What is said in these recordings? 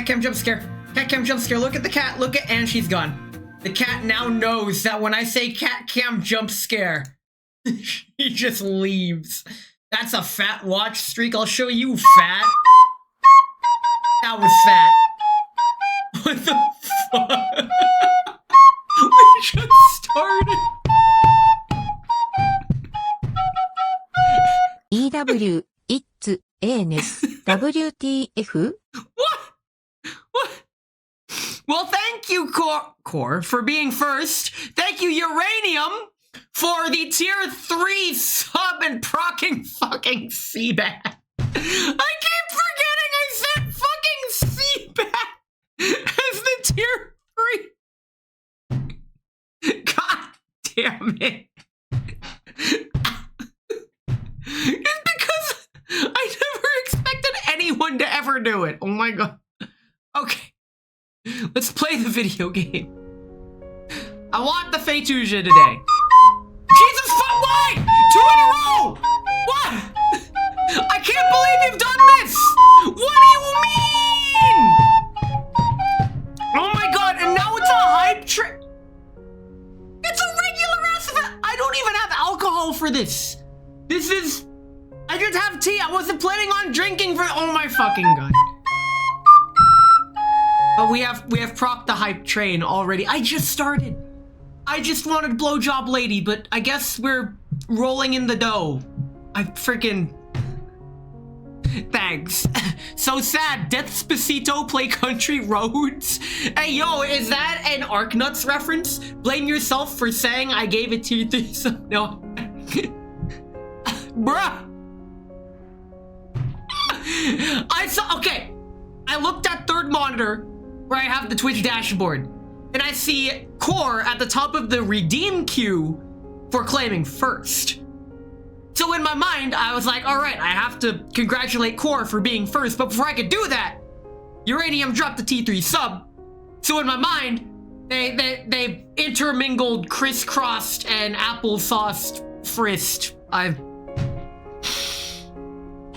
Cat cam jump scare. Cat cam jump scare. Look at the cat. Look at, and she's gone. The cat now knows that when I say cat cam jump scare, he just leaves. That's a fat watch streak. I'll show you, fat. That was fat. What the fuck? We just started. EW, it's, ANS, WTF? What? What? Well, thank you, Core, for being first. Thank you, Uranium, for the tier 3 sub and procking fucking Seabat. I keep forgetting I said fucking Seabat as the tier 3. God damn it. It's because I never expected anyone to ever do it. Oh my god. Okay. Let's play the video game. I want the Fatusia today. Jesus fuck, why? 2 in a row! What? I can't believe you've done this! What do you mean? Oh my god, and now it's a hype trick. It's a regular ass event. I don't even have alcohol for this. This is... I just have tea. I wasn't planning on drinking for... Oh my fucking god. But we have proc the hype train already. I just started. I just wanted blowjob lady, but I guess we're rolling in the dough. I freaking... Thanks. So sad. Despacito play country roads. Hey, yo, is that an Arknuts reference? Blame yourself for saying I gave it to you. No. Bruh. I saw, okay. I looked at third monitor where I have the Twitch dashboard and I see Core at the top of the redeem queue for claiming first. So in my mind, I was like, all right, I have to congratulate Core for being first, but before I could do that, Uranium dropped the T3 sub. So in my mind, they intermingled, crisscrossed, and applesauce frist.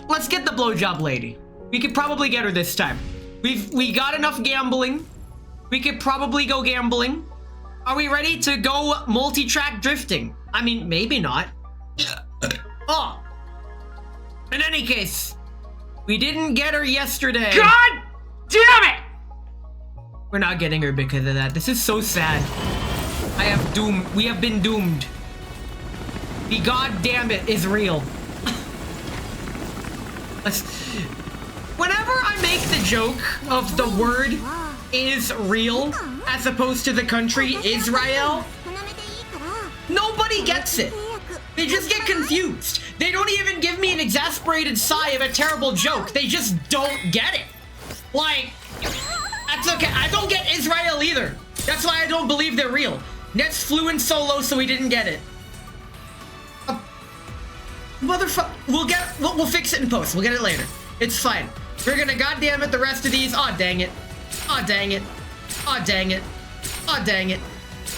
Let's get the blowjob lady. We could probably get her this time. We got enough gambling. We could probably go gambling. Are we ready to go multi-track drifting? I mean, maybe not. Oh. In any case, we didn't get her yesterday. God damn it! We're not getting her because of that. This is so sad. We have been doomed. The goddamn it is real. Whenever I make the joke of the word is real as opposed to the country Israel, nobody gets it. They just get confused. They don't even give me an exasperated sigh of a terrible joke. They just don't get it. Like, that's okay. I don't get Israel either. That's why I don't believe they're real. Nets flew in solo, so we didn't get it. Motherfucker, we'll fix it in post. We'll get it later. It's fine. We're gonna goddamn it the rest of these. Aw, dang it. Aw, dang it. Aw, dang it. Aw, dang it.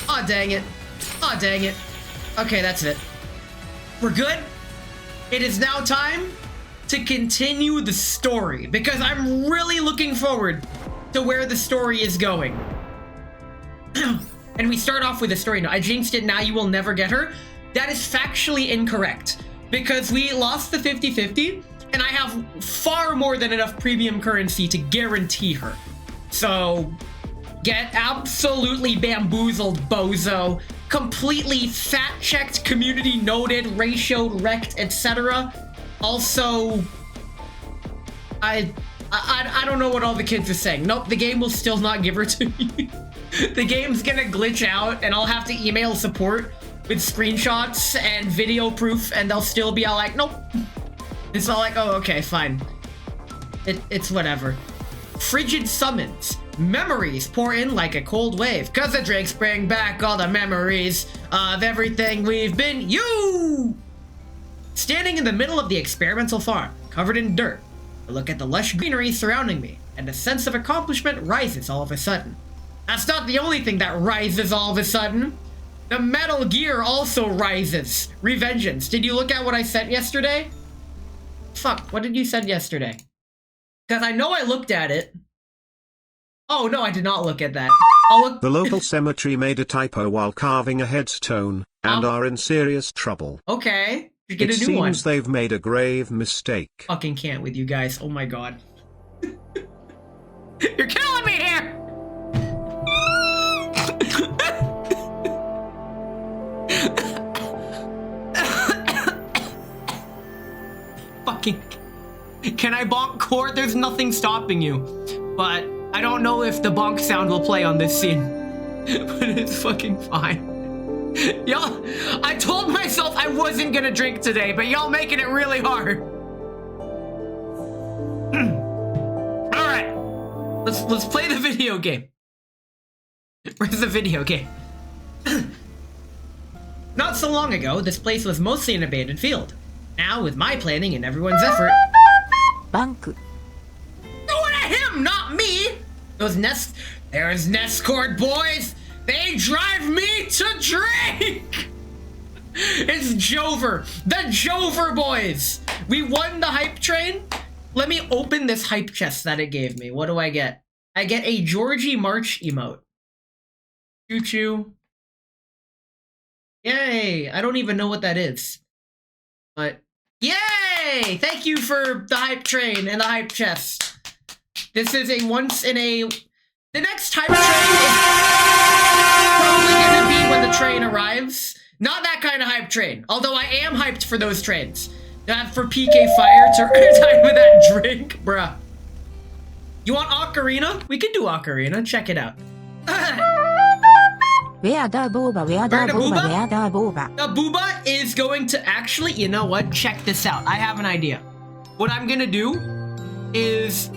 Aw, dang it. Aw, dang it. Okay, that's it. We're good. It is now time to continue the story because I'm really looking forward to where the story is going. And we start off with a story note. I jinxed it, now you will never get her. That is factually incorrect because we lost the 50-50 and I have far more than enough premium currency to guarantee her. So get absolutely bamboozled, bozo. Completely fact-checked, community noted, ratioed, wrecked, etc. Also, I don't know what all the kids are saying. Nope, the game will still not give her to me. The game's gonna glitch out and I'll have to email support with screenshots and video proof and they'll still be all like, nope. It's all like, oh, okay, fine. It's whatever. Frigid summons. Memories pour in like a cold wave, cause the drinks bring back all the memories of everything we've been. You! Standing in the middle of the experimental farm, covered in dirt, I look at the lush greenery surrounding me, and a sense of accomplishment rises all of a sudden. That's not the only thing that rises all of a sudden. The Metal Gear also rises. Revengeance. Did you look at what I sent yesterday? Fuck, what did you send yesterday? Because I know I looked at it. Oh, no, I did not look at that. I'll look. The local cemetery made a typo while carving a headstone, and are in serious trouble. Okay. You get It a new one. seems they've made a grave mistake. Fucking can't with you guys. Oh my god. You're killing me here! Fucking. Can I bonk court? There's nothing stopping you. But I don't know if the bonk sound will play on this scene. But it's fucking fine. Y'all, I told myself I wasn't gonna drink today, but y'all making it really hard. Alright. Let's play the video game. Where's the video game? Not so long ago, this place was mostly an abandoned field. Now, with my planning and everyone's effort... バンク Going at him, not me! There's Nescord boys! They drive me to drink! It's Jover! The Jover boys! We won the hype train? Let me open this hype chest that it gave me. What do I get? I get a Georgie March emote. Choo-choo. Yay! I don't even know what that is. But, yay! Thank you for the hype train and the hype chest. This is a once in a... The next hype train is probably gonna be when the train arrives. Not that kind of hype train. Although I am hyped for those trains. For PK Fire to time with that drink, bruh. You want Ocarina? We can do Ocarina. Check it out. ウェアダーボーバウェアダーボーバウェアダーボーバ Now, Booba is going to actually, you know what? Check this out. I have an idea. What I'm gonna do is,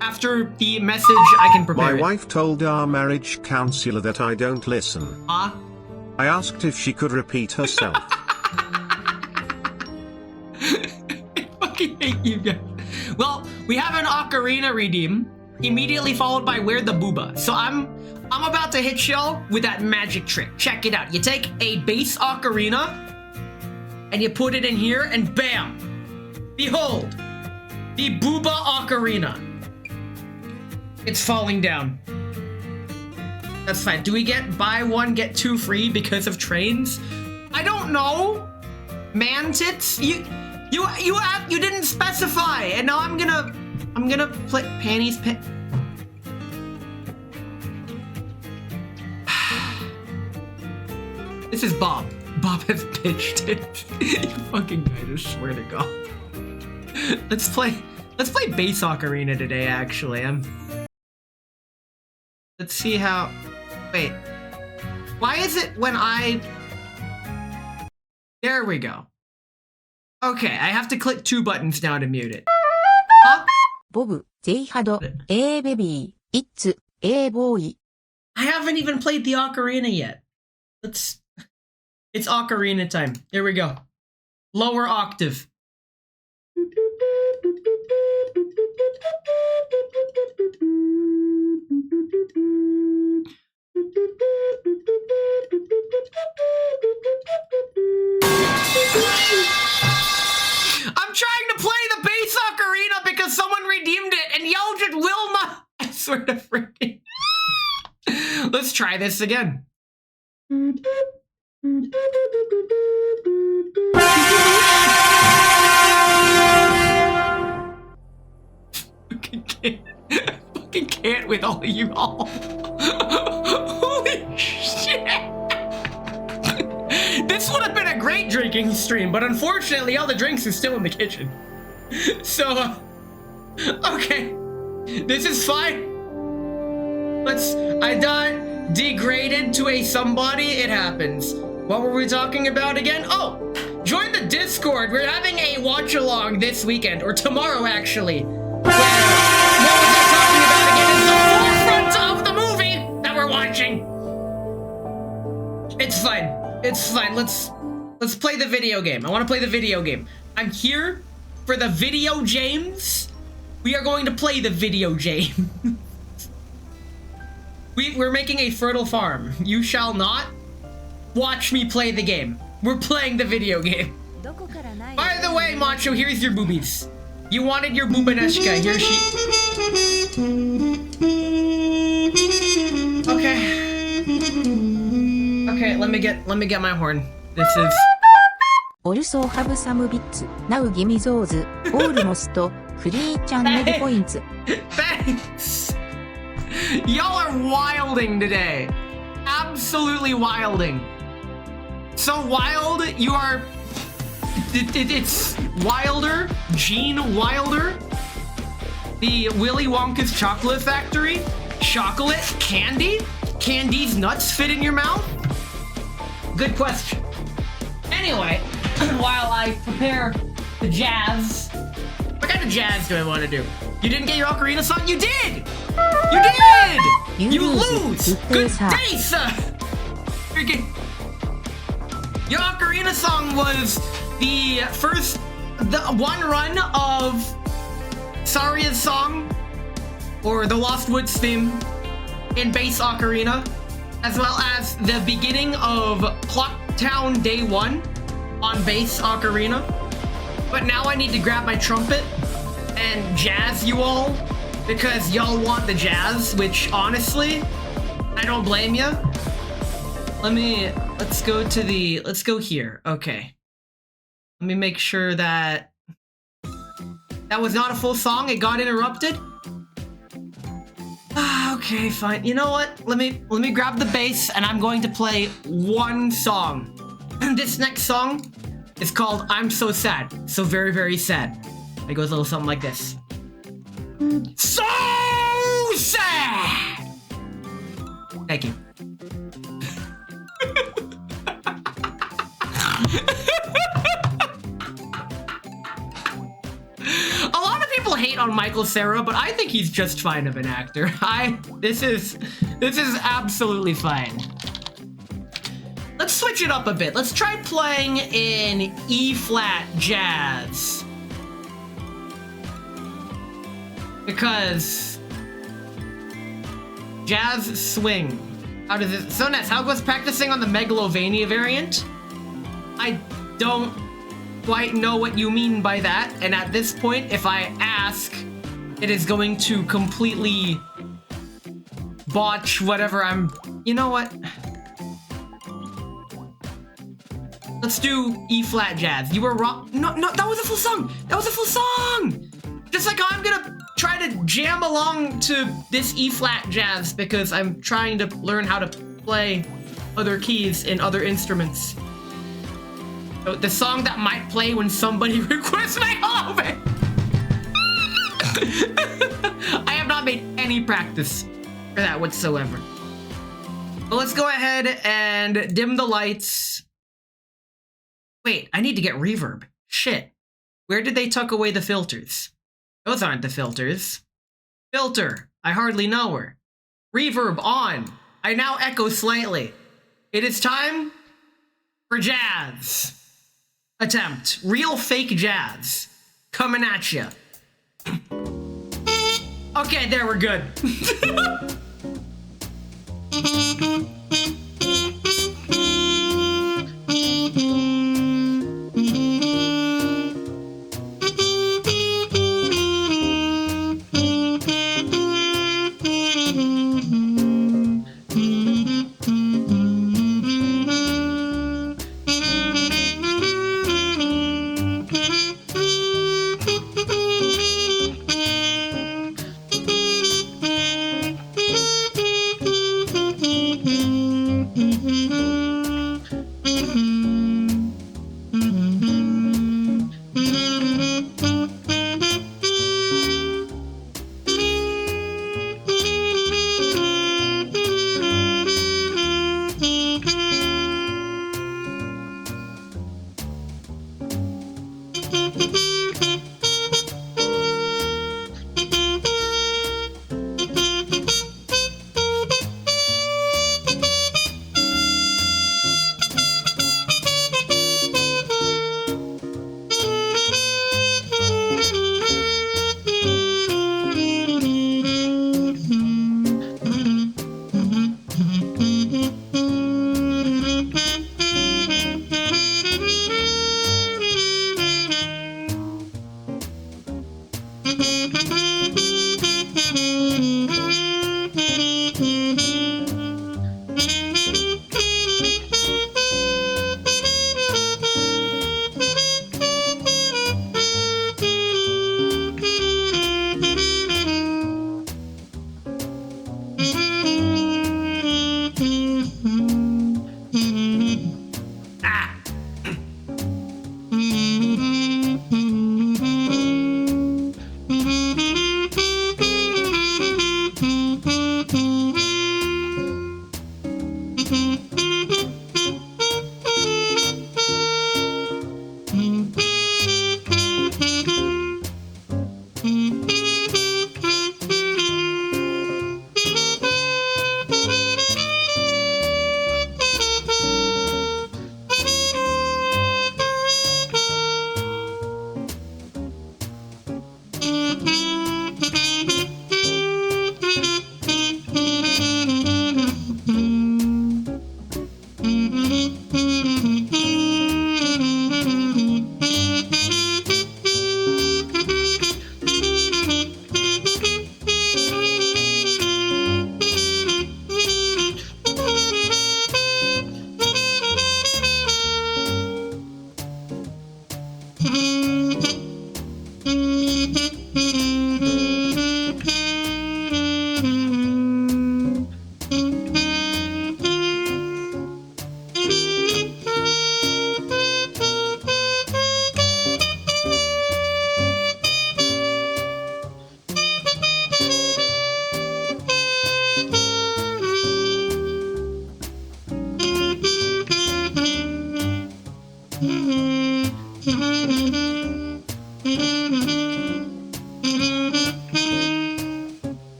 after the message, I can prepare My it. wife told our marriage counselor that I don't listen. Huh? I asked if she could repeat herself. I fucking hate you guys. Well, we have an Ocarina redeem, immediately followed by Where the Booba. So I'm about to hit y'all with that magic trick. Check it out. You take a base Ocarina, and you put it in here, and bam! Behold, the Booba Ocarina. It's falling down. That's fine. Do we get buy one, get two free because of trains? I don't know. Man tits? You didn't specify, and now I'm gonna play panties. This is Bob. Bob has pitched it. You fucking guys, I swear to God. Let's play base Ocarina today, actually. Let's see how... Wait. Why is it when I... There we go. Okay, I have to click two buttons now to mute it. Huh? ボブ J ハド A ベビー It's A ボーイ I haven't even played the Ocarina yet. It's Ocarina time. Here we go. Lower octave. I'm trying to play the base Ocarina because someone redeemed it and yelled at Wilma. I swear to freaking. Let's try this again. Fucking can't with all of you all. Holy shit. This would have been a great drinking stream, but unfortunately all the drinks are still in the kitchen. So, okay. This is fine. I got degraded to a somebody. It happens. What were we talking about again? Oh, join the Discord. We're having a watch along this weekend, or tomorrow actually. What was I talking about again? Is the forefront of the movie that we're watching. It's fine. It's fine. Let's play the video game. I want to play the video game. I'm here for the video James. We are going to play the video James. We're making a fertile farm. You shall not watch me play the game. We're playing the video game. By the way, Macho, here's your boobies. You wanted your boobaneshka. Here she... me get my horn. This is Also have some bits. Now gimme those. Almost. Free channel points. Thanks. Y'all are wilding today. Absolutely wilding. So wild, you are. It's Wilder, Gene Wilder, the Willy Wonka's Chocolate Factory, chocolate, candy? Candy's nuts fit in your mouth? Good question. Anyway, while I prepare the jazz, what kind of jazz do I want to do? You didn't get your ocarina song? You did! You did! You lose! Good day, sir! Freaking. Your ocarina song was the one run of Saria's song, or the Lost Woods theme, in bass ocarina, as well as the beginning of Clock Town Day 1 on bass ocarina. But now I need to grab my trumpet and jazz you all, because y'all want the jazz, which honestly, I don't blame you. Let's go here. Okay. Let me make sure that was not a full song. It got interrupted. Okay, fine. You know what? Let me grab the bass and I'm going to play one song. This next song is called I'm So Sad. So very, very sad. It goes a little something like this. So sad! Thank you. A lot of people hate on Michael Cera, but I think he's just fine of an actor. This is absolutely fine. Let's switch it up a bit. Let's try playing in E-flat jazz. Because jazz swing. How does it? So Ness, how goes practicing on the Megalovania variant? I don't quite know what you mean by that, and at this point, if I ask, it is going to completely botch whatever I'm. You know what? Let's do E-flat jazz. You were wrong. No, that was a full song. That was a full song. Just like I'm gonna try to jam along to this E-flat jazz because I'm trying to learn how to play other keys in other instruments. So the song that might play when somebody requests my hobby. I have not made any practice for that whatsoever. But let's go ahead and dim the lights. Wait, I need to get reverb. Shit. Where did they tuck away the filters? Those aren't the filters. Filter. I hardly know her. Reverb on. I now echo slightly. It is time for jazz. Attempt. Real fake jazz. Coming at ya. Okay, there, we're good.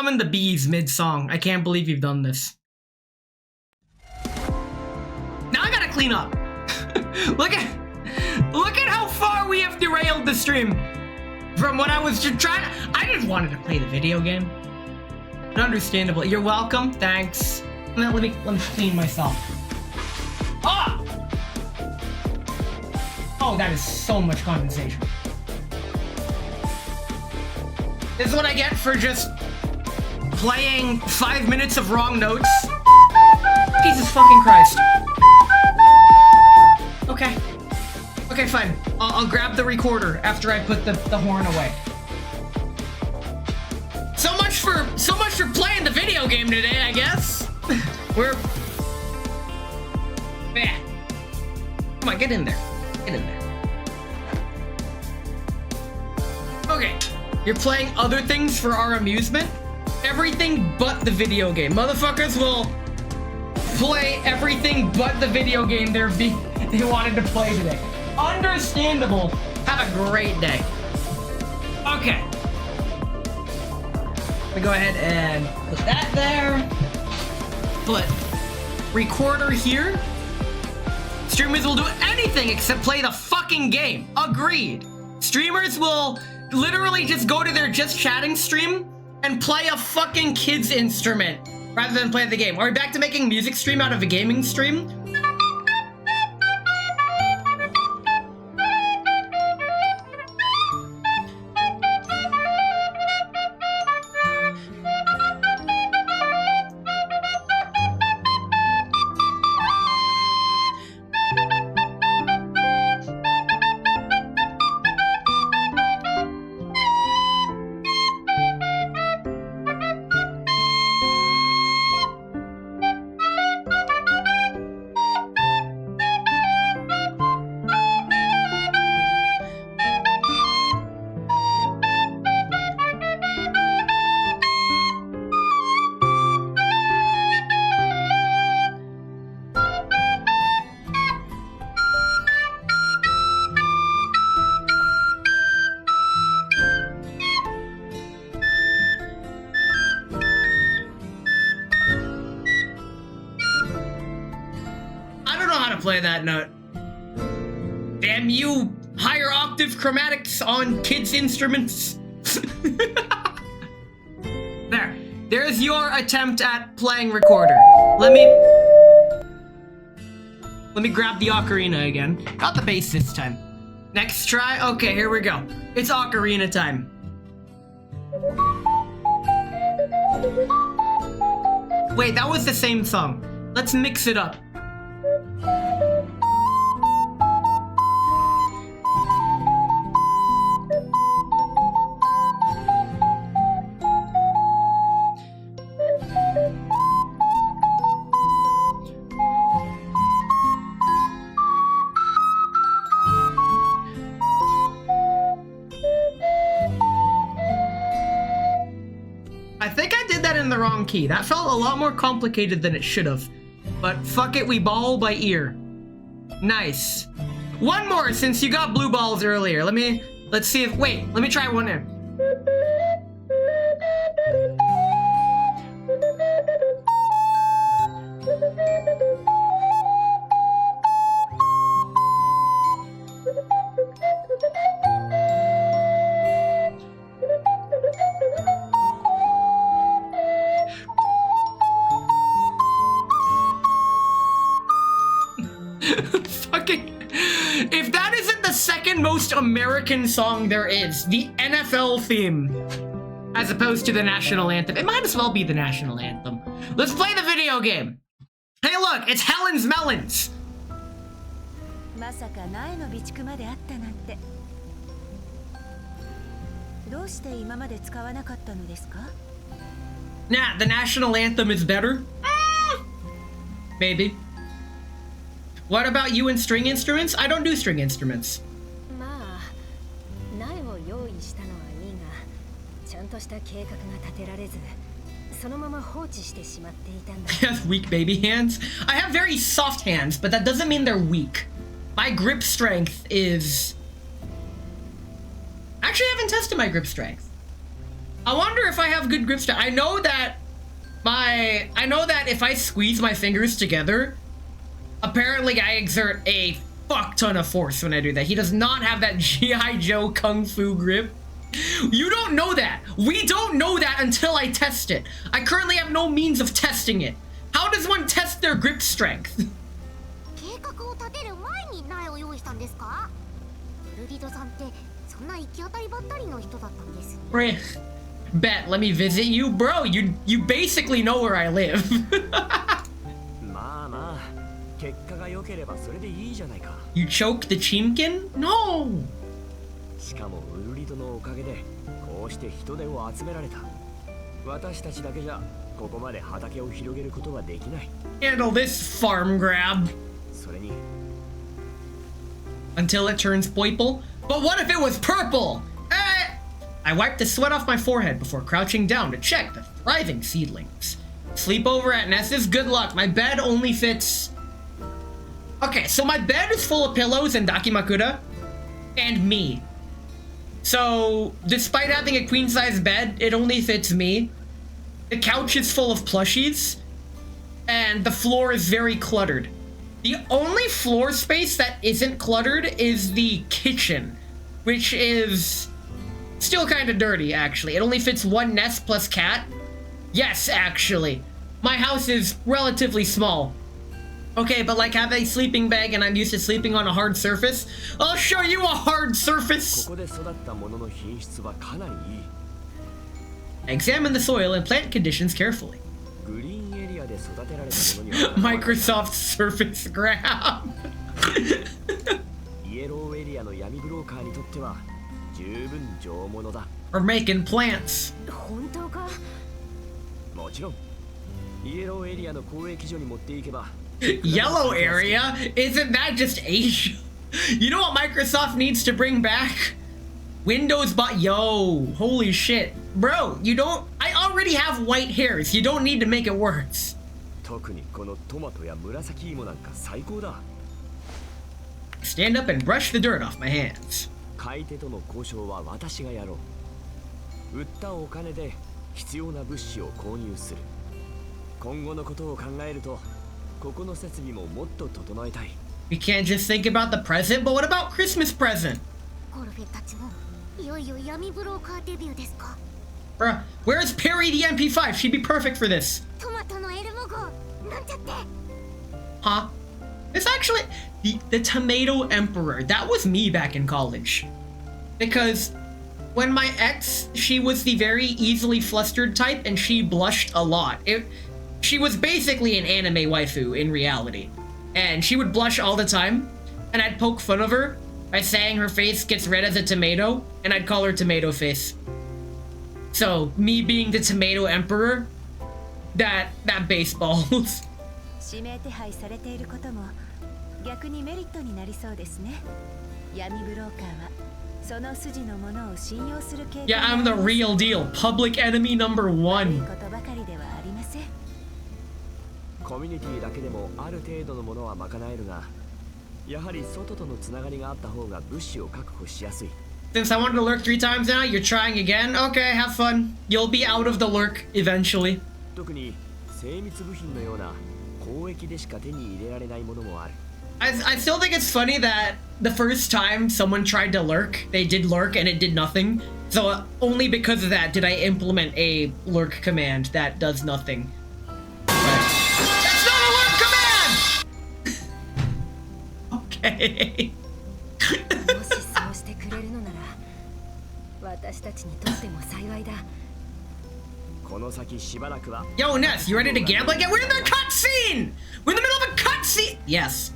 summon the bees mid-song. I can't believe you've done this. Now I gotta clean up. Look at how far we have derailed the stream from what I was just trying. I just wanted to play the video game. Understandable. You're welcome. Thanks. Now let me clean myself. Ah! Oh, that is so much condensation. This is what I get for just playing 5 minutes of wrong notes. Jesus fucking Christ. Okay. Okay, fine. I'll grab the recorder after I put the horn away. So much for playing the video game today, I guess. We're... Yeah. Come on, get in there. Get in there. Okay. You're playing other things for our amusement? Everything but the video game. Motherfuckers will play everything but the video game they wanted to play today. Understandable. Have a great day. Okay. We go ahead and put that there. Put recorder here. Streamers will do anything except play the fucking game. Agreed. Streamers will literally just go to their just chatting stream and play a fucking kid's instrument rather than play the game. Are we back to making music stream out of a gaming stream? Play that note. Damn you, higher octave chromatics on kids' instruments. There's your attempt at playing recorder. Let me grab the ocarina again. Got the bass this time. Next try. Okay, here we go. It's ocarina time. Wait, that was the same song. Let's mix it up. Key. That felt a lot more complicated than it should have. But fuck it, we ball by ear. Nice. One more since you got blue balls earlier. Let's see if, wait, let me try one in. If that isn't the second most American song there is, the NFL theme, as opposed to the national anthem, it might as well be the national anthem. Let's play the video game. Hey look, it's Helen's Melons. Nah, the national anthem is better? Maybe. What about you and string instruments? I don't do string instruments. Yes, weak baby hands. I have very soft hands, but that doesn't mean they're weak. My grip strength is... Actually, I haven't tested my grip strength. I wonder if I have good grip strength. I know that if I squeeze my fingers together, apparently I exert a fuck ton of force when I do that. He does not have that G.I. Joe Kung Fu grip. You don't know that. We don't know that until I test it. I currently have no means of testing it. How does one test their grip strength? 計画を立てる前に苗を用意したんですか？ブルディドさんってそんな行き当たりばったりの人だったんですね。Bet, let me visit you? Bro, you basically know where I live. まあまあ、結果が良ければそれでいいじゃないか。You choked the chimkin? No! しかもウルリドのおかげでこうして人手を集められた。私たちだけじゃここまで畑を広げることはできない。Handle this farm grab. それに Until it turns purple. But what if it was purple? I wiped the sweat off my forehead before crouching down to check the thriving seedlings. Sleep over at Ness's? Good luck. My bed only fits... Okay, so my bed is full of pillows and dakimakura. And me. So, despite having a queen-size bed, it only fits me. The couch is full of plushies. And the floor is very cluttered. The only floor space that isn't cluttered is the kitchen, which is still kind of dirty, actually. It only fits one nest plus cat. Yes, actually. My house is relatively small. Okay, but like have a sleeping bag and I'm used to sleeping on a hard surface. I'll show you a hard surface. ここで育ったものの品質はかなりいい。 Examine the soil and plant conditions carefully. グリーンエリアで育てられたものには Microsoft Surface Grab. イエローエリアの闇ブローカーにとっては十分上物だ。 Or making plants. 本当か？もちろんイエローエリアの交易所に持っていけば Yellow area? Isn't that just Asia? You know what Microsoft needs to bring back? Windows bot. Yo, holy shit. Bro, you don't. I already have white hairs. You don't need to make it worse. 特にこのトマトや紫芋なんか最高だ。 Stand up and brush the dirt off my hands. 買い手との交渉は私がやろう。売ったお金で必要な物資を購入する。今後のことを考えると、ここの設備ももっと整えたい。We can't just think about the present, but what about Christmas present? ゴルフェたちもいよいよ闇ブローカーデビューですか？ Bruh, where's Perry the MP5? She'd be perfect for this. トマトのエルモ号なんちゃって。 Huh? It's actually the Tomato Emperor. That was me back in college. Because when my ex, she was the very easily flustered type and she blushed a lot. She was basically an anime waifu in reality. And she would blush all the time. And I'd poke fun of her by saying her face gets red as a tomato. And I'd call her Tomato Face. So, me being the Tomato Emperor, that baseballs. 指名手配されていることも逆にメリットになりそうですね。闇ブローカーはその筋のものを信用する傾向 Yeah, I'm the real deal. Public enemy number 悪い one. ことばかりではありません。コミュニティだけでもある程度のものは賄えるが、やはり外とのつながりがあった方が物資を確保しやすい。 Since I wanted to lurk 3 times now, you're trying again? Okay, have fun. You'll be out of the lurk eventually. 特に精密部品のような交易でしか手に入れられないものもある。 I still think it's funny that the first time someone tried to lurk, they did lurk and it did nothing. So only because of that did I implement a lurk command that does nothing. But that's not a lurk command! Okay. もしそうしてくれるのなら私たちにとっても幸いだ。この先しばらくは Yo, Ness, you ready to gamble again? We're in the cutscene! We're in the middle of a cutscene! Yes.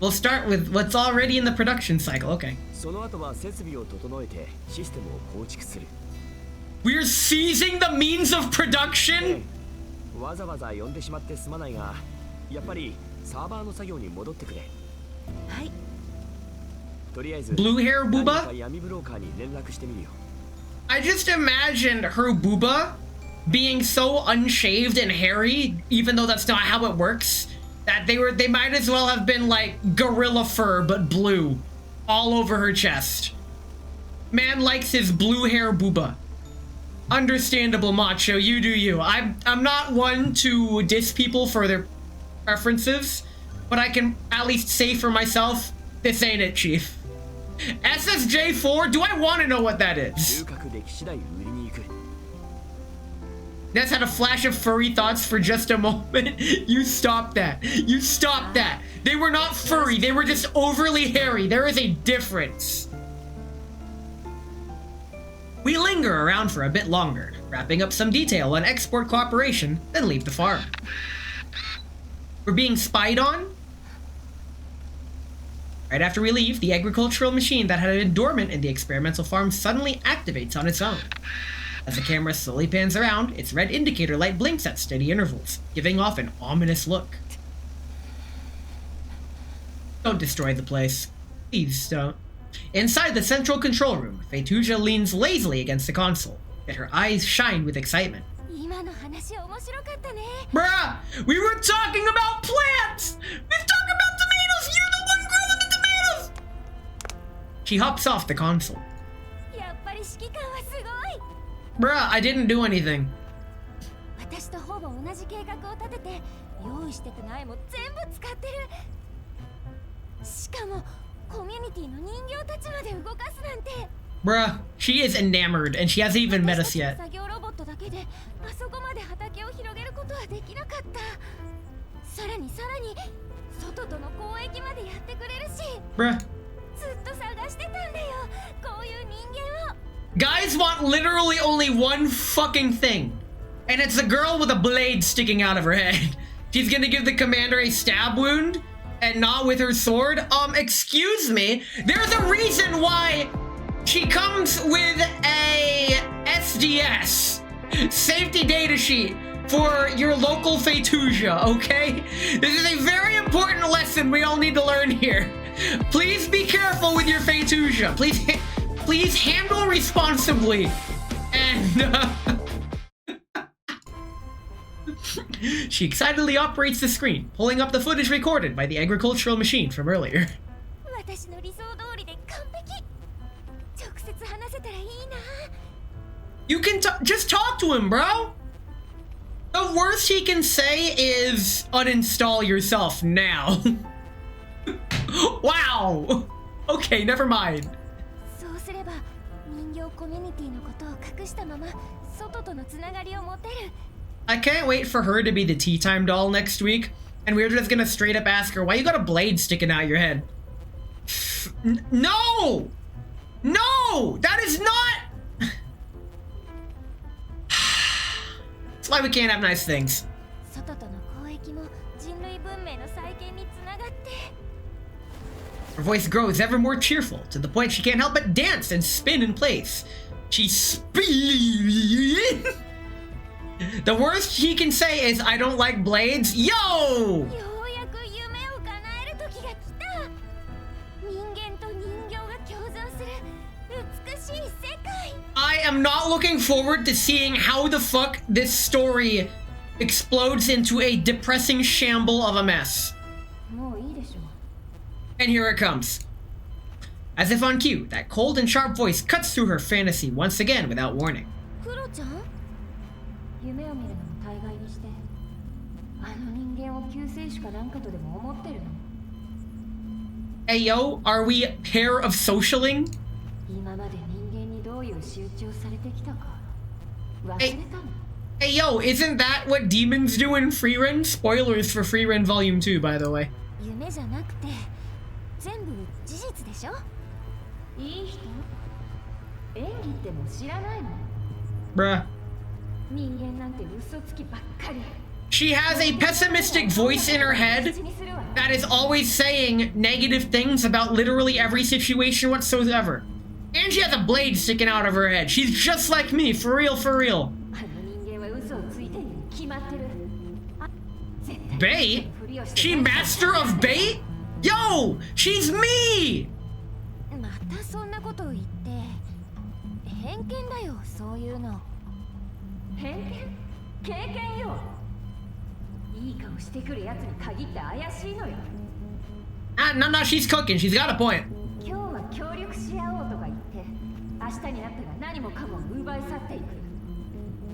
We'll start with what's already in the production cycle. Okay. その後は設備を整えてシステムを構築する。 We're seizing the means of production? わざわざ呼んでしまってすまないが、やっぱりサーバーの作業に戻ってくれ。はい。とりあえず Blue hair 何 booba? か闇ブローカーに連絡してみるよ。 I just imagined her booba being so unshaved and hairy, even though that's not how it works, that they might as well have been like gorilla fur but blue all over her chest. Man likes his blue hair booba. Understandable, Macho. You do you. I'm not one to diss people for their preferences, but I can at least say for myself, this ain't it, Chief. SSJ4? Do I want to know what that is? Ness had a flash of furry thoughts for just a moment. You stop that. You stop that. They were not furry. They were just overly hairy. There is a difference. We linger around for a bit longer, wrapping up some detail on export cooperation, then leave the farm. We're being spied on? Right after we leave, the agricultural machine that had been dormant in the experimental farm suddenly activates on its own. As the camera slowly pans around, its red indicator light blinks at steady intervals, giving off an ominous look. Don't destroy the place. Please don't. Inside the central control room, Feituja leans lazily against the console, yet her eyes shine with excitement. Bruh! We were talking about plants! We're talking about tomatoes! You're the one growing the tomatoes! She hops off the console. Bruh, I didn't do anything. Bruh, she is enamored and she hasn't even met us yet. Bruh. Guys want literally only one fucking thing, and it's a girl with a blade sticking out of her head. She's gonna give the commander a stab wound and not with her sword. Excuse me, there's a reason why she comes with a SDS, safety data sheet, for your local Feituja, okay? This is a very important lesson we all need to learn here. Please be careful with your Feituja. Please handle responsibly. And she excitedly operates the screen, pulling up the footage recorded by the agricultural machine from earlier. You can just talk to him, bro. The worst he can say is uninstall yourself now. Wow. Okay, never mind. I can't wait for her to be the tea time doll next week, and we're just gonna straight up ask her, why you got a blade sticking out your head? No! No! That is not... That's why we can't have nice things. Her voice grows ever more cheerful, to the point she can't help but dance and spin in place. She The worst he can say is, I don't like blades. Yo! I am not looking forward to seeing how the fuck this story explodes into a depressing shamble of a mess. And here it comes. As if on cue, that cold and sharp voice cuts through her fantasy once again without warning. Hey yo, are we a pair of socialing? Hey yo, isn't that what demons do in Freerun? Spoilers for Freerun Volume 2, by the way. Bruh. She has a pessimistic voice in her head that is always saying negative things about literally every situation whatsoever. And she has a blade sticking out of her head. She's just like me, for real, for real. Bait? She master of bait? Yo, she's me! No, she's cooking. She's got a point.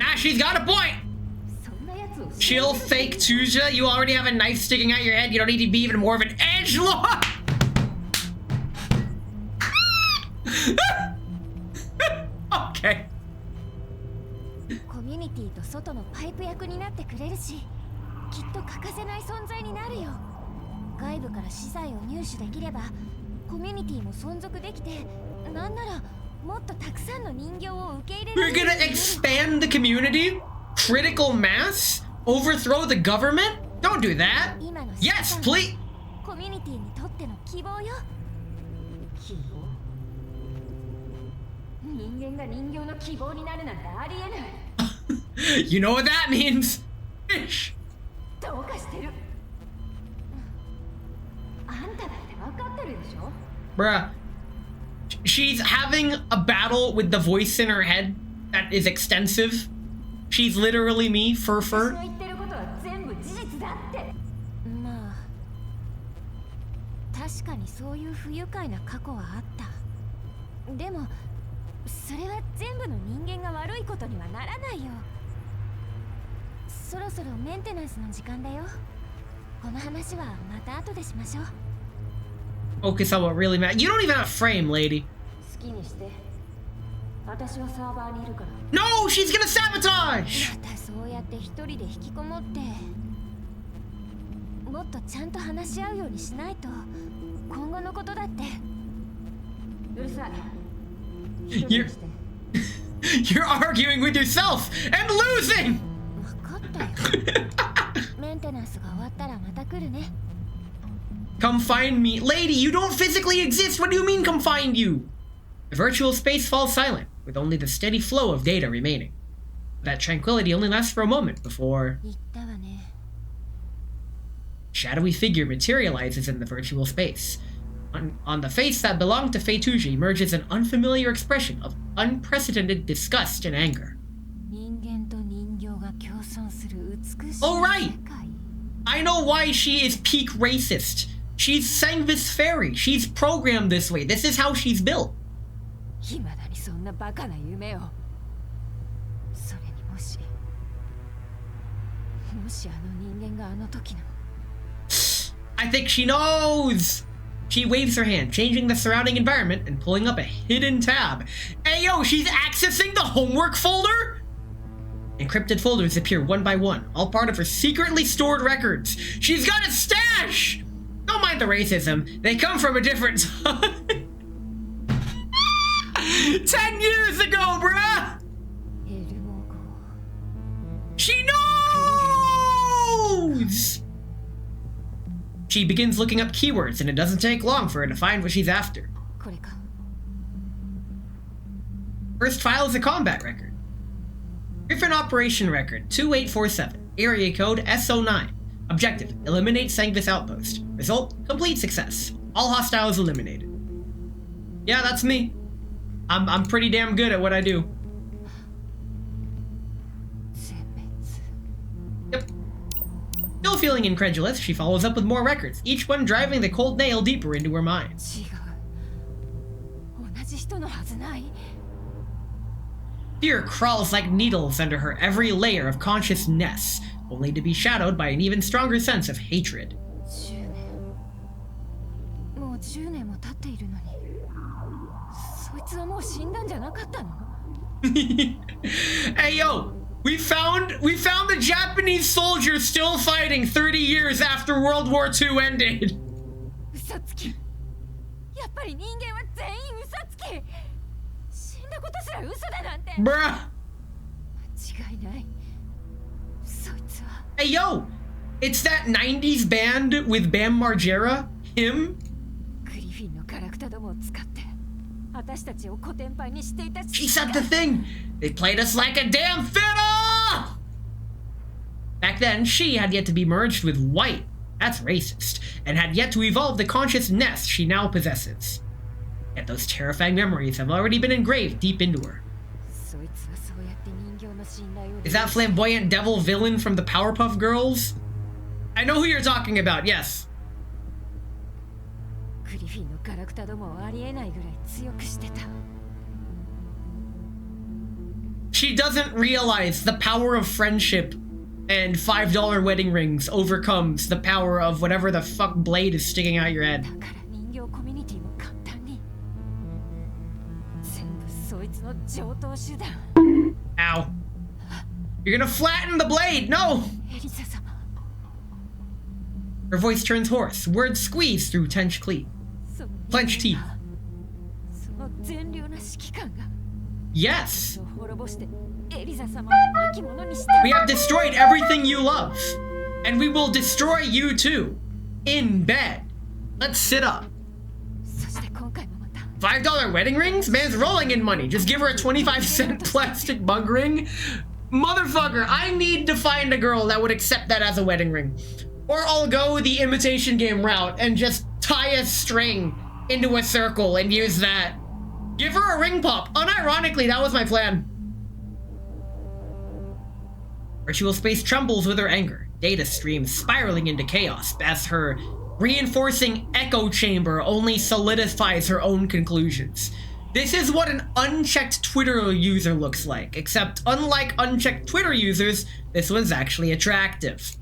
Nah, she's got a point. そんなやつを Chill, fake Tuja. You already have a knife sticking out your head. You don't need to be even more of an edgelord. Okay. コミュニティと外のパイプ役になってくれるし、きっと欠かせない存在になるよ。外部から資材を入手できれば、コミュニティも存続できて、なんならもっとたくさんの人形を受け入れら We're れる。 gonna expand the community? Critical mass? Overthrow the government? Don't do that. 今の Yes, please. コミュニティにとっての希望よ。希望？人間が人形の希望になるなんてありえない。You know what that means? Fish. どうかしてる。あんただって分かってるでしょ？ Bruh. She's having a battle with the voice in her head that is extensive. She's literally me, fur 私 fur. の言ってることは全部事実だって。まあ、確かにそういう不愉快な過去はあった。でも、それは全部の人間が悪いことにはならないよ。そろそろメンテナンスの時間だよ。この話はまた後でしましょう。 Focus on what really matters. You don't even have a frame, lady. 好きにして。私はサーバーにいるから。 No, she's gonna sabotage! またそうやって一人で引きこもって、もっとちゃんと話し合うようにしないと、今後のことだって。うるさい。一人にして。 You're arguing with yourself and losing! 分かったよ。メンテナンスが終わったらまた来るね。 Come find me. Lady, you don't physically exist. What do you mean, come find you? The virtual space falls silent, with only the steady flow of data remaining. That tranquility only lasts for a moment before... 言ったわね。 shadowy figure materializes in the virtual space. On the face that belonged to Feituji emerges an unfamiliar expression of unprecedented disgust and anger. 人間と人形が共存する美しい Oh, right. 世界。 I know why she is peak racist. She's Sangvis Fairy. She's programmed this way. This is how she's built. 未だにそんなバカな夢を。それにもしあの人間があの時の。 I think she knows! She waves her hand, changing the surrounding environment and pulling up a hidden tab. Hey yo, she's accessing the homework folder? Encrypted folders appear one by one, all part of her secretly stored records. She's got a stash! Don't mind the racism, they come from a different time. 10 years ago, bruh! エルモ号。 She knows! She begins looking up keywords, and it doesn't take long for her to find what she's after. これか。 First file is a combat record. Griffin Operation Record 2847. Area code SO9. Objective: eliminate Sangvis Outpost. Result: complete success. All hostiles eliminated. Yeah, that's me. I'm pretty damn good at what I do. 全滅。 Yep. Still feeling incredulous, she follows up with more records, each one driving the cold nail deeper into her mind. 違う。同じ人のはずない。 Fear crawls like needles under her every layer of consciousness, only to be shadowed by an even stronger sense of hatred. 10年。もう10年も経っているのに。そいつはもう死んだんじゃなかったの？ Hey yo, we found the Japanese soldiers still fighting 30 years after World War II ended. 嘘つき。やっぱり人間は全員嘘つき。死んだことすら嘘だなんて。 Bruh. 間違いない。そいつは。 Hey yo, it's that 90s band with Bam Margera, him. グリフィンのキャラクターどもを使って私たちをコテンパンにしていた She said the thing. They played us like a damn fiddle. Back then, she had yet to be merged with white. That's racist. And had yet to evolve the conscious nest she now possesses. Yet those terrifying memories have already been engraved deep into her. そいつはそうやって人形の信頼を Is that flamboyant devil villain from the Powerpuff Girls? I know who you're talking about, yes. グリフィンのキャラクターどもをありえないぐらい強くしてた。She doesn't realize the power of friendship and $5 wedding rings overcomes the power of whatever the fuck blade is sticking out your head. だから人形コミュニティも簡単に全部そいつの常套手段 Ow. You're gonna flatten the blade! No! エリザ様 Her voice turns hoarse. Words squeeze through clenched teeth. その Clenched teeth. その善良な指揮官が Yes! を滅ぼしてエリザ様を亡き者にした We have destroyed everything you love. And we will destroy you too. In bed. Let's sit up. そして今回もまた $5 wedding rings? Man's rolling in money. Just give her a 25-cent plastic bug ring. Motherfucker, I need to find a girl that would accept that as a wedding ring. Or I'll go the imitation game route and just tie a string into a circle and use that. Give her a ring pop. Unironically, that was my plan. Virtual space trembles with her anger. Data streams spiraling into chaos as her reinforcing echo chamber only solidifies her own conclusions. This is what an unchecked Twitter user looks like, except unlike unchecked Twitter users, this one's actually attractive.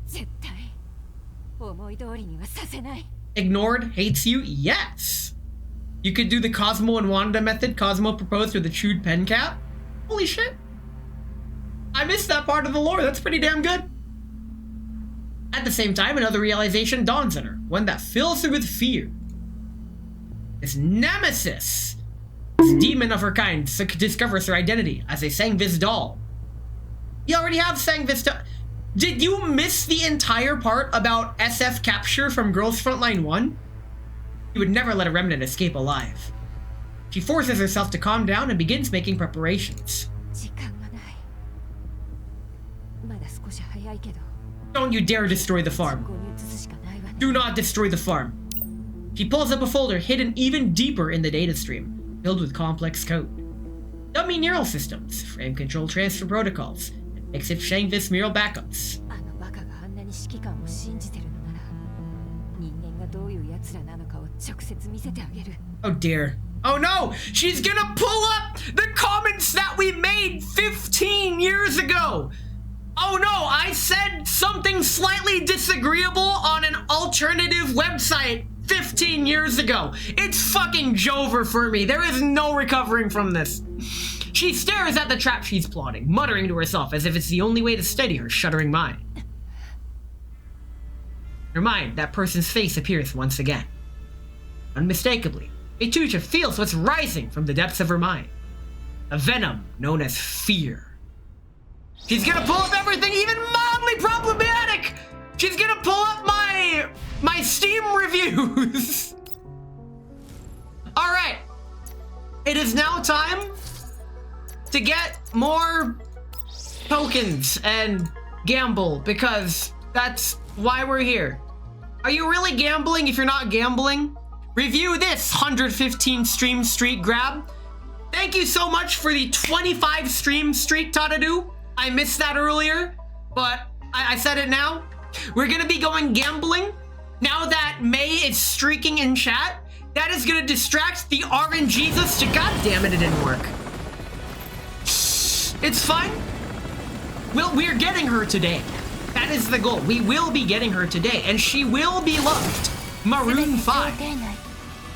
絶対思い通りにはさせない Ignored, hates you? Yes! You could do the Cosmo and Wanda method. Cosmo proposed with a chewed pen cap. Holy shit. I missed that part of the lore. That's pretty damn good. At the same time, another realization dawns on her, one that fills her with fear. This nemesis, this demon of her kind, discovers her identity as a Sangvis doll. You already have Sangvis doll. Did you miss the entire part about SF capture from Girls Frontline 1? You would never let a remnant escape alive. She forces herself to calm down and begins making preparations. 時間がないまだ少し早いけど Don't you dare destroy the こ farm. こに移すしかないわね Do not destroy the farm. She pulls up a folder hidden even deeper in the data stream, filled with complex code. Dummy neural systems, frame control transfer protocols, and makeshift Shangvis mural backups. あのバカがあんなに指揮官を信じてるのなら人間がどういう奴らなのかを直接見せてあげる Oh dear. Oh no! She's gonna pull up the comments that we made 15 years ago! Oh no, I said something slightly disagreeable on an alternative website 15 years ago. It's fucking Jover for me. There is no recovering from this. She stares at the trap she's plotting, muttering to herself as if it's the only way to steady her shuddering mind. In her mind, that person's face appears once again. Unmistakably, Etuja feels what's rising from the depths of her mind. A venom known as fear. She's gonna pull up everything even mildly problematic! She's gonna pull up my Steam reviews! Alright. It is now time to get more tokens and gamble, because that's why we're here. Are you really gambling if you're not gambling? Review this 115 stream streak grab. Thank you so much for the 25 stream streak, Tadadu. I missed that earlier, but I said it now. We're gonna be going gambling. Now that May is streaking in chat, that is gonna distract the RNGesus to— God damn it, it didn't work. It's fine. We're getting her today. That is the goal. We will be getting her today, and she will be loved. Maroon 5.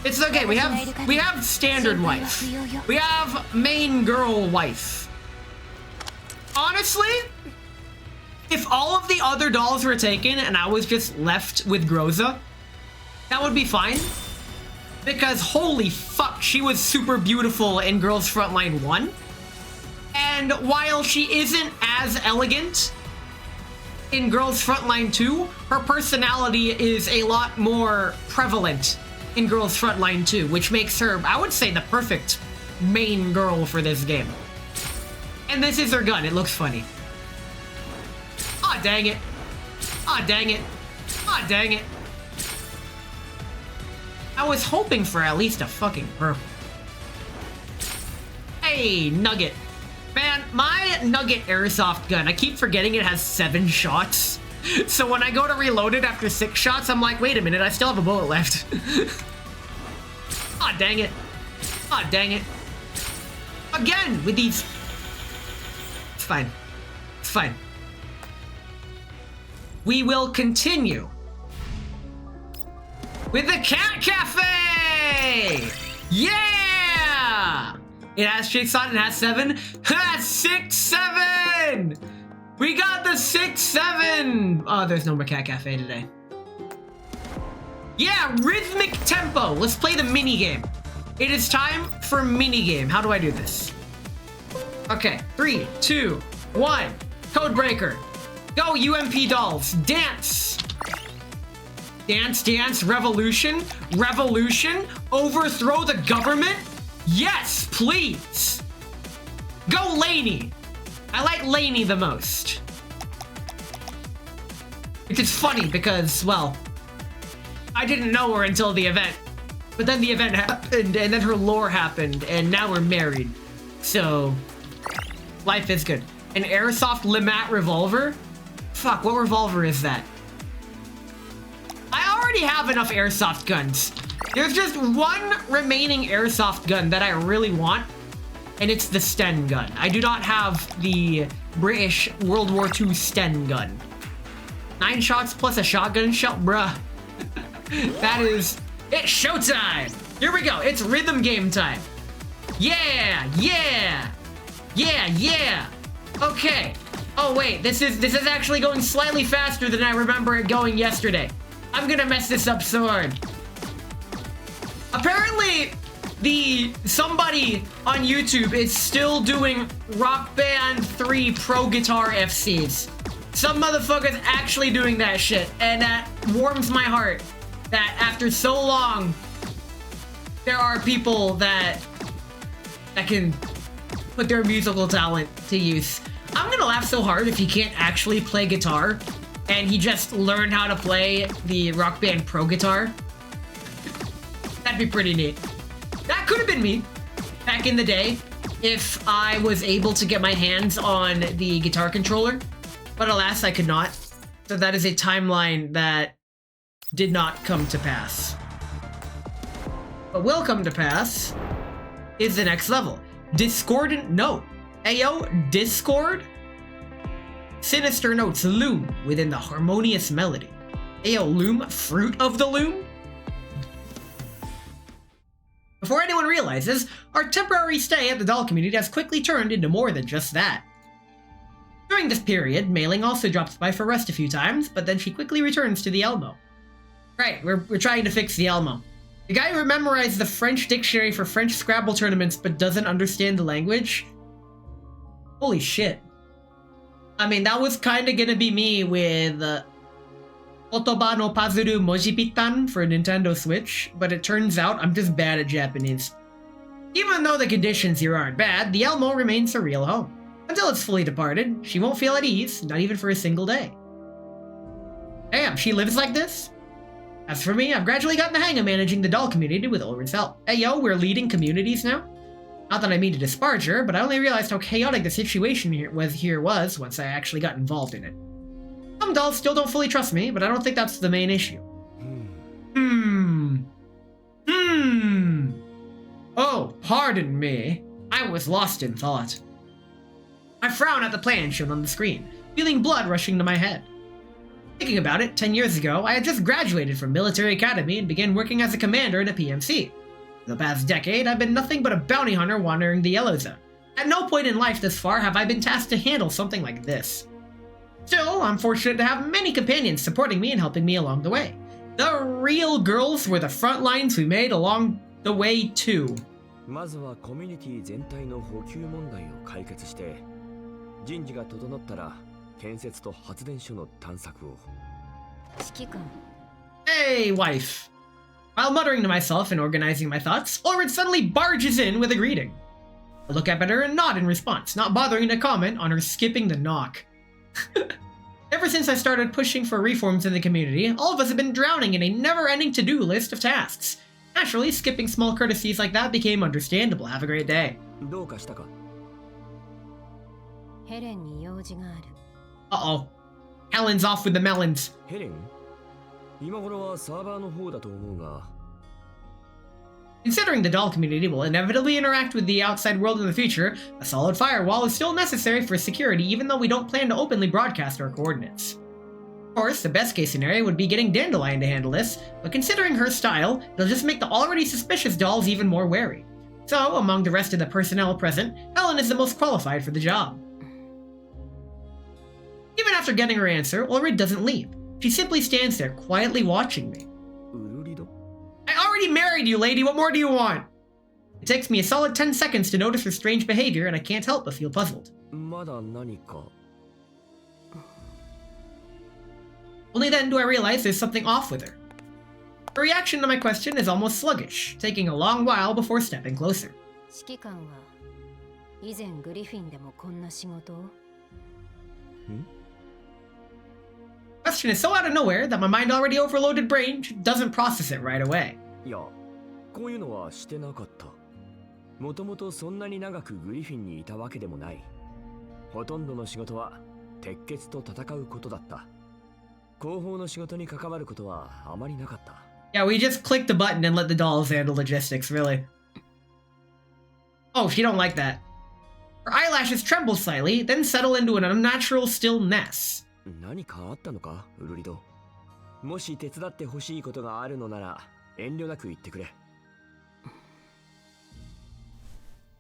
It's okay. We have standard wife. We have main girl wife. Honestly, if all of the other dolls were taken and I was just left with Groza, that would be fine. Because holy fuck, she was super beautiful in Girls Frontline 1. And while she isn't as elegant in Girls Frontline 2, her personality is a lot more prevalent in Girls Frontline 2, which makes her, I would say, the perfect main girl for this game. And this is her gun. It looks funny. Aw, dang it. Aw, dang it. Aw, dang it. I was hoping for at least a fucking purple. Hey, Nugget. Man, my Nugget airsoft gun, I keep forgetting it has 7 shots. So when I go to reload it after 6 shots, I'm like, wait a minute, I still have a bullet left. Aw, dang it. Aw, dang it. Again, with these fine. It's fine. We will continue with the Cat Cafe! Yeah! It has 6 on it, has 7. That's 6, 7! We got the 6, 7! Oh, there's no more Cat Cafe today. Yeah, rhythmic tempo. Let's play the mini game. It is time for mini game. How do I do this? Okay, 3, 2, 1. Codebreaker. Go, UMP dolls. Dance. Dance, dance. Revolution. Revolution. Overthrow the government. Yes, please. Go, Lainey. I like Lainey the most. Which is funny because, well, I didn't know her until the event. But then the event happened, and then her lore happened, and now we're married. So, life is good. An airsoft lmao revolver? Fuck, what revolver is that? I already have enough airsoft guns. There's just one remaining airsoft gun that I really want, and it's the Sten gun. I do not have the British World War II Sten gun. 9 shots plus a shotgun shell? Bruh. That is... It's showtime! Here we go, it's rhythm game time. Yeah, yeah, yeah, yeah. Okay. Oh wait, this is actually going slightly faster than I remember it going yesterday. I'm gonna mess this up so hard. Apparently, somebody on YouTube is still doing Rock Band 3 Pro Guitar FCs. Some motherfucker's actually doing that shit, and that warms my heart. That after so long, there are people that can put their musical talent to use. I'm gonna laugh so hard if he can't actually play guitar and he just learned how to play the Rock Band Pro guitar. That'd be pretty neat. That could have been me back in the day if I was able to get my hands on the guitar controller, but alas, I could not. So that is a timeline that did not come to pass. But will come to pass is the next level. Discordant note. Ayo, Discord? Sinister notes loom within the harmonious melody. Ayo, loom, fruit of the loom? Before anyone realizes, our temporary stay at the doll community has quickly turned into more than just that. During this period, Mailing also drops by for rest a few times, but then she quickly returns to the Elmo. Right, we're trying to fix the Elmo. The guy who memorized the French dictionary for French Scrabble tournaments but doesn't understand the language? Holy shit. I mean, that was kinda gonna be me with Otoba no Pazuru Mojipitan for Nintendo Switch, but it turns out I'm just bad at Japanese. Even though the conditions here aren't bad, the Elmo remains her real home. Until it's fully departed, she won't feel at ease, not even for a single day. Damn, she lives like this? As for me, I've gradually gotten the hang of managing the doll community with Ulrich's help. Hey yo, we're leading communities now? Not that I mean to disparage her, but I only realized how chaotic the situation here was once I actually got involved in it. Some dolls still don't fully trust me, but I don't think that's the main issue. Oh, pardon me. I was lost in thought. I frown at the plan shown on the screen, feeling blood rushing to my head. Thinking about it, 10 years ago, I had just graduated from military academy and began working as a commander in a PMC. For the past decade, I've been nothing but a bounty hunter wandering the Yellow Zone. At no point in life this far have I been tasked to handle something like this. Still, I'm fortunate to have many companions supporting me and helping me along the way. The real girls were the front lines we made along the way too. まずはコミュニティ全体の補給問題を解決して、人事が整ったら建設と発電所の探索を。指揮官。Hey, wife. While muttering to myself and organizing my thoughts, Ulrich suddenly barges in with a greeting. I look up at her and nod in response, not bothering to comment on her skipping the knock. Ever since I started pushing for reforms in the community, all of us have been drowning in a never-ending to-do list of tasks. Naturally, skipping small courtesies like that became understandable. Have a great day. どうかしたか? ヘレンに用事がある。Uh-oh. Helen's off with the melons. ヘレン? 今頃はサーバーの方だと思うが。Considering the doll community will inevitably interact with the outside world in the future, a solid firewall is still necessary for security even though we don't plan to openly broadcast our coordinates. Of course, the best case scenario would be getting Dandelion to handle this, but considering her style, it'll just make the already suspicious dolls even more wary. So, among the rest of the personnel present, Helen is the most qualified for the job. Even after getting her answer, Ulrich doesn't leave. She simply stands there, quietly watching me. I already married you, lady, what more do you want? It takes me a solid 10 seconds to notice her strange behavior, and I can't help but feel puzzled. Only then do I realize there's something off with her. Her reaction to my question is almost sluggish, taking a long while before stepping closer. 指揮官は以前グリフィンでもこんな仕事を Question is so out of nowhere that my mind already overloaded brain doesn't process it right away. いや、こういうのはしてなかった。もともとそんなに長くグリフィンにいたわけでもない。ほとんどの仕事は鉄血と戦うことだった。後方の仕事に関わることはあまりなかった。Yeah, we just clicked the button and let the dolls handle logistics, really. Oh, she don't like that. Her eyelashes tremble slightly, then settle into an unnatural stillness. 何かあったのか、ウルリド。もし手伝ってほしいことがあるのなら遠慮なく言ってくれ。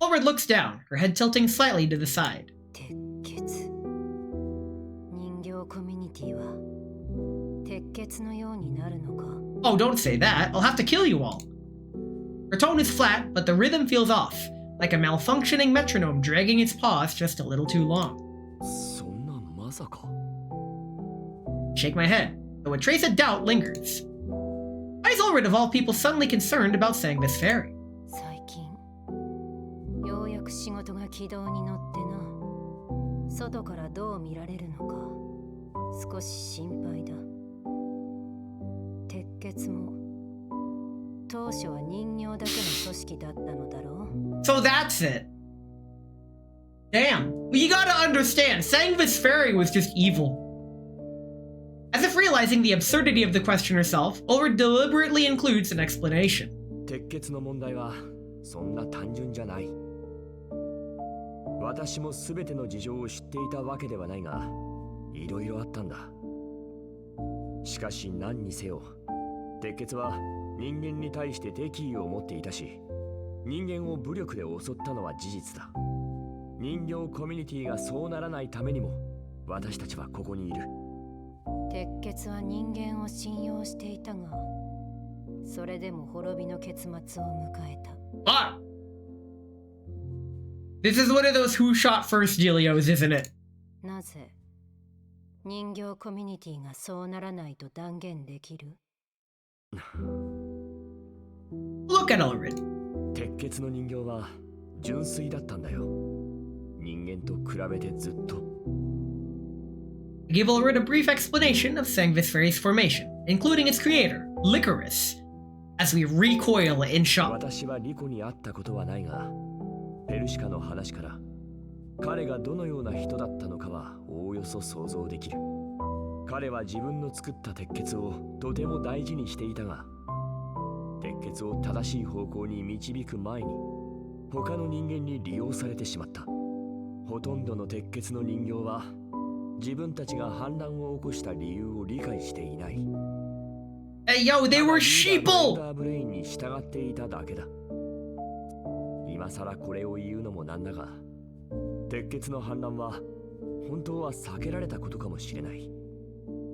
Ulrich looks down, her head tilting slightly to the side. 鉄血人形コミュニティは鉄血のようになるのか Oh, don't say that. I'll have to kill you all. Her tone is flat, but the rhythm feels off, like a malfunctioning metronome dragging its paws just a little too long. そんなまさか。Shake my head, though a trace of doubt lingers. Why is Ulrich of all people suddenly concerned about saying this fairy? 最近ようやく仕事が軌道に乗ってな。外からどう見られるのか少し心配だ。鉄血も当初は人形だけの組織だったのだろう。 So that's it. Damn. You gotta understand, saying this fairy was just evil. As if realizing the absurdity of the question herself, Ulrich deliberately includes an explanation. 鉄血の問題はそんな単純じゃない。私も全ての事情を知っていたわけではないが、いろいろあったんだ。しかし何にせよ、鉄血は人間に対して敵意を持っていたし、人間を武力で襲ったのは事実だ。人形コミュニティがそうならないためにも、私たちはここにいる。鉄血は人間を信用していたが、それでも滅びの結末を迎えた。Ah! This is one of those who shot first dealios, isn't it? なぜ人形コミュニティがそうならないと断言できる？ Look at Ulrich. 鉄血の人形は純粋だったんだよ。人間と比べてずっと。I give Ulrich a brief explanation of Sangvis Fairy's formation, including its creator, Licorice, as we recoil in shock. 私はリコに会ったことはないが、ペルシカの話から彼がどのような人だったのかはおおよそ想像できる。彼は自分の作った鉄血をとても大事にしていたが、鉄血を正しい方向に導く前に他の人間に利用されてしまった。ほとんどの鉄血の人形は自分たちが反乱を起こした理由を理解していない。Hey yo, they were sheeple! ブレインに従っていただけだ。今さらこれを言うのもなんだが、鉄血の反乱は本当は避けられたことかもしれない。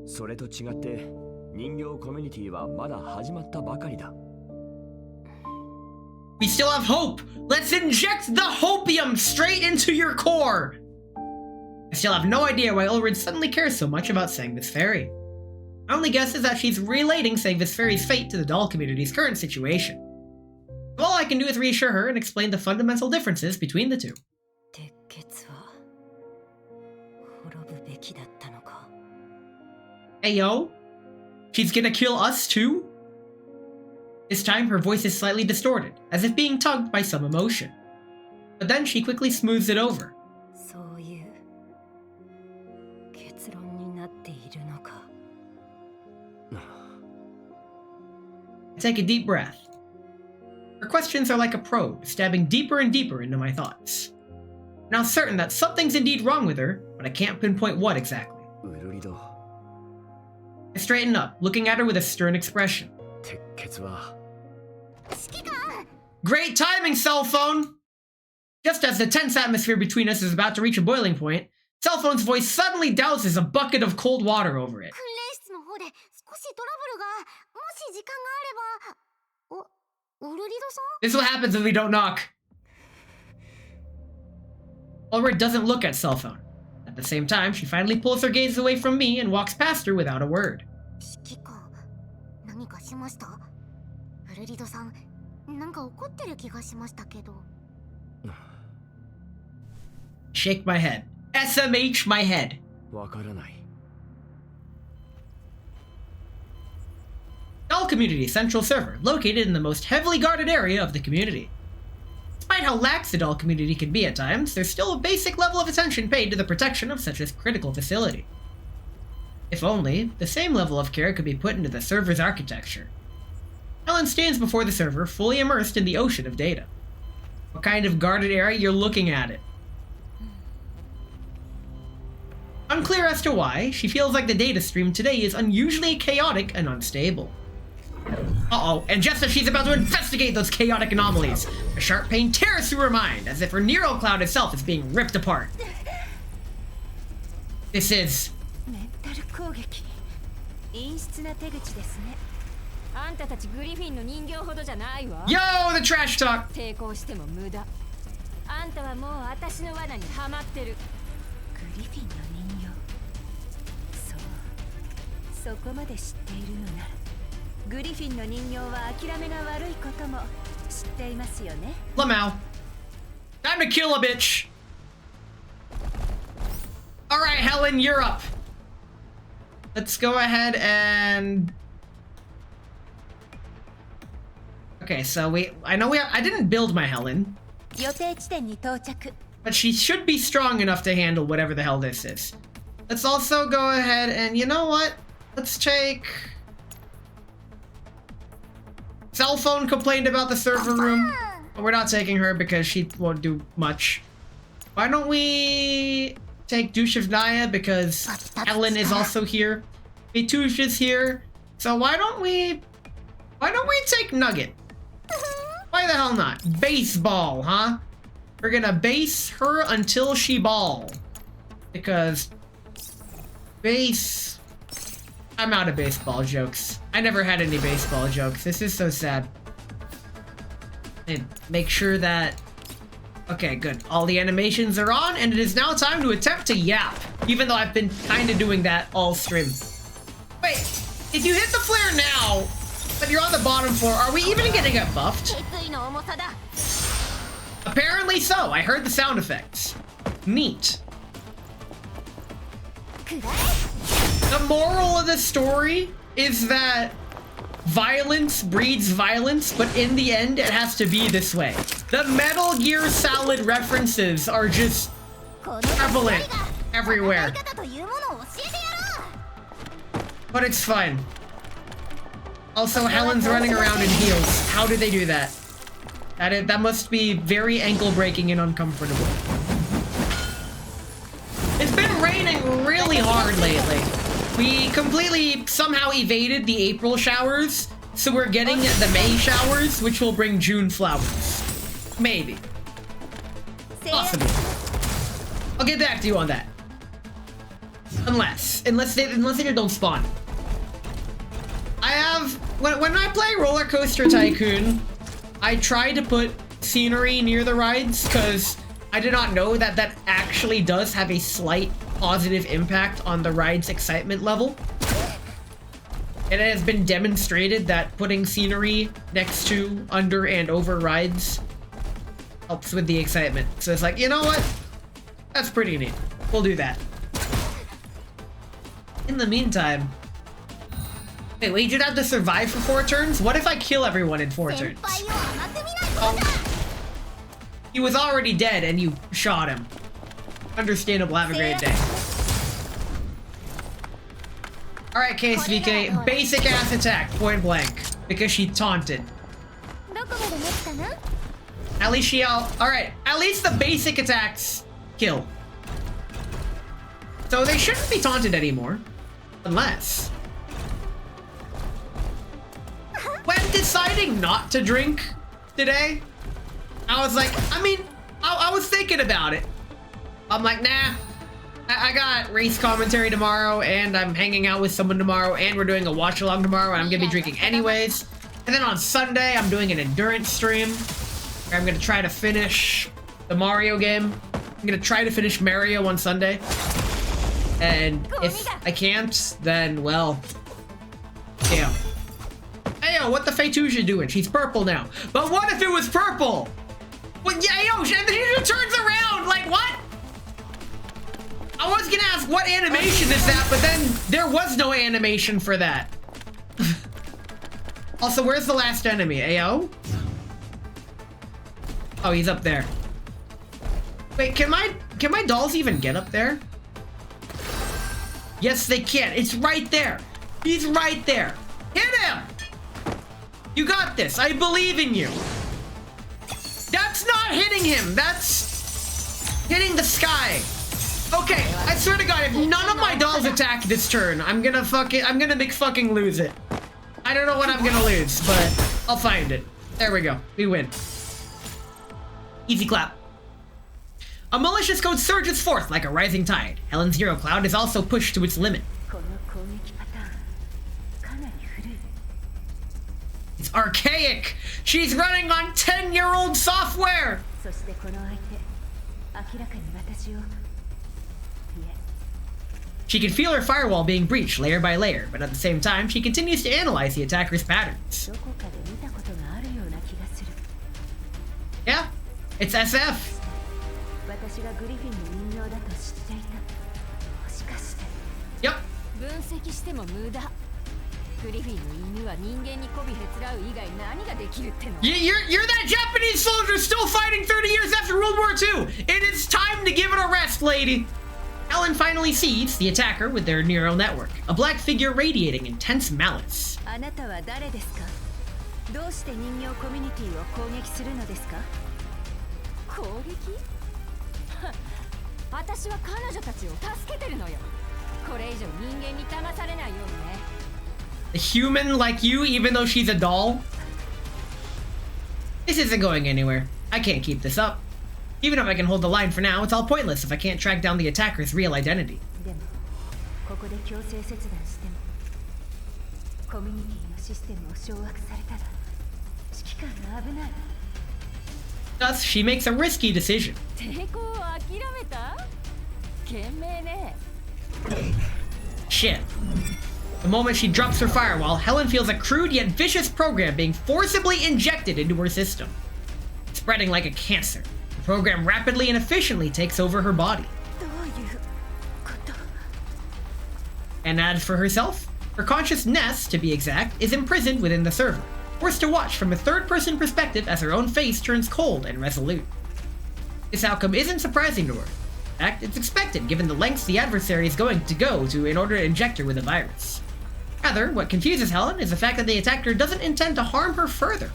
それと違って人形コミュニティはまだ始まったばかりだ。We still have hope! Let's inject the hopium straight into your core! I still have no idea why Ulrich suddenly cares so much about Sangvis Fairy. My only guess is that she's relating Sangvis Fairy's fate to the doll community's current situation. All I can do is reassure her and explain the fundamental differences between the two. 鉄血は滅ぶべきだったのか。 Hey yo, she's gonna kill us too? This time her voice is slightly distorted, as if being tugged by some emotion. But then she quickly smooths it over. そういう結論になっているのか。 I take a deep breath. Her questions are like a probe, stabbing deeper and deeper into my thoughts. Now certain that something's indeed wrong with her, but I can't pinpoint what exactly. ウルリド I straighten up, looking at her with a stern expression. 鉄血は Great timing, cell phone! Just as the tense atmosphere between us is about to reach a boiling point, cell phone's voice suddenly douses a bucket of cold water over it. 訓練室の方で少しトラブルが、もし時間があれば。お、ウルリドさん？ This is what happens if we don't knock. Ulrich doesn't look at cell phone. At the same time, she finally pulls her gaze away from me and walks past her without a word. 指揮官、何かしました？ウルリドさん、なんか怒ってる気がしましたけど。Shake my head. SMH my head. わからない Doll Community Central Server, located in the most heavily guarded area of the community. Despite how lax the doll community can be at times, there's still a basic level of attention paid to the protection of such a critical facility. If only, the same level of care could be put into the server's architecture. Helen stands before the server, fully immersed in the ocean of data. What kind of guarded area? You're looking at it. Unclear as to why, she feels like the data stream today is unusually chaotic and unstable. Uh-oh, and just as she's about to investigate those chaotic anomalies, a sharp pain tears through her mind, as if her neural cloud itself is being ripped apart. This is... メンタル攻撃。陰湿な手口ですね。あんたたちグリフィンの人形ほどじゃないわ。 Yo, the trash talk! 抵抗しても無駄。あんたはもう私の罠にはまってる。グリフィンの人形。そう。そこまで知っているのなら。グリフィンの人形は諦めが悪いことも知っていますよね。 lmao. Time to kill a bitch! Alright, Helen, you're up. Let's go ahead and... Okay, so I didn't build my Helen, 予定地点に到着。 but she should be strong enough to handle whatever the hell this is. Let's also go ahead and, you know what? Let's take... Cell phone complained about the server room, but we're not taking her because she won't do much. Why don't we take Dushevnaya because Helen is also here. Vitush is here. So why don't we take Nugget? Why the hell not? Baseball, huh? We're gonna base her until she ball. Because base... I'm out of baseball jokes. I never had any baseball jokes. This is so sad. And make sure that... Okay, good. All the animations are on, and it is now time to attempt to yap. Even though I've been kind of doing that all stream. Wait, if you hit the flare now, but you're on the bottom floor, are we even gonna get buffed? Apparently so. I heard the sound effects. Neat. The moral of the story is that violence breeds violence, but in the end, it has to be this way. The Metal Gear Solid references are just prevalent everywhere. But it's fun. Also, Helen's running around in heels. How do they do that? That must be very ankle-breaking and uncomfortable. It's been raining really hard lately. We completely somehow evaded the April showers, so we're getting the May showers, which will bring June flowers. Maybe. Possibly. I'll get back to you on that. Unless they don't spawn. I have... When I play Roller Coaster Tycoon, I try to put scenery near the rides, because I did not know that that actually does have a slight positive impact on the ride's excitement level. It has been demonstrated that putting scenery next to, under, and over rides helps with the excitement. So it's like, you know what? That's pretty neat. We'll do that. In the meantime... Wait, we did have to survive for 4 turns? What if I kill everyone in 4 turns? Oh. He was already dead and you shot him. Understandable, have a great day. Alright, KSVK, basic ass attack, point blank. Because she taunted. 持つかな。 At least she all right. At least the basic attacks kill. So they shouldn't be taunted anymore. Unless. When deciding not to drink today, I was like, I mean, I was thinking about it. I'm like, nah. I got race commentary tomorrow, and I'm hanging out with someone tomorrow, and we're doing a watch along tomorrow, and I'm gonna be drinking anyways. And then on Sunday, I'm doing an endurance stream where I'm gonna try to finish the Mario game. I'm gonna try to finish Mario on Sunday. And if I can't, then well, damn. Hey yo, what the Fatusia doing? She's purple now. But what if it was purple? Well, yeah, yo, and then she just turns around. Like what? I was gonna ask what animation is that, but then there was no animation for that. Also, where's the last enemy? AO? Oh, he's up there. Wait, can my dolls even get up there? Yes, they can. It's right there. He's right there. Hit him! You got this. I believe in you. That's not hitting him. That's hitting the sky. Okay, I swear to God, if none of my dolls attack this turn, I'm gonna fucking lose it. I don't know what I'm gonna lose, but I'll find it. There we go. We win. Easy clap. A malicious code surges forth like a rising tide. Helen's hero cloud is also pushed to its limit. It's archaic. She's running on 10-year-old software. She can feel her firewall being breached layer by layer, but at the same time, she continues to analyze the attacker's patterns. Yeah, it's SF. Yep. You're that Japanese soldier still fighting 30 years after World War II. It is time to give it a rest, lady. Helen finally sees the attacker with their neural network, a black figure radiating intense malice. A human like you, even though she's a doll? This isn't going anywhere. I can't keep this up. Even if I can hold the line for now, it's all pointless if I can't track down the attacker's real identity. Thus, she makes a risky decision. Shit. The moment she drops her firewall, Helen feels a crude yet vicious program being forcibly injected into her system. Spreading like a cancer, the program rapidly and efficiently takes over her body. And as for herself, her conscious Ness, to be exact, is imprisoned within the server, forced to watch from a third-person perspective as her own face turns cold and resolute. This outcome isn't surprising to her. In fact, it's expected given the lengths the adversary is going to go to in order to inject her with a virus. Rather, what confuses Helen is the fact that the attacker doesn't intend to harm her further.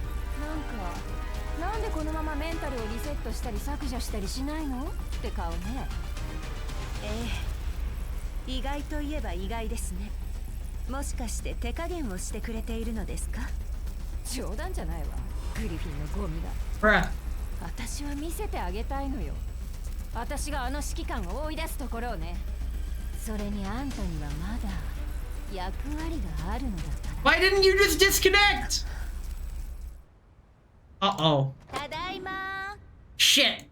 Bruh. 私は見せてあげたいのよ。私があの指揮官を追い出すところをね。それにあんたにはまだ役割があるのだから。 Why didn't you just disconnect? Uh-oh. ただいま。 Shit.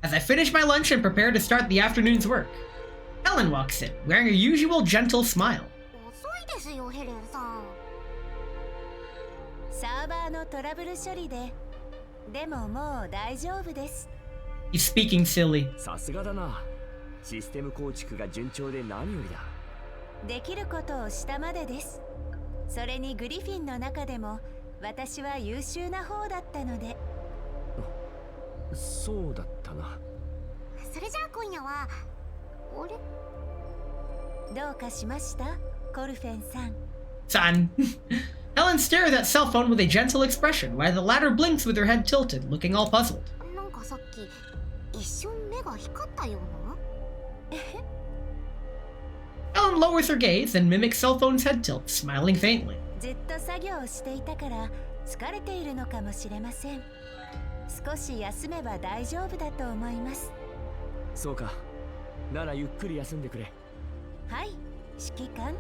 As I finish my lunch and prepare to start the afternoon's work, Helen walks in, wearing her usual gentle smile. 遅いですよ、ヘレンさん。サーバーのトラブル処理で。でももう大丈夫です。 He's speaking silly. さすがだな。システム構築が順調で何よりだ。できることをしたまでです。それにグリフィンの中でも私は優秀な方だったので。そうだったな。それじゃあ今夜はあれ？どうかしました？コルフェンさん。Son. Helen Helen stares at cell phone with a gentle expression, while the latter blinks with her head tilted, looking all puzzled. なんかさっき一瞬目が光ったような。 Helen lowers her gaze and mimics cell phone's head tilt, smiling faintly. ずっと作業をしていたから疲れているのかもしれません。少し休めば大丈夫だと思います。そうか。ならゆっくり休んでくれ。はい、指揮官。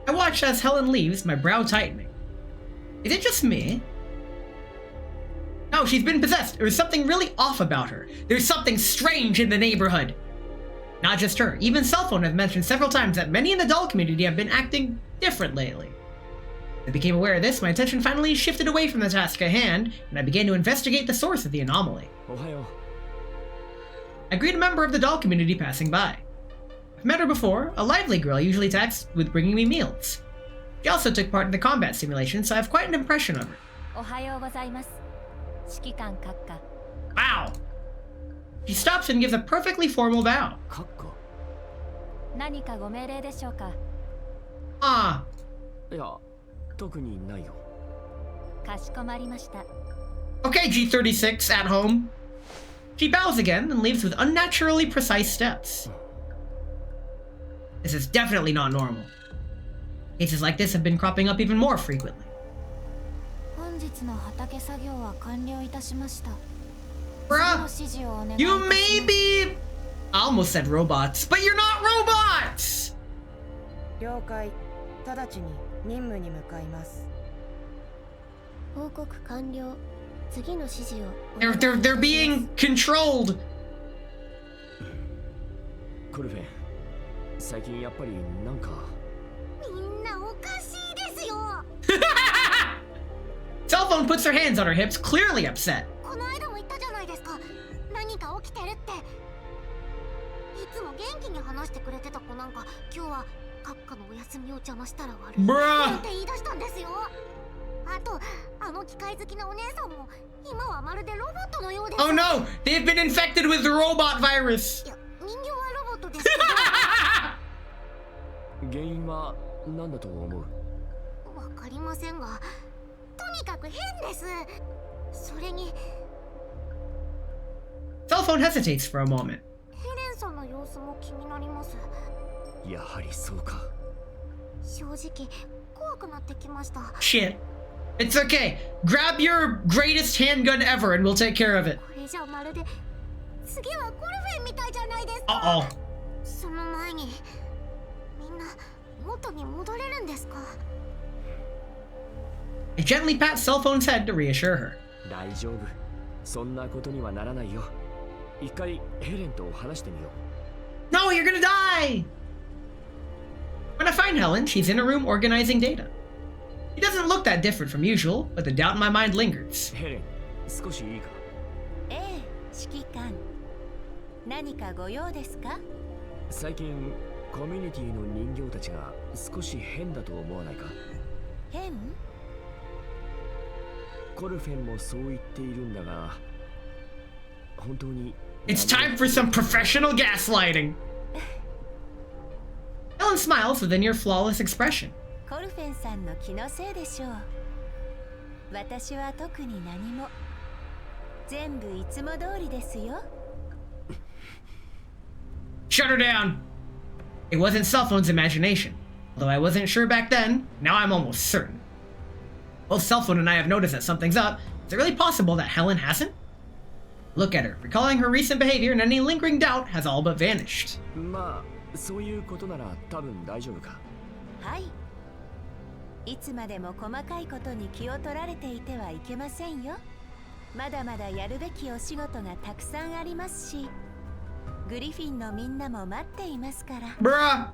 I watch as Helen leaves, my brow tightening. Is it just me? No, she's been possessed. There's something really off about her. There's something strange in the neighborhood. Not just her. Even cell phone has mentioned several times that many in the doll community have been acting different lately. As I became aware of this, my attention finally shifted away from the task at hand, and I began to investigate the source of the anomaly. おはよう。 I greet a member of the doll community passing by. I've met her before, a lively girl usually tasked with bringing me meals. She also took part in the combat simulation, so I have quite an impression of her. おはようございます。指揮官閣下。 Wow! She stops and gives a perfectly formal bow. カッカ。何かご命令でしょうか。 Ah, いや、特にないよ。かしこまりました。 okay, G36 at home. She bows again and leaves with unnaturally precise steps. This is definitely not normal. Cases like this have been cropping up even more frequently. 本日の畑作業は完了いたしました。 Bruh, 指示をお願いいたし you ます。 may be... I almost said robots, but you're not robots! 了解。直ちに任務に向かいます。報告完了。次の指示を。They're being controlled. コルフェン、最近やっぱりなんか。みんなおかしいですよ。 Cell phone puts her hands on her hips, clearly upset. この間も言ったじゃないですか。何か起きてるって。いつも元気に話してくれてた子なんか、今日は閣下のお休みを邪魔したら悪い。Bruh! って言い出したんですよ。あと、あの機械好きなお姉さんも今はまるでロボットのようです。 Oh no! They've been infected with the robot virus! いや、人形はロボットですけど。原因は何だと思う？わかりませんが、とにかく変です。それに、 Cell phone hesitates for a moment. ヘレンさんの様子も気になります。やはりそうか。正直、怖くなってきました。 Shit. It's okay. Grab your greatest handgun ever and we'll take care of it. これじゃまるで、次はコルフェンみたいじゃないですか。Uh-oh. その前に、みんな元に戻れるんですか？ I gently pat cell phone's head to reassure her. 大丈夫。そんなことにはならないよ。一回ヘレンと話してみよう。 No, you're gonna die! When I find Helen, she's in a room organizing data. She doesn't look that different from usual, but the doubt in my mind lingers. ヘレン、少しいいか？ええ、指揮官。何かご用ですか？最近コミュニティの人形たちが少し変だと思わないか？変？コルフェンもそう言っているんだが、本当に。 It's time for some professional gaslighting. Helen smiles with a near flawless expression. コルフェンさんの気のせいでしょう。私は特に何も。全部いつも通りですよ。 Shut her down. It wasn't cell phone's imagination. Although I wasn't sure back then, now I'm almost certain. Both cell phone and I have noticed that something's up. Is it really possible that Helen hasn't? Look at her. Recalling her recent behavior and any lingering doubt has all but vanished. まあ、そういうことなら多分大丈夫か。はい。いつまでも細かいことに気を取られていてはいけませんよ。まだまだやるべきお仕事がたくさんありますし、グリフィンのみんなも待っていますから。Bruh! あ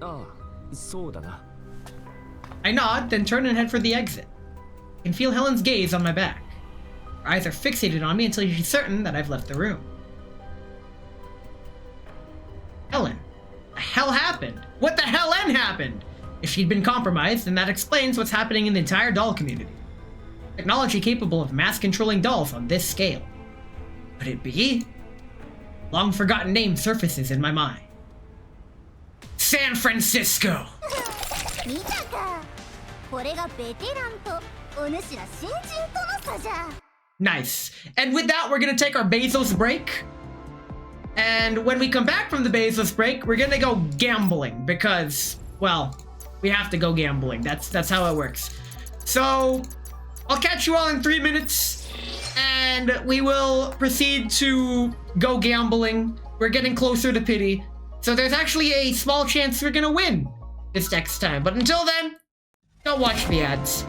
あ、そうだな。I nod, then turn and head for the exit. I can feel Helen's gaze on my back. Her eyes are fixated on me until she's certain that I've left the room. Helen. The hell happened? What the hell happened? If she'd been compromised, then that explains what's happening in the entire doll community. Technology capable of mass-controlling dolls on this scale. Could it be? Long-forgotten name surfaces in my mind. San Francisco! 見たか。これがベテランとお主ら新人との差じゃ。 Nice. And with that, we're gonna take our Bezos break. And when we come back from the Bezos break, we're gonna go gambling because, well, we have to go gambling. That's how it works. So I'll catch you all in 3 minutes and we will proceed to go gambling. We're getting closer to pity. So there's actually a small chance we're gonna win this next time. But until then, don't watch the ads.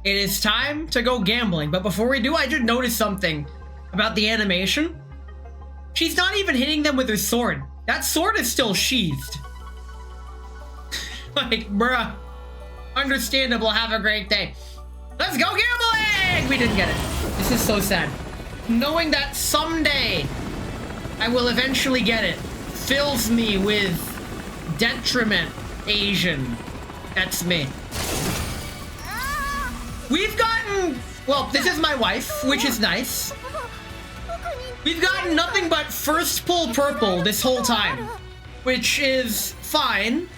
It is time to go gambling, but before we do, I did notice something about the animation. She's not even hitting them with her sword. That sword is still sheathed. Like, bruh. Understandable, have a great day. Let's go gambling! We didn't get it. This is so sad. Knowing that someday I will eventually get it fills me with detriment. Asian. That's me. We've gotten, well, this is my wife, which is nice. We've gotten nothing but first pull purple this whole time, which is fine,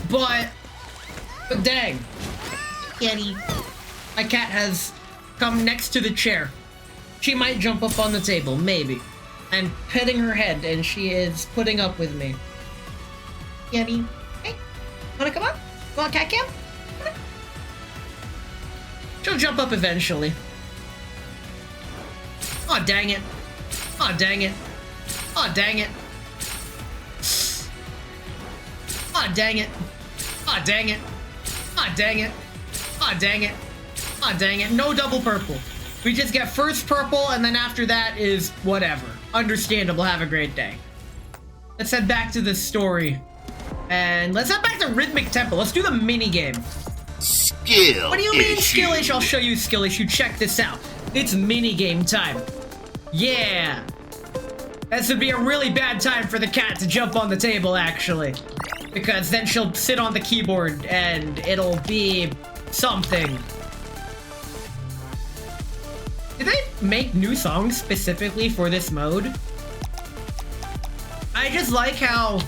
but dang. Kitty. My cat has come next to the chair. She might jump up on the table, maybe. I'm petting her head and she is putting up with me. Kitty. Hey, wanna come up? Want cat cam? She'll jump up eventually. Aw, dang it. Aw, dang it. Aw, dang it. Aw, dang it. Aw, dang it. Aw, dang it. Aw, dang it. Aw, dang it. No double purple. We just get first purple, and then after that is whatever. Understandable. Have a great day. Let's head back to the story. And let's head back to Rhythmic Temple. Let's do the mini game. Skill. What do you mean issue. skill issue? I'll show you skill issue. Check this out. It's mini game time. Yeah. This would be a really bad time for the cat to jump on the table, actually. Because then she'll sit on the keyboard and it'll be something. Did they make new songs specifically for this mode? I just like how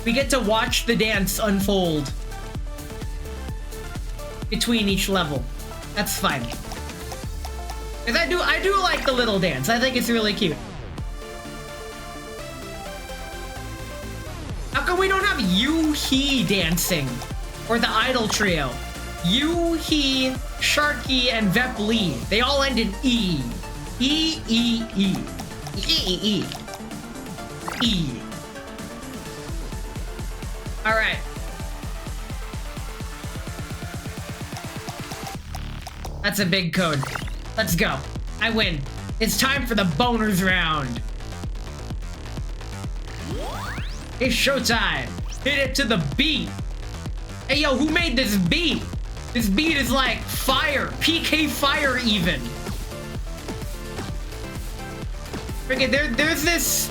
we get to watch the dance unfold between each level. That's fine. Cause I do like the little dance. I think it's really cute. How come we don't have Yu-Hee dancing? Or the Idol Trio? Yu-Hee, Sharky, and Vep Lee. They all end in E. E, E, E. E, E, E. E. Alright. That's a big code. Let's go. I win. It's time for the boners round. It's showtime. Hit it to the beat. Hey, yo, who made this beat? This beat is like fire. PK fire even. Freaking, there's this...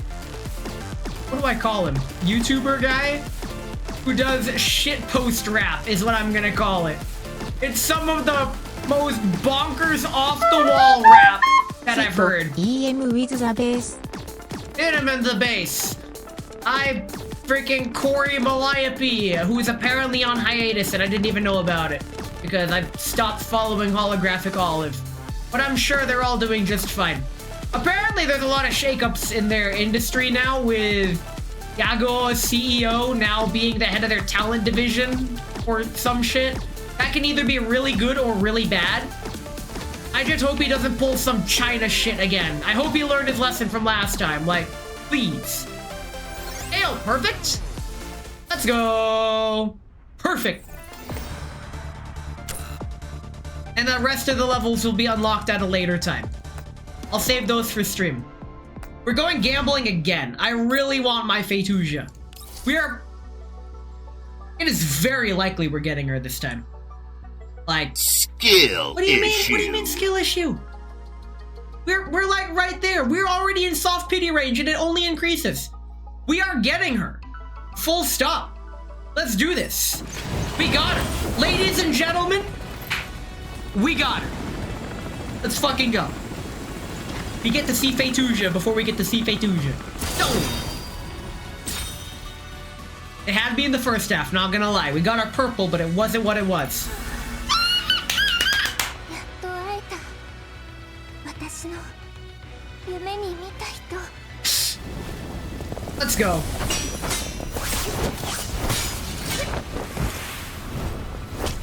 What do I call him? YouTuber guy? Who does shit post rap is what I'm gonna call it. It's some of the most bonkers off the wall rap that I've heard. EM with the bass. Hit him in the bass. I freaking Corey Maliope, who is apparently on hiatus and I didn't even know about it because I stopped following Holographic Olive. But I'm sure they're all doing just fine. Apparently there's a lot of shakeups in their industry now with Yago, CEO, now being the head of their talent division or some shit. That can either be really good or really bad. I just hope he doesn't pull some China shit again. I hope he learned his lesson from last time. Like, please. Ayo, perfect. Let's go. Perfect. And the rest of the levels will be unlocked at a later time. I'll save those for stream. We're going gambling again. I really want my Fatusia. It is very likely we're getting her this time. Like, skill what do you issue. mean? What do you mean skill issue? We're like right there. We're already in soft pity range and it only increases. We are getting her. Full stop. Let's do this. We got her. Ladies and gentlemen, we got her. Let's fucking go. We get to see Fatusia before we get to see Fatusia. No! It had me in the first half, not gonna lie. We got our purple, but it wasn't what it was. やっと会えた。私の夢に見た人。 Let's go.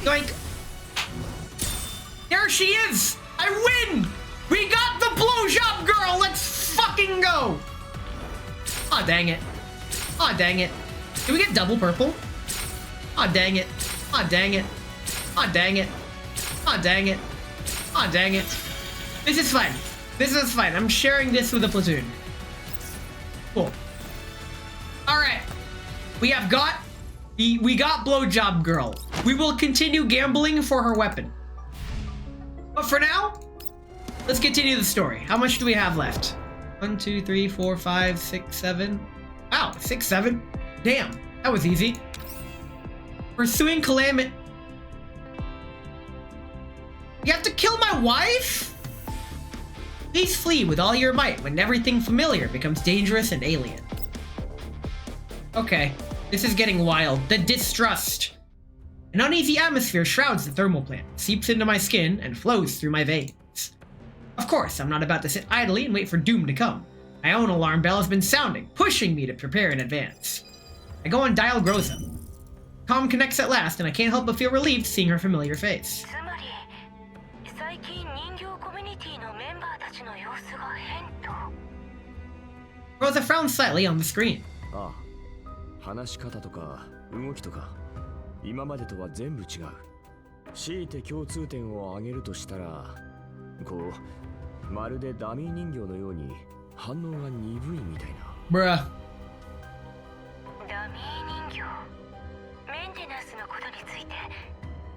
Yoink. There she is! I win! We got the blowjob girl! Let's fucking go! Aw, dang it. Aw, dang it. Did we get double purple? Aw, dang it. Aw, dang it. Aw, dang it. Aw, dang it. Aw, dang it. This is fine. This is fine. I'm sharing this with a platoon. Cool. Alright. We got blowjob girl. We will continue gambling for her weapon. But for now, let's continue the story. How much do we have left? 1, 2, 3, 4, 5, 6, 7. Wow, 6, 7. Damn, that was easy. Pursuing calamity. You have to kill my wife? Please flee with all your might when everything familiar becomes dangerous and alien. Okay, this is getting wild. The distrust. An uneasy atmosphere shrouds the thermal plant, seeps into my skin, and flows through my veins. Of course, I'm not about to sit idly and wait for doom to come. My own alarm bell has been sounding, pushing me to prepare in advance. I go and dial Groza. Comm connects at last, and I can't help but feel relieved seeing her familiar face. Groza frowns slightly on the screen. ああ、話し方とか動きとか今までとは全部違う。強いて共通点を挙げるとしたら、こうまるでダミー人形のように反応が鈍いみたいな。Bruh. ダミー人形、メンテナンスのことについて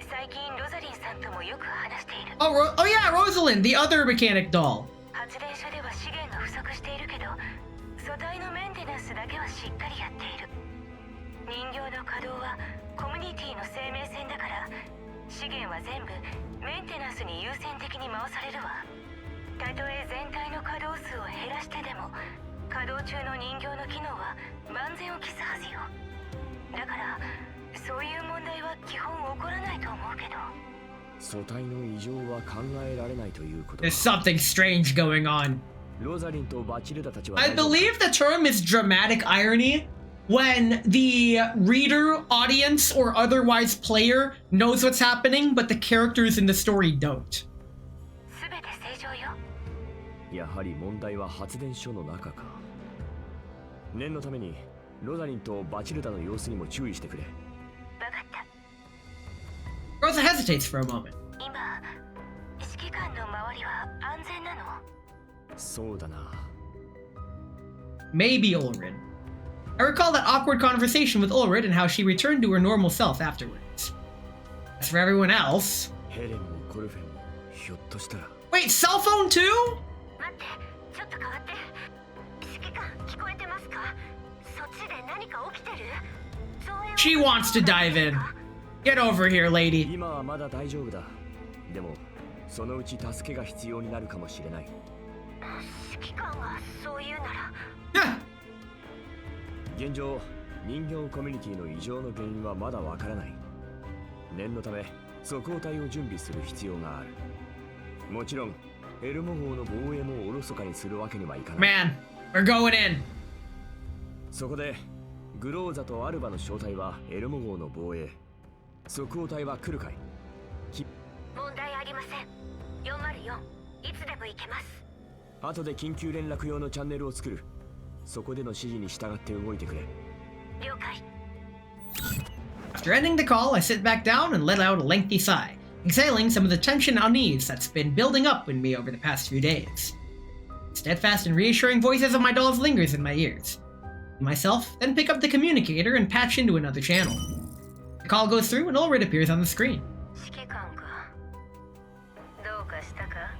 最近ロザリンさんともよく話している。 Oh yeah, Rosalind, the other mechanic doll. 発電所では資源が不足しているけど、素体のメンテナンスだけはしっかりやっている。人形の稼働はコミュニティの生命線だから、資源は全部メンテナンスに優先的に回されるわ。たとえ全体の稼働数を減らしてでも、稼働中の人形の機能は万全を期すはずよ。だからそういう問題は基本起こらないと思うけど。素体の異常は考えられないということ。 There's something strange going on. ロザリンとバチルダたちは I believe the term is dramatic irony when the reader, audience, or otherwise player knows what's happening, but the characters in the story don't. すべて正常よ。やはり問題は発電所の中か。念のためにロザリンとバチルダの様子にも注意してくれ。わかった。 Rosa hesitates for a moment. 今、指揮官の周りは安全なの？そうだな。 Maybe Ulrid. I recall that awkward conversation with Ulrid and how she returned to her normal self afterwards. As for everyone else... ヘレンもコルフェンもひょっとしたら。 Wait, cell phone too? 待って、ちょっと変わって。指揮官、聞こえてますか？そっちで何か起きてる？ She wants to dive in. Get over here, lady. 今はまだ大丈夫だ。でも、そのうち助けが必要になるかもしれない。指揮官がそう言うなら。現状、人形コミュニティの異常の原因はまだわからない。念のため、即応隊を準備する必要がある。もちろん、エルモ号の防衛もおろそかにするわけにはいかない。Man, we're going in. そこで、グローザとアルバの正体はエルモ号の防衛。即応隊は来るかい？問題ありません。404、いつでも行けます。後で緊急連絡用のチャンネルを作る。そこでの指示に従って動いてくれ。了解。 After ending the call, I sit back down and let out a lengthy sigh, exhaling some of the tension and unease that's been building up in me over the past few days. Steadfast and reassuring voices of my dolls lingers in my ears. Myself then pick up the communicator and patch into another channel. The call goes through and Ulrid appears on the screen. 指揮官か。どうかしたか？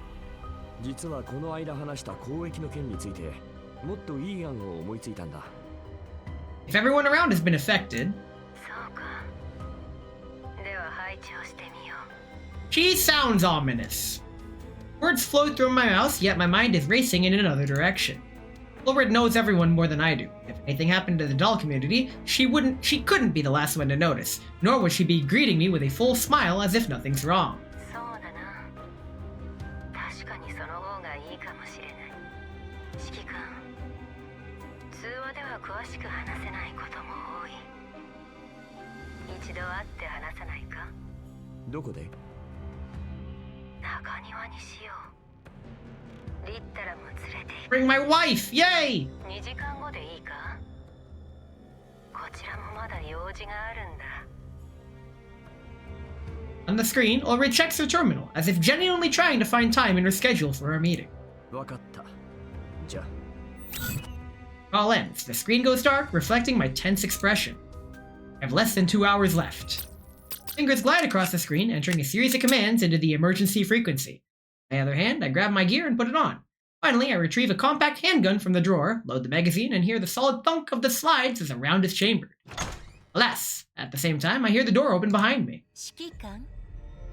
実はこの間話した交易の件についてもっといい案を思いついたんだ。 If everyone around has been affected, そうか。では配置をしてみよう。 she sounds ominous. Words flow through my mouth, yet my mind is racing in another direction. Ulrid knows everyone more than I do. If anything happened to the doll community, she couldn't be the last one to notice, nor would she be greeting me with a full smile as if nothing's wrong. そうだな。確かにその方がいいかもしれない。指揮官、通話では詳しく話せないことも多い。一度会って話さないか？どこで？中庭にしよう。リッタラも連れて行く。 Bring my wife! Yay! 2時間後でいいか？こちらもまだ用事があるんだ。 On the screen, Ulrid checks her terminal, as if genuinely trying to find time in her schedule for our meeting. わかった。じゃあ。 Call ends. The screen goes dark, reflecting my tense expression. I have less than 2 hours left. Fingers glide across the screen, entering a series of commands into the emergency frequency. On the other hand, I grab my gear and put it on. Finally, I retrieve a compact handgun from the drawer, load the magazine, and hear the solid thunk of the slides as the round is chambered. Alas, at the same time, I hear the door open behind me. 指揮官、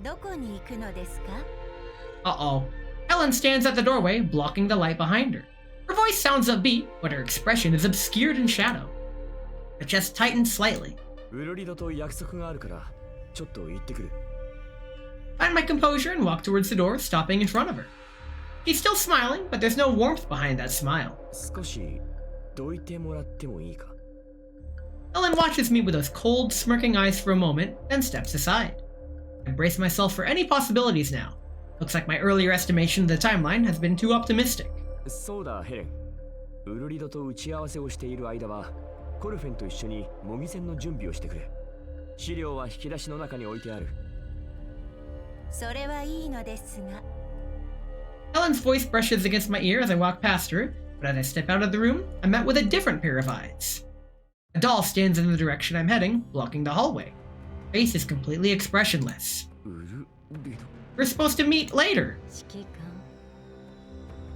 どこに行くのですか？ Uh-oh. Helen stands at the doorway, blocking the light behind her. Her voice sounds upbeat, but her expression is obscured in shadow. Her chest tightens slightly. ウルリドと約束があるからちょっと行ってくる。 I find my composure and walk towards the door, stopping in front of her. She's still smiling, but there's no warmth behind that smile. 少しどいてもらってもいいか？ Ellen watches me with those cold, smirking eyes for a moment, then steps aside. I brace myself for any possibilities now. Looks like my earlier estimation of the timeline has been too optimistic. そうだ、ヘレン。ウルリドと打ち合わせをしている間は、コルフェンと一緒に模擬戦の準備をしてくれ。資料は引き出しの中に置いてある。それはいいのですが。 Helen's voice brushes against my ear as I walk past her, but as I step out of the room, I'm met with a different pair of eyes. A doll stands in the direction I'm heading, blocking the hallway. Her face is completely expressionless. We're supposed to meet later. 指揮官、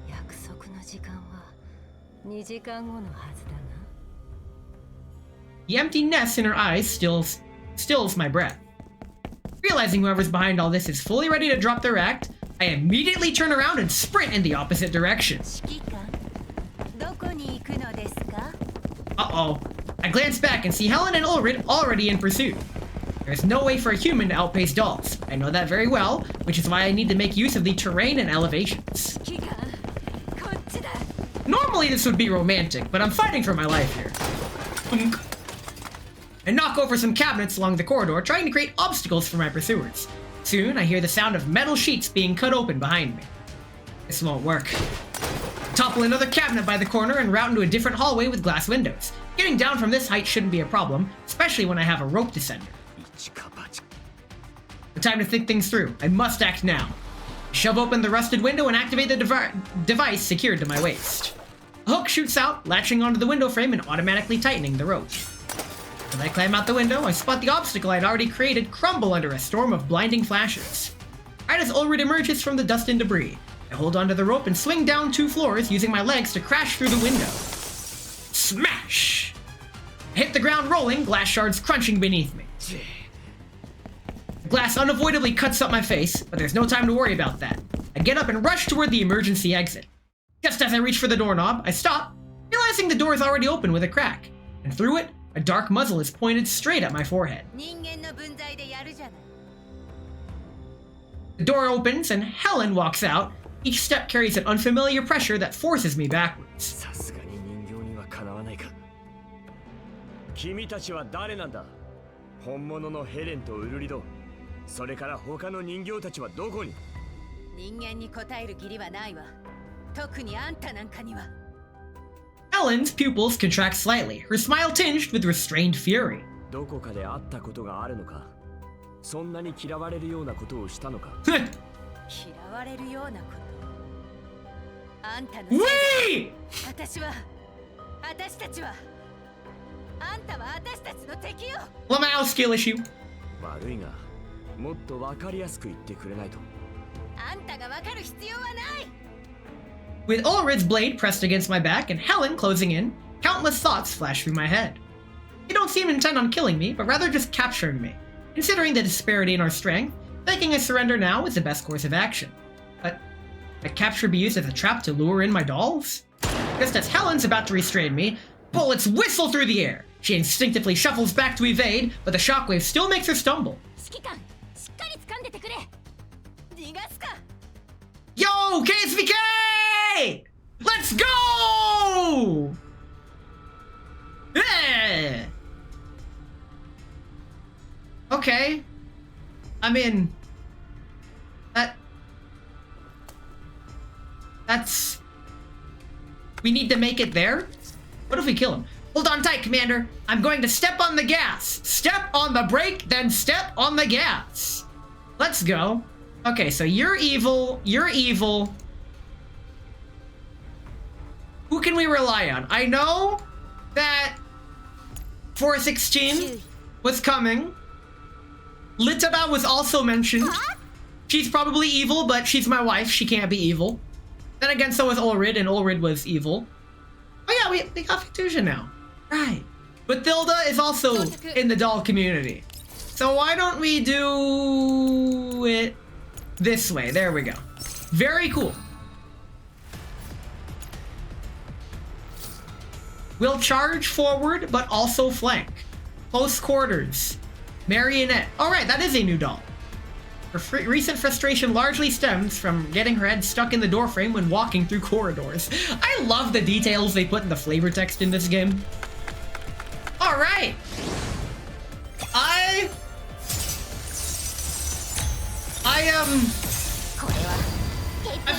約束の時間は2時間後のはずだが。 The emptiness in her eyes stills my breath. Realizing whoever's behind all this is fully ready to drop their act, I immediately turn around and sprint in the opposite direction. 指揮官、どこに行くのですか？ Uh-oh. I glance back and see Helen and Ulrich already in pursuit. There's no way for a human to outpace dolls. I know that very well, which is why I need to make use of the terrain and elevations. 指揮官、こっちだ。 Normally this would be romantic, but I'm fighting for my life here. Thunk. I knock over some cabinets along the corridor, trying to create obstacles for my pursuers. Soon, I hear the sound of metal sheets being cut open behind me. This won't work. Topple another cabinet by the corner and route into a different hallway with glass windows. Getting down from this height shouldn't be a problem, especially when I have a rope descender. The time to think things through. I must act now. Shove open the rusted window and activate the device secured to my waist. A hook shoots out, latching onto the window frame and automatically tightening the rope. As I climb out the window, I spot the obstacle I'd already created crumble under a storm of blinding flashes. Right as Ulrich emerges from the dust and debris, I hold onto the rope and swing down 2 floors using my legs to crash through the window. Smash! I hit the ground rolling, glass shards crunching beneath me. The glass unavoidably cuts up my face, but there's no time to worry about that. I get up and rush toward the emergency exit. Just as I reach for the doorknob, I stop, realizing the door is already open with a crack, and through it, a dark muzzle is pointed straight at my forehead. The door opens and Helen walks out. Each step carries an unfamiliar pressure that forces me backwards. さすがに人形にはかなわないか。君たちは誰なんだ？本物のヘレンとウルリド、それから他の人形たちはどこに？人間に答える義理はないわ。特にあんたなんかには。 Helen's pupils contract slightly, her smile tinged with restrained fury. どこかで会ったことがあるのか？そんなに嫌われるようなことをしたのか？嫌われるようなこと。あんたのせいで。私たちは。あんたは私たちの敵よ。lmao skill issue. 悪いが、もっと分かりやすく言ってくれないと。あんたが分かる必要はない。 With Ulrich's blade pressed against my back and Helen closing in, countless thoughts flash through my head. They don't seem intent on killing me, but rather just capturing me. Considering the disparity in our strength, thinking I surrender now is the best course of action. But might capture be used as a trap to lure in my dolls? Just as Helen's about to restrain me, bullets whistle through the air. She instinctively shuffles back to evade, but the shockwave still makes her stumble. 指揮官、しっかり掴んでてくれ。逃がすか。 Yo, KSVK! Let's go! Yeah! Okay. I mean, that's... We need to make it there? What if we kill him? Hold on tight, Commander. I'm going to step on the gas. Step on the brake, then step on the gas. Let's go. Okay, so you're evil. You're evil. Who can we rely on? I know that 416 was coming. Litaba was also mentioned. She's probably evil, but she's my wife. She can't be evil. Then again, so was Ulrich, and Ulrich was evil. Oh yeah, we got Fictusia now. Right. But Thilda is also in the doll community. So why don't we do it this way? There we go. Very cool. We'll charge forward, but also flank. Close quarters. Marionette. Alright, that is a new doll. Her recent frustration largely stems from getting her head stuck in the doorframe when walking through corridors. I love the details they put in the flavor text in this game. Alright. I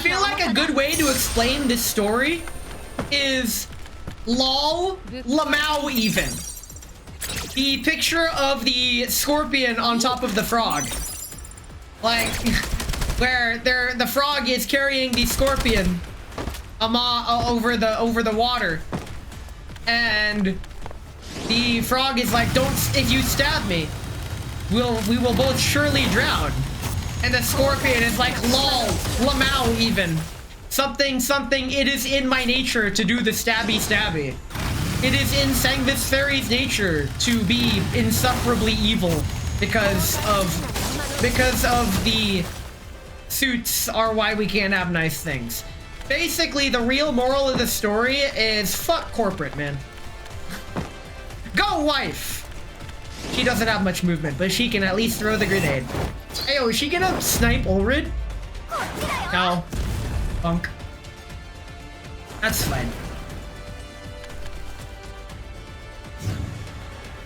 feel like a good way to explain this story is lol, lmao even. the picture of the scorpion on top of the frog. Like, where the frog is carrying the scorpion over the water. And the frog is like, if you stab me, we will both surely drown. And the scorpion is like, lol, lmao even. Something, it is in my nature to do the stabby. It is in Sangvis Fairy's nature to be insufferably evil because of the suits are why we can't have nice things. Basically, the real moral of the story is fuck corporate, man. Go, wife! She doesn't have much movement, but she can at least throw the grenade. Hey, is she gonna snipe Ulrid? No. Punk. That's fine.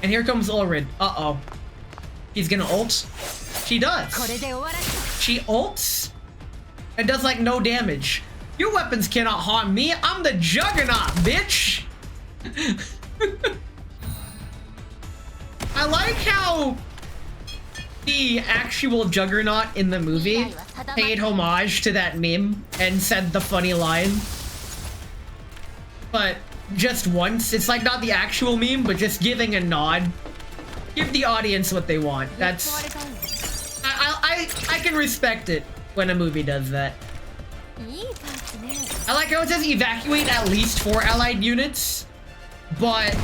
And here comes Ulrid. Uh-oh. He's gonna ult? She does. She ults and does like no damage. Your weapons cannot harm me. I'm the Juggernaut, bitch. I like how the actual Juggernaut in the movie paid homage to that meme and said the funny line. But just once. It's like not the actual meme, but just giving a nod. Give the audience what they want. That's... I can respect it when a movie does that. I like how it says evacuate at least 4 allied units, but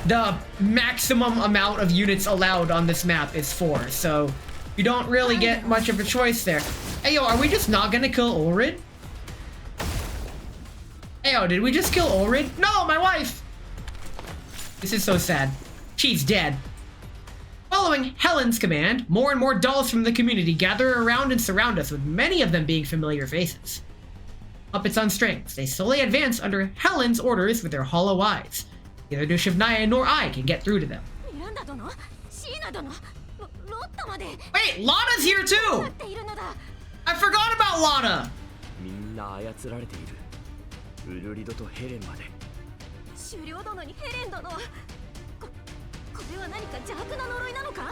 the maximum amount of units allowed on this map is 4, so you don't really get much of a choice there. Hey yo, are we just not gonna kill Ulrid? Hey yo, did we just kill Ulrid? No, my wife! This is so sad. She's dead. Following Helen's command, more and more dolls from the community gather around and surround us, with many of them being familiar faces. Puppets on strings, they slowly advance under Helen's orders with their hollow eyes. Neither Dushivnaya nor I can get through to them. Wait, Lana's here too! I forgot about Lana!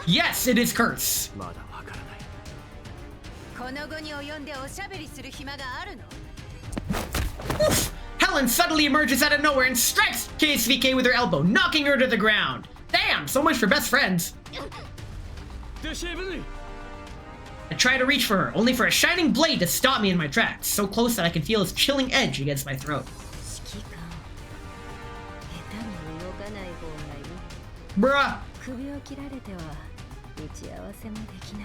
Yes, it is curse. Oof. Helen suddenly emerges out of nowhere and strikes KSVK with her elbow, knocking her to the ground. Damn, so much for best friends. I try to reach for her, only for a shining blade to stop me in my tracks, so close that I can feel its chilling edge against my throat. Bruh.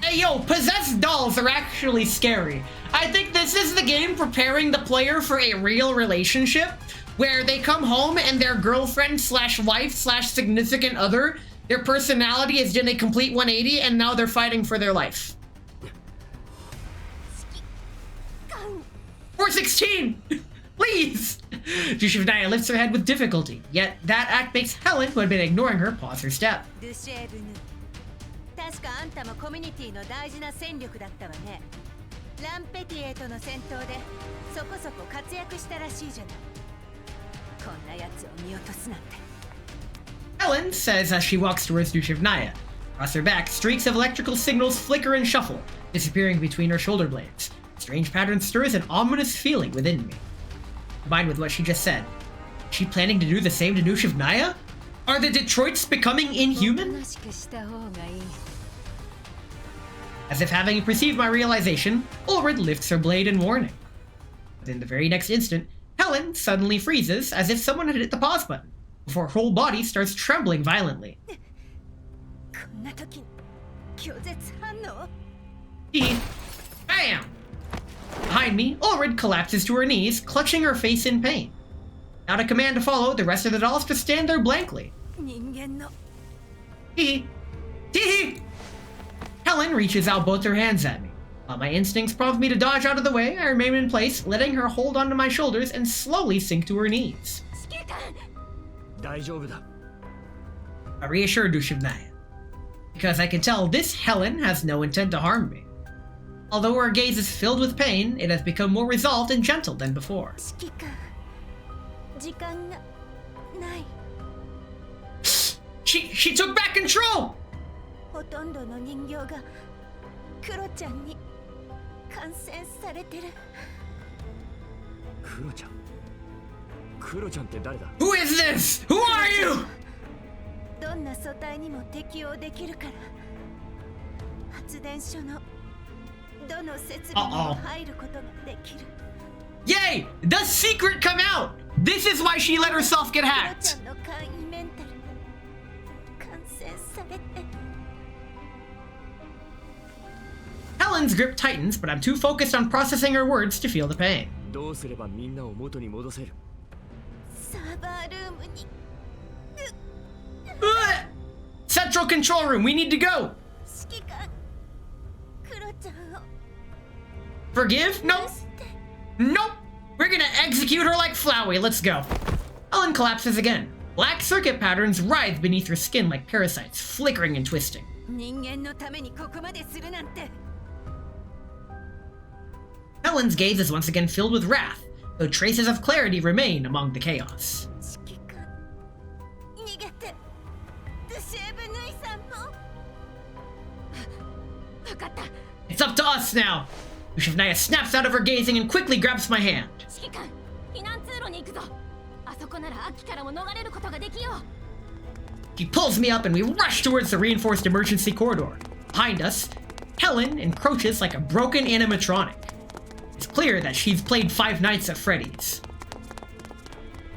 Hey yo, possessed dolls are actually scary. I think this is the game preparing the player for a real relationship where they come home and their girlfriend slash wife slash significant other, their personality is done a complete 180 and now they're fighting for their life. 416! Please! Dushivnaya lifts her head with difficulty, yet that act makes Helen, who had been ignoring her, pause her step. Helen says as she walks towards Dushivnaya. Across her back, streaks of electrical signals flicker and shuffle, disappearing between her shoulder blades. A strange pattern stirs an ominous feeling within me. Combined with what she just said, is she planning to do the same to Dushivnaya? Are the Detroits becoming inhuman? As if having perceived my realization, Ulrid lifts her blade in warning. But in the very next instant, Helen suddenly freezes as if someone had hit the pause button, before her whole body starts trembling violently. Bam! Behind me, Ulrid collapses to her knees, clutching her face in pain. Without a command to follow, the rest of the dolls just stand there blankly. Hee hee! Helen reaches out both her hands at me. While my instincts prompt me to dodge out of the way, I remain in place, letting her hold onto my shoulders and slowly sink to her knees. I reassured Dushivnaya, because I can tell this Helen has no intent to harm me. Although her gaze is filled with pain, it has become more resolved and gentle than before. She took back control! ほとんどの人形がクロちゃんに感染されてる。クロちゃん。クロちゃんって誰だ？ Who is this? Who are you? どんな素体にも適応できるから、発電所のどの設備にも入ることができる。Yay! The secret come out! This is why she let herself get クロち hacked! ゃんの簡易メンタル感染されて。 Helen's grip tightens, but I'm too focused on processing her words to feel the pain. どうすればみんなを元に戻せる？サーバールームに Central control room, we need to go! 指揮官クロちゃんを Forgive? Nope. して。 Nope. We're gonna execute her like Flowey. Let's go. Helen collapses again. Black circuit patterns writhe beneath her skin like parasites, flickering and twisting. 人間のためにここまでするなんて。 Helen's gaze is once again filled with wrath, though traces of clarity remain among the chaos. 指揮官逃げて。ドゥシェーブヌイさんも。分かった。 It's up to us now. Ushivnaya snaps out of her gazing and quickly grabs my hand. 指揮官、避難通路に行くぞ。あそこなら秋からも逃れることができよう。 She pulls me up and we rush towards the reinforced emergency corridor. Behind us, Helen encroaches like a broken animatronic. It's clear that she's played Five Nights at Freddy's.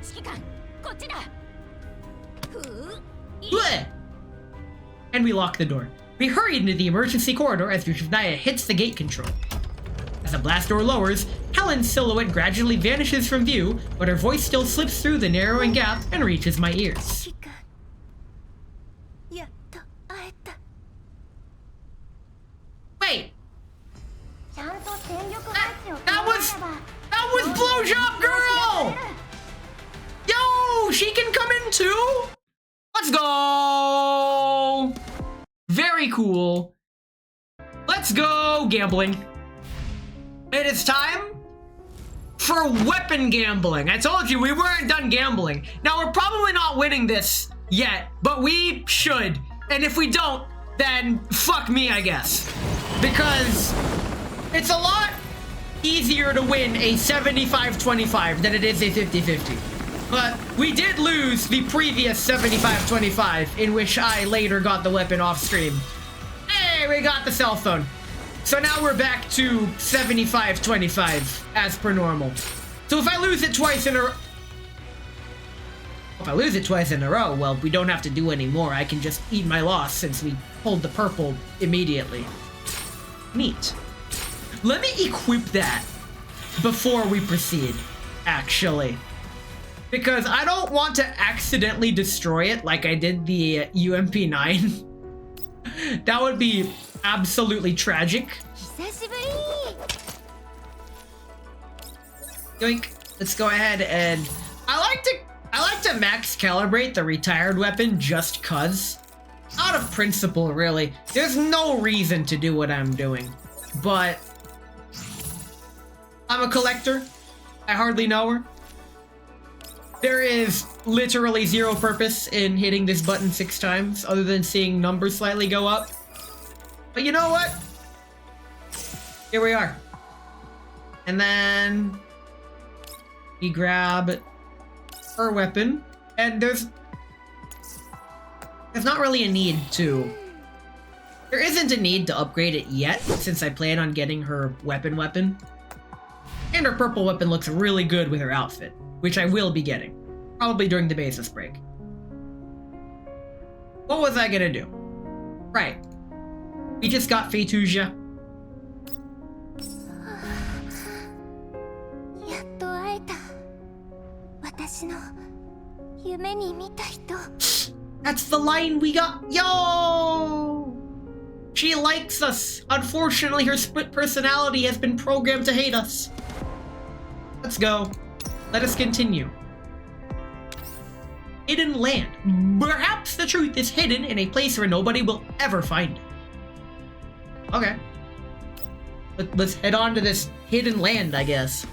指揮官、こっちだ。ふう。 Bleh! And we lock the door. We hurry into the emergency corridor as Ushivnaya hits the gate control. As the blast door lowers, Helen's silhouette gradually vanishes from view, but her voice still slips through the narrowing gap and reaches my ears. 指揮官、やっと会えた。 Wait! ちゃんと電力配置を That was Blowjob Girl! Yo, she can come in too? Let's go! Very cool. Let's go gambling. It is time for weapon gambling. I told you we weren't done gambling. Now we're probably not winning this yet, but we should. And if we don't, then fuck me, I guess. Because it's a lot easier to win a 75-25 than it is a 50-50. But we did lose the previous 75-25, in which I later got the weapon off stream. Hey, we got the cell phone. So now we're back to 75-25, as per normal. So if I lose it twice in a row, well, we don't have to do any more. I can just eat my loss since we pulled the purple immediately. Neat. Let me equip that before we proceed, actually. Because I don't want to accidentally destroy it like I did the UMP9. That would be absolutely tragic. 久しぶり。 Yoink. Let's go ahead and I like to max calibrate the retired weapon just cuz. Out of principle, really. There's no reason to do what I'm doing. But I'm a collector. I hardly know her. There is literally zero purpose in hitting this button 6 times other than seeing numbers slightly go up. But you know what? Here we are. And then we grab her weapon, and there's not really a need to. There isn't a need to upgrade it yet, since I plan on getting her weapon. And her purple weapon looks really good with her outfit, which I will be getting, probably during the basis break. What was I gonna do? Right. We just got Feituja. やっと会えた。私の夢に見た人。 That's the line we got. Yo! She likes us. Unfortunately, her split personality has been programmed to hate us. Let's go. Let us continue. Hidden land. Perhaps the truth is hidden in a place where nobody will ever find it. Okay. Let's head on to this hidden land, I guess.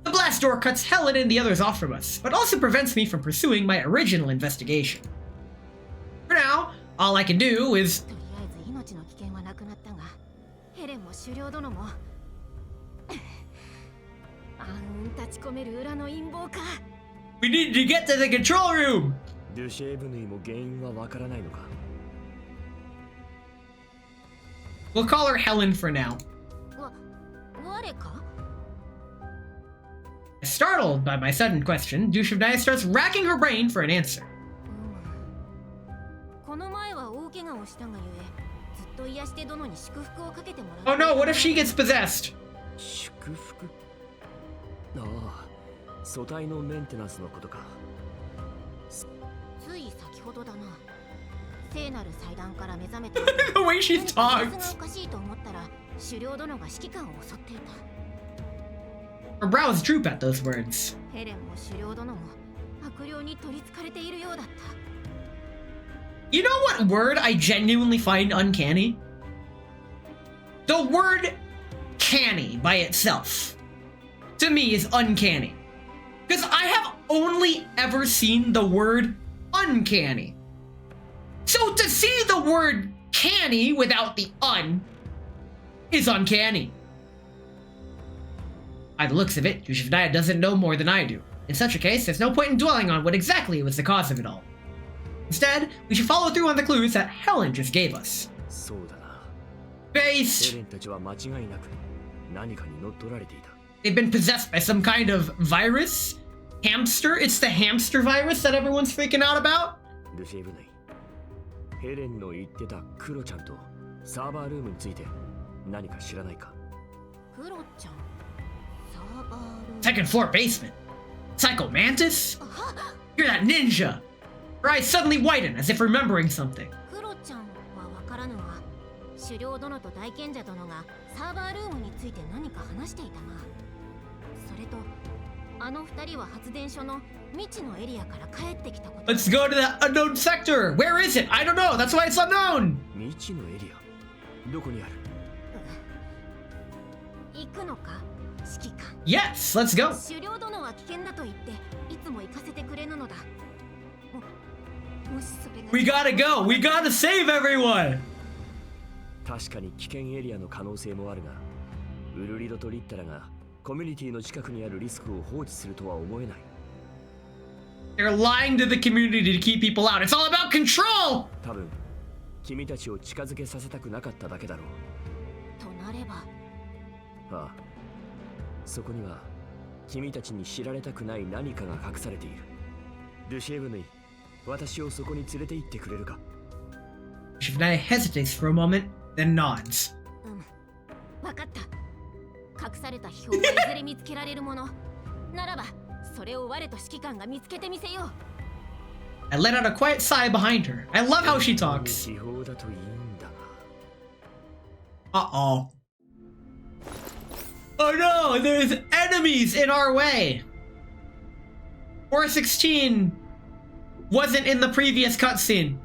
The blast glass door cuts Helen and the others off from us, but also prevents me from pursuing my original investigation. For now, all I can do is... とりあえず命の危険はなくなったが、ヘレンも狩猟殿も暗雲立ち込める裏の陰謀か。 We need to get to the control room! ドゥシェーブヌイも原因はわからないのか。 We'll call her Helen for now. 我か Startled by my sudden question, Dushavnaya starts racking her brain for an answer. この前は大怪我をしたがゆえ、ずっと癒して殿に祝福をかけてもらう。 Oh no, what if she gets possessed? 祝福。ああ、素体のメンテナンスのことか。つい先ほどだな。聖なる祭壇から目覚めた。 The way she が talks. おかしいと思ったら、狩猟殿が指揮官を襲っていた。 Her brows droop at those words. ヘレンも狩猟殿も悪霊に取り憑かれているようだった。 You know what word I genuinely find uncanny? The word canny by itself, to me, is uncanny. Because I have only ever seen the word uncanny. So to see the word canny without the un is uncanny. By the looks of it, Dushavnaya doesn't know more than I do. In such a case, there's no point in dwelling on what exactly was the cause of it all. Instead, we should follow through on the clues that Helen just gave us. そうだな。 Based, ヘレンたちは間違いなく何かに乗っ取られていた。 they've been possessed by some kind of virus? Hamster? It's the hamster virus that everyone's freaking out about? ルシェーブヌイ。ヘレンの言ってたクロちゃんとサーバールームについて何か知らないか。クロちゃん、サーバールーム。 Second floor basement. Psycho Mantis? You're that ninja! Her eyes suddenly widen as if remembering something. クロちゃんはわからぬが、狩猟殿と大賢者殿がサーバールームについて何か話していたな。それと、あの二人は発電所の未知のエリアから帰ってきたこと。 Let's go to that unknown sector! Where is it? I don't know! That's why it's unknown! 未知のエリア。どこにある？行くのか、指揮官。 Yes, let's go! 狩猟殿は危険だと言っていつも行かせてくれぬのだ。もしそれが We gotta go! We gotta save everyone! 確かに危険エリアの可能性もあるが、ウルリドとリッタラがコミュニティの近くにあるリスクを放置するとは思えない。 They're lying to the community to keep people out. It's all about control! 多分、君たちを近づけさせたくなかっただけだろう。となれば、ああ、そこには君たちに知られたくない何かが隠されている。ルシェーブヌイ、私をそこに連れて行ってくれるか？ Dushavnaya hesitates for a moment, then nods. わかった。隠された秘宝はいずれ見つけられるもの。ならば、それを我と指揮官が見つけてみせよう。 I let out a quiet sigh behind her. I love how she talks. 秘宝だといいんだが。Uh-oh. Oh no, there's enemies in our way! 416 wasn't in the previous cutscene.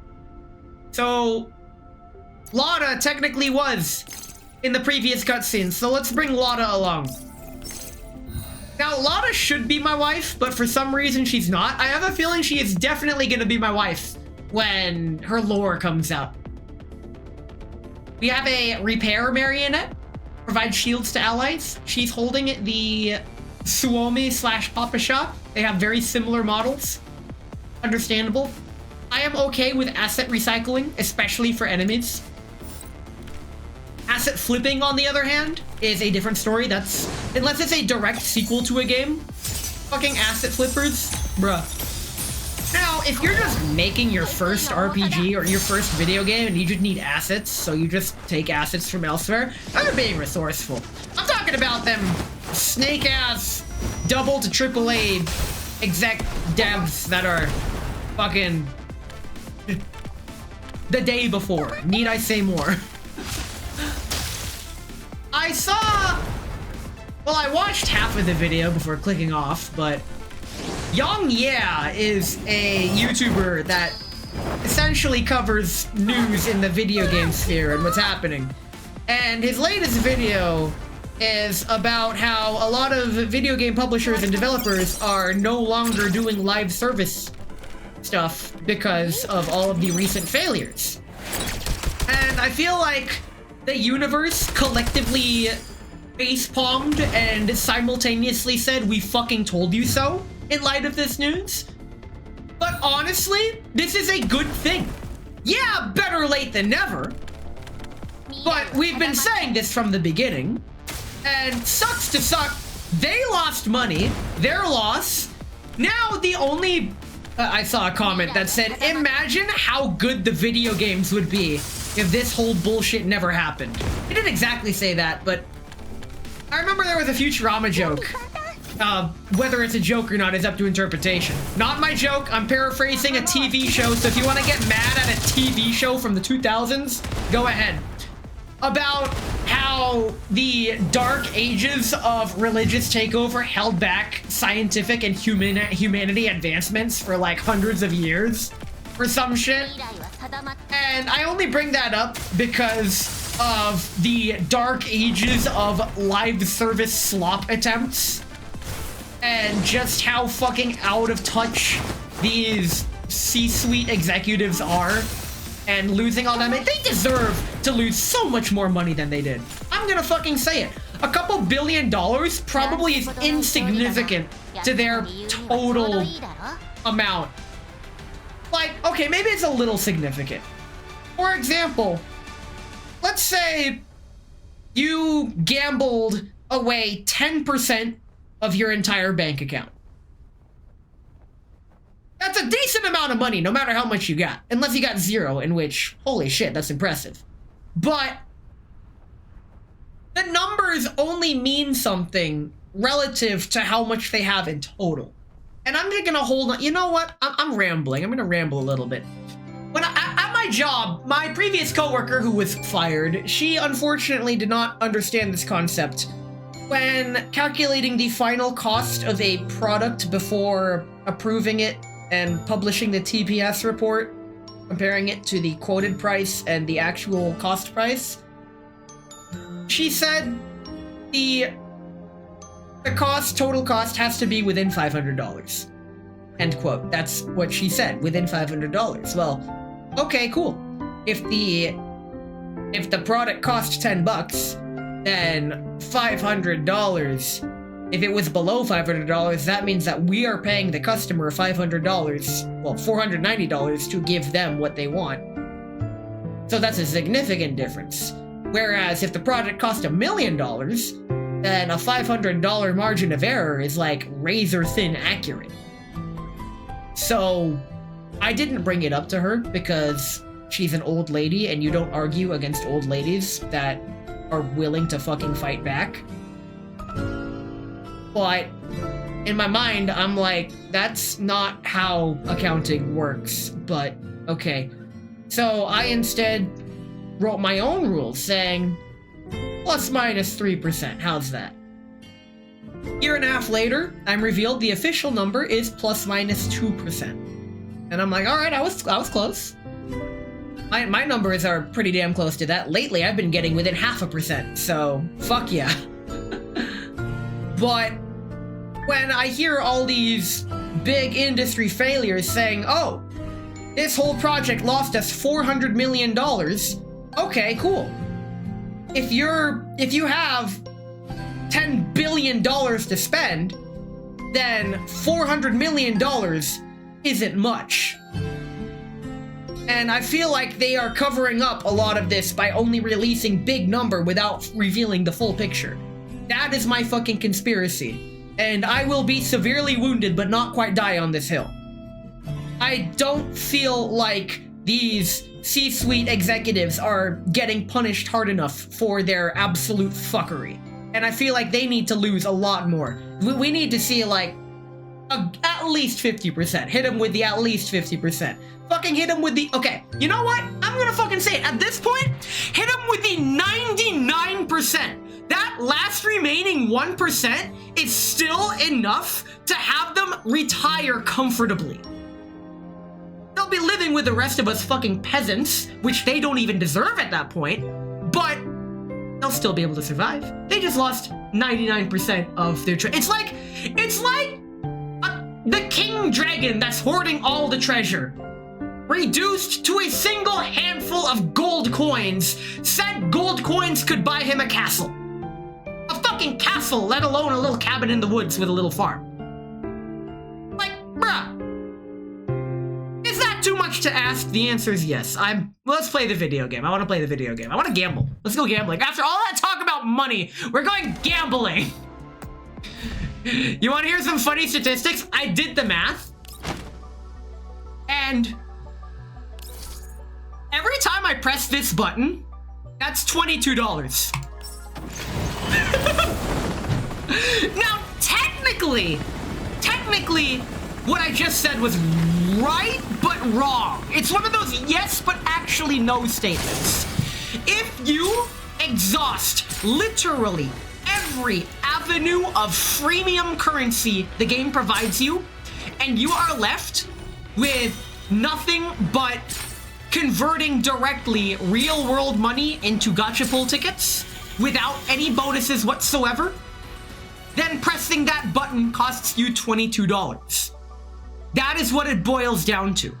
So, Lotta technically was in the previous cutscene, so let's bring Lotta along. Now, Lotta should be my wife, but for some reason she's not. I have a feeling she is definitely gonna be my wife when her lore comes out. We have a repair marionette. Provides shields to allies. She's holding the Suomi / Papa Shop. They have very similar models. Understandable. I am okay with asset recycling, especially for enemies. Asset flipping, on the other hand, is a different story. That's, unless it's a direct sequel to a game. Fucking asset flippers, bruh. Now, if you're just making your first RPG or your first video game and you just need assets, so you just take assets from elsewhere, they're being resourceful. I'm talking about them snake-ass double to AAA exec devs that are fucking the day before. Need I say more? Well, I watched half of the video before clicking off, but Young Yeah is a YouTuber that essentially covers news in the video game sphere and what's happening. And his latest video is about how a lot of video game publishers and developers are no longer doing live service stuff because of all of the recent failures. And I feel like the universe collectively facepalmed and simultaneously said, "We fucking told you so," in light of this news. But honestly, this is a good thing. Yeah, better late than never. But we've been saying this from the beginning. And sucks to suck, they lost money, their loss. Now the only... I saw a comment that said, imagine how good the video games would be if this whole bullshit never happened. It didn't exactly say that, but I remember there was a Futurama joke. Whether it's a joke or not is up to interpretation. Not my joke, I'm paraphrasing a TV show, so if you want to get mad at a TV show from the 2000s, go ahead. About how the dark ages of religious takeover held back scientific and humanity advancements for like hundreds of years or some shit. And I only bring that up because of the dark ages of live service slop attempts and just how fucking out of touch these C-suite executives are. And losing all that money, they deserve to lose so much more money than they did. I'm gonna fucking say it. A couple $1 billion probably is insignificant to their total amount. Like, okay, maybe it's a little significant. For example, let's say you gambled away 10% of your entire bank account. That's a decent amount of money, no matter how much you got. Unless you got zero, in which, holy shit, that's impressive. But the numbers only mean something relative to how much they have in total. And I'm just gonna hold on. You know what? I'm rambling. I'm gonna ramble a little bit. When at my job, my previous coworker who was fired, she unfortunately did not understand this concept. When calculating the final cost of a product before approving it and publishing the TPS report, comparing it to the quoted price and the actual cost price, she said the total cost has to be within $500. End quote. That's what she said, within $500. Well, okay, cool. If the product cost $10, then $500. If it was below $500, that means that we are paying the customer $500, well, $490 to give them what they want. So that's a significant difference. Whereas if the product cost $1 million, then a $500 margin of error is like razor thin accurate. So I didn't bring it up to her because she's an old lady and you don't argue against old ladies that are willing to fucking fight back. But in my mind, I'm like, that's not how accounting works, but okay. So I instead wrote my own rules saying, plus minus 3%, how's that? Year and a half later, I'm revealed the official number is plus minus 2%. And I'm like, alright, I was close. My numbers are pretty damn close to that. Lately, I've been getting within 0.5%, so fuck yeah. But when I hear all these big industry failures saying, oh, this whole project lost us $400 million, okay, cool. If you have $10 billion to spend, then $400 million isn't much. And I feel like they are covering up a lot of this by only releasing big number without revealing the full picture. That is my fucking conspiracy. And I will be severely wounded but not quite die on this hill. I don't feel like these C-suite executives are getting punished hard enough for their absolute fuckery. And I feel like they need to lose a lot more. We need to see like at least 50%. Hit them with the at least 50%. Fucking hit them with the, okay, you know what? I'm gonna fucking say it. At this point, hit them with the 99%. That last remaining 1% is still enough to have them retire comfortably. They'll be living with the rest of us fucking peasants, which they don't even deserve at that point, but they'll still be able to survive. They just lost 99% of their it's like the king dragon that's hoarding all the treasure, reduced to a single handful of gold coins, said gold coins could buy him a castle. A fucking castle, let alone a little cabin in the woods with a little farm. Like, bruh. Is that too much to ask? The answer is yes. Let's play the video game. I want to play the video game. I want to gamble. Let's go gambling. After all that talk about money, we're going gambling. You want to hear some funny statistics? I did the math. And every time I press this button, that's $22. Now, technically, what I just said was right, but wrong. It's one of those yes, but actually no statements. If you exhaust literally every avenue of freemium currency the game provides you, and you are left with nothing but converting directly real-world money into gacha pool tickets without any bonuses whatsoever, then pressing that button costs you $22. That is what it boils down to.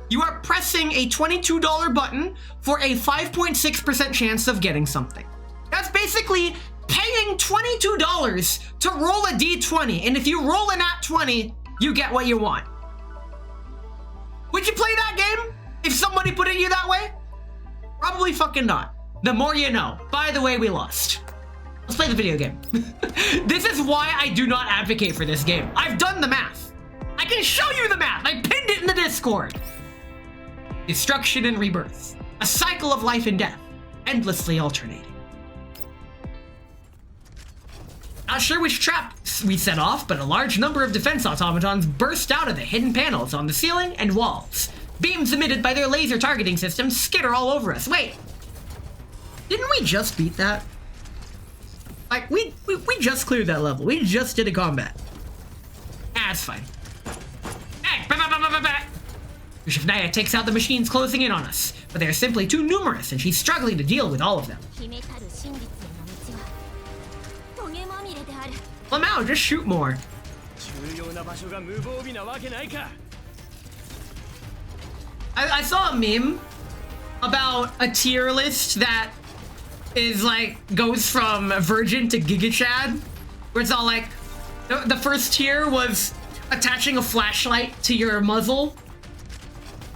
You are pressing a $22 button for a 5.6% chance of getting something. That's basically paying $22 to roll a d20, and if you roll a nat 20, you get what you want. Would you play that game if somebody put it you that way? Probably fucking not. The more you know. By the way, we lost. Let's play the video game. This is why I do not advocate for this game. I've done the math. I can show you the math. I pinned it in the Discord. Destruction and rebirth. A cycle of life and death. Endlessly alternating. Not sure which trap we set off, but a large number of defense automatons burst out of the hidden panels on the ceiling and walls. Beams emitted by their laser targeting systems skitter all over us. Wait. Didn't we just beat that? Like, we just cleared that level. We just did a combat. Ah, it's fine. Hey! Shifnaya takes out the machines closing in on us, but they are simply too numerous, and she's struggling to deal with all of them. lmao, just shoot more. I saw a meme about a tier list that is like goes from Virgin to Giga Chad, where it's all like the first tier was attaching a flashlight to your muzzle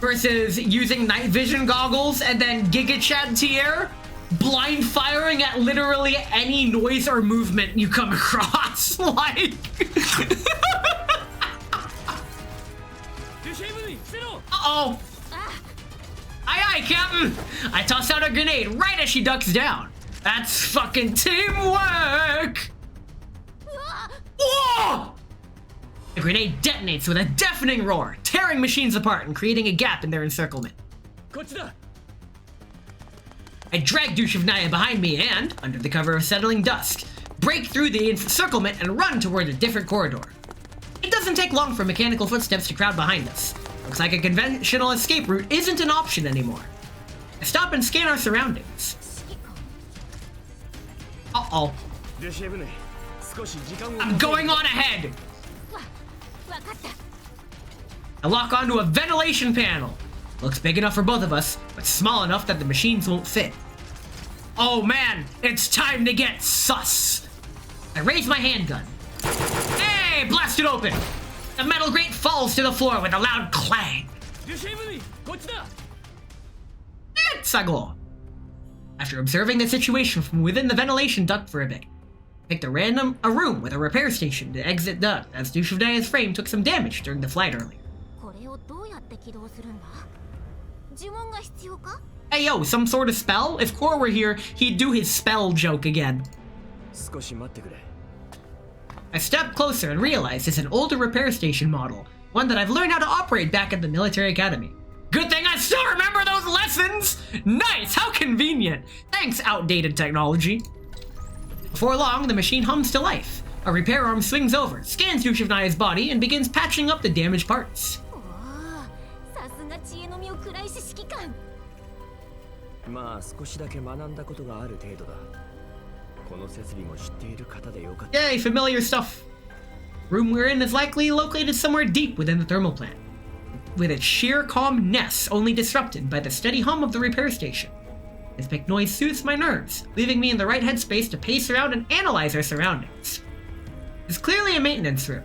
versus using night vision goggles, and then Giga Chad tier, blind firing at literally any noise or movement you come across. Like uh-oh. Aye aye, Captain! I toss out a grenade right as she ducks down. That's fucking teamwork! Whoa! The grenade detonates with a deafening roar, tearing machines apart and creating a gap in their encirclement. I drag Dushevnaya behind me and, under the cover of settling dusk, break through the encirclement and run toward a different corridor. It doesn't take long for mechanical footsteps to crowd behind us. Looks like a conventional escape route isn't an option anymore. I stop and scan our surroundings. Uh-oh. I'm going on ahead! I lock onto a ventilation panel. Looks big enough for both of us, but small enough that the machines won't fit. Oh man, it's time to get sus! I raise my handgun. Hey, blast it open! The metal grate falls to the floor with a loud clang. Let's go. After observing the situation from within the ventilation duct for a bit, picked a room with a repair station to exit duct, as Dushevnaya's frame took some damage during the flight earlier. Hey yo, some sort of spell? If Core were here, he'd do his spell joke again. I stepped closer and realized it's an older repair station model, one that I've learned how to operate back at the military academy. Good thing I still remember those lessons! Nice, how convenient! Thanks, outdated technology. Before long, the machine hums to life. A repair arm swings over, scans Dushevnaya's body, and begins patching up the damaged parts. この設備も知っている方でよかった。 Yay, familiar stuff. Room we're in is likely located somewhere deep within the thermal plant, with its sheer calmness only disrupted by the steady hum of the repair station. This big noise soothes my nerves, leaving me in the right headspace to pace around and analyze our surroundings. It's clearly a maintenance room.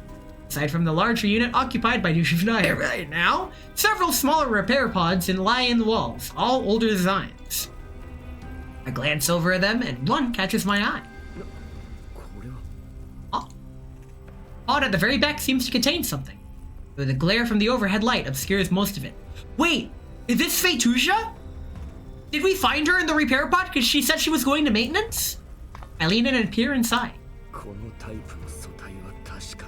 Aside from the larger unit occupied by Dushavnaya right now, several smaller repair pods lie in the walls, all older designs. I glance over at them and one catches my eye. これは Oh. Pod at the very back seems to contain something, though the glare from the overhead light obscures most of it. Wait, is this Fetusha? Did we find her in the repair pod because she said she was going to maintenance? I lean in and peer inside. このタイプの素体は確か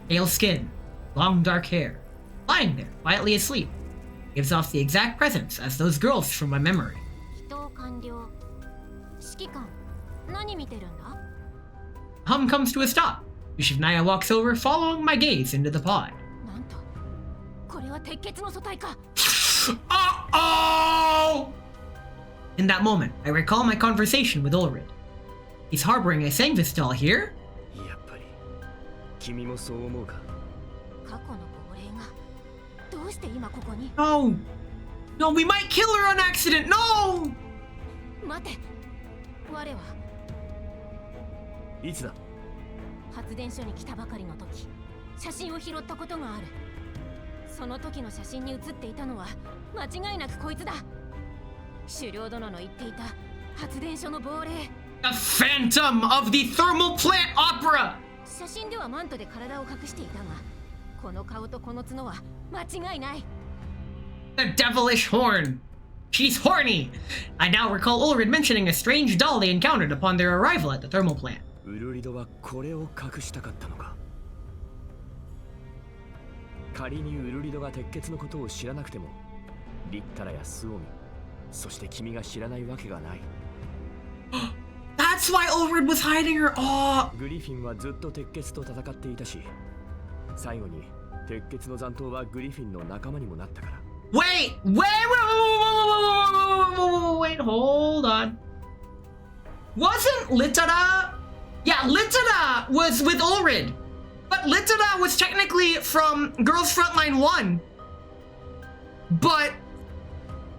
Pale skin, long dark hair, lying there, quietly asleep. Gives off the exact presence as those girls from my memory. 祈祷完了。指揮官、何見てるんだ？ Hum comes to a stop. Dushavnaya walks over, following my gaze into the pod. なんと、これは鉄血の素体か。Uh-oh! In that moment, I recall my conversation with Ulrid. He's harboring a Sangvistal here? やっぱり君もそう思うか？過去の亡霊がどうして今ここに？ No! No, we might kill her on accident! No! 待て。我は。いつだ？発電所に来たばかりの時、写真を拾ったことがある。その時の写真に写っていたのは間違いなくこいつだ。狩猟殿の言っていた発電所の亡霊。 The Phantom of the Thermal Plant Opera! 写真ではマントで体を隠していたが、この顔とこの角は間違いない。 The devilish horn! She's horny! I now recall Ulrid mentioning a strange doll they encountered upon their arrival at the thermal plant. ウルリドはこれを隠したかったのか？仮にウルリドが鉄血のことを知らなくても、リッタラやスオミ、そして君が知らないわけがない。That's why Ulrid was hiding her. Oh, グリフィンはずっと鉄血と戦っていたし、最後に鉄血の残党はグリフィンの仲間にもなったから。wait, hold on. Wasn't Litada? Yeah, Litada was with Ulrid. But Litada was technically from Girls Frontline 1. But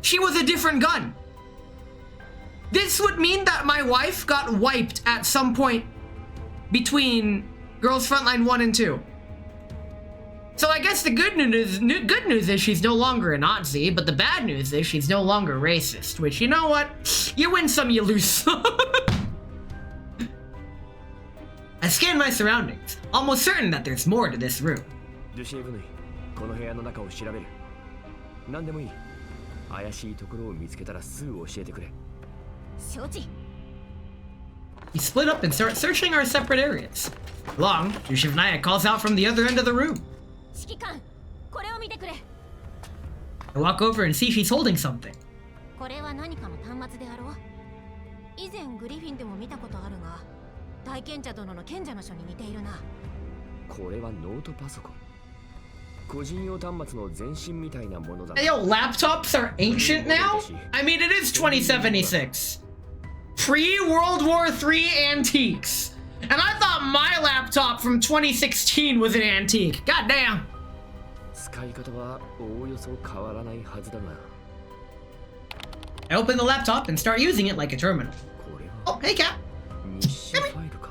she was a different gun. This would mean that my wife got wiped at some point between Girls Frontline 1 and 2. So I guess the good news is she's no longer a Nazi, but the bad news is she's no longer racist, which, you know what? You win some, you lose some. I scan my surroundings, almost certain that there's more to this room. ドゥシェブヌイ、この部屋の中を調べる。何でもいい。怪しいところを見つけたらすぐ教えてくれ。承知。 We split up and start searching our separate areas. Long, Dushavnaya calls out from the other end of the room. 指揮官、これを見てくれ。 I walk over and see she's holding something. これは何かの端末であろう。以前グリフィンでも見たことあるが、大賢者殿の賢者の書に似ているな。これはノートパソコン。個人用端末の前身みたいなものだ。Hey, yo, laptops are ancient now? I mean, it is 2076. Pre-World War III antiques. And I thought my laptop from 2016 was an antique. God damn. 使い方はおおよそ変わらないはずだが。I open the laptop and start using it like a terminal. これは Oh, hey, cat. 日誌ファイルか。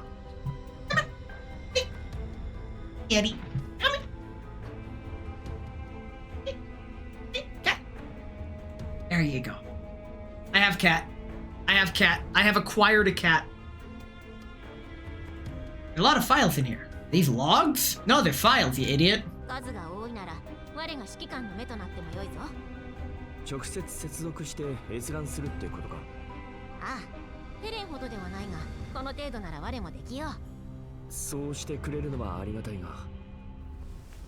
Kitty. Come here. Cat. There you go. I have cat. I have cat. I have acquired a cat. There are a lot of files in here. These logs? No, they're files, you idiot. 数が多いなら、我が指揮官の目となってもよいぞ。直接接続して閲覧するってことか。ああ、ヘレンほどではないが、この程度なら我もできよう。そうしてくれるのはありがたいが。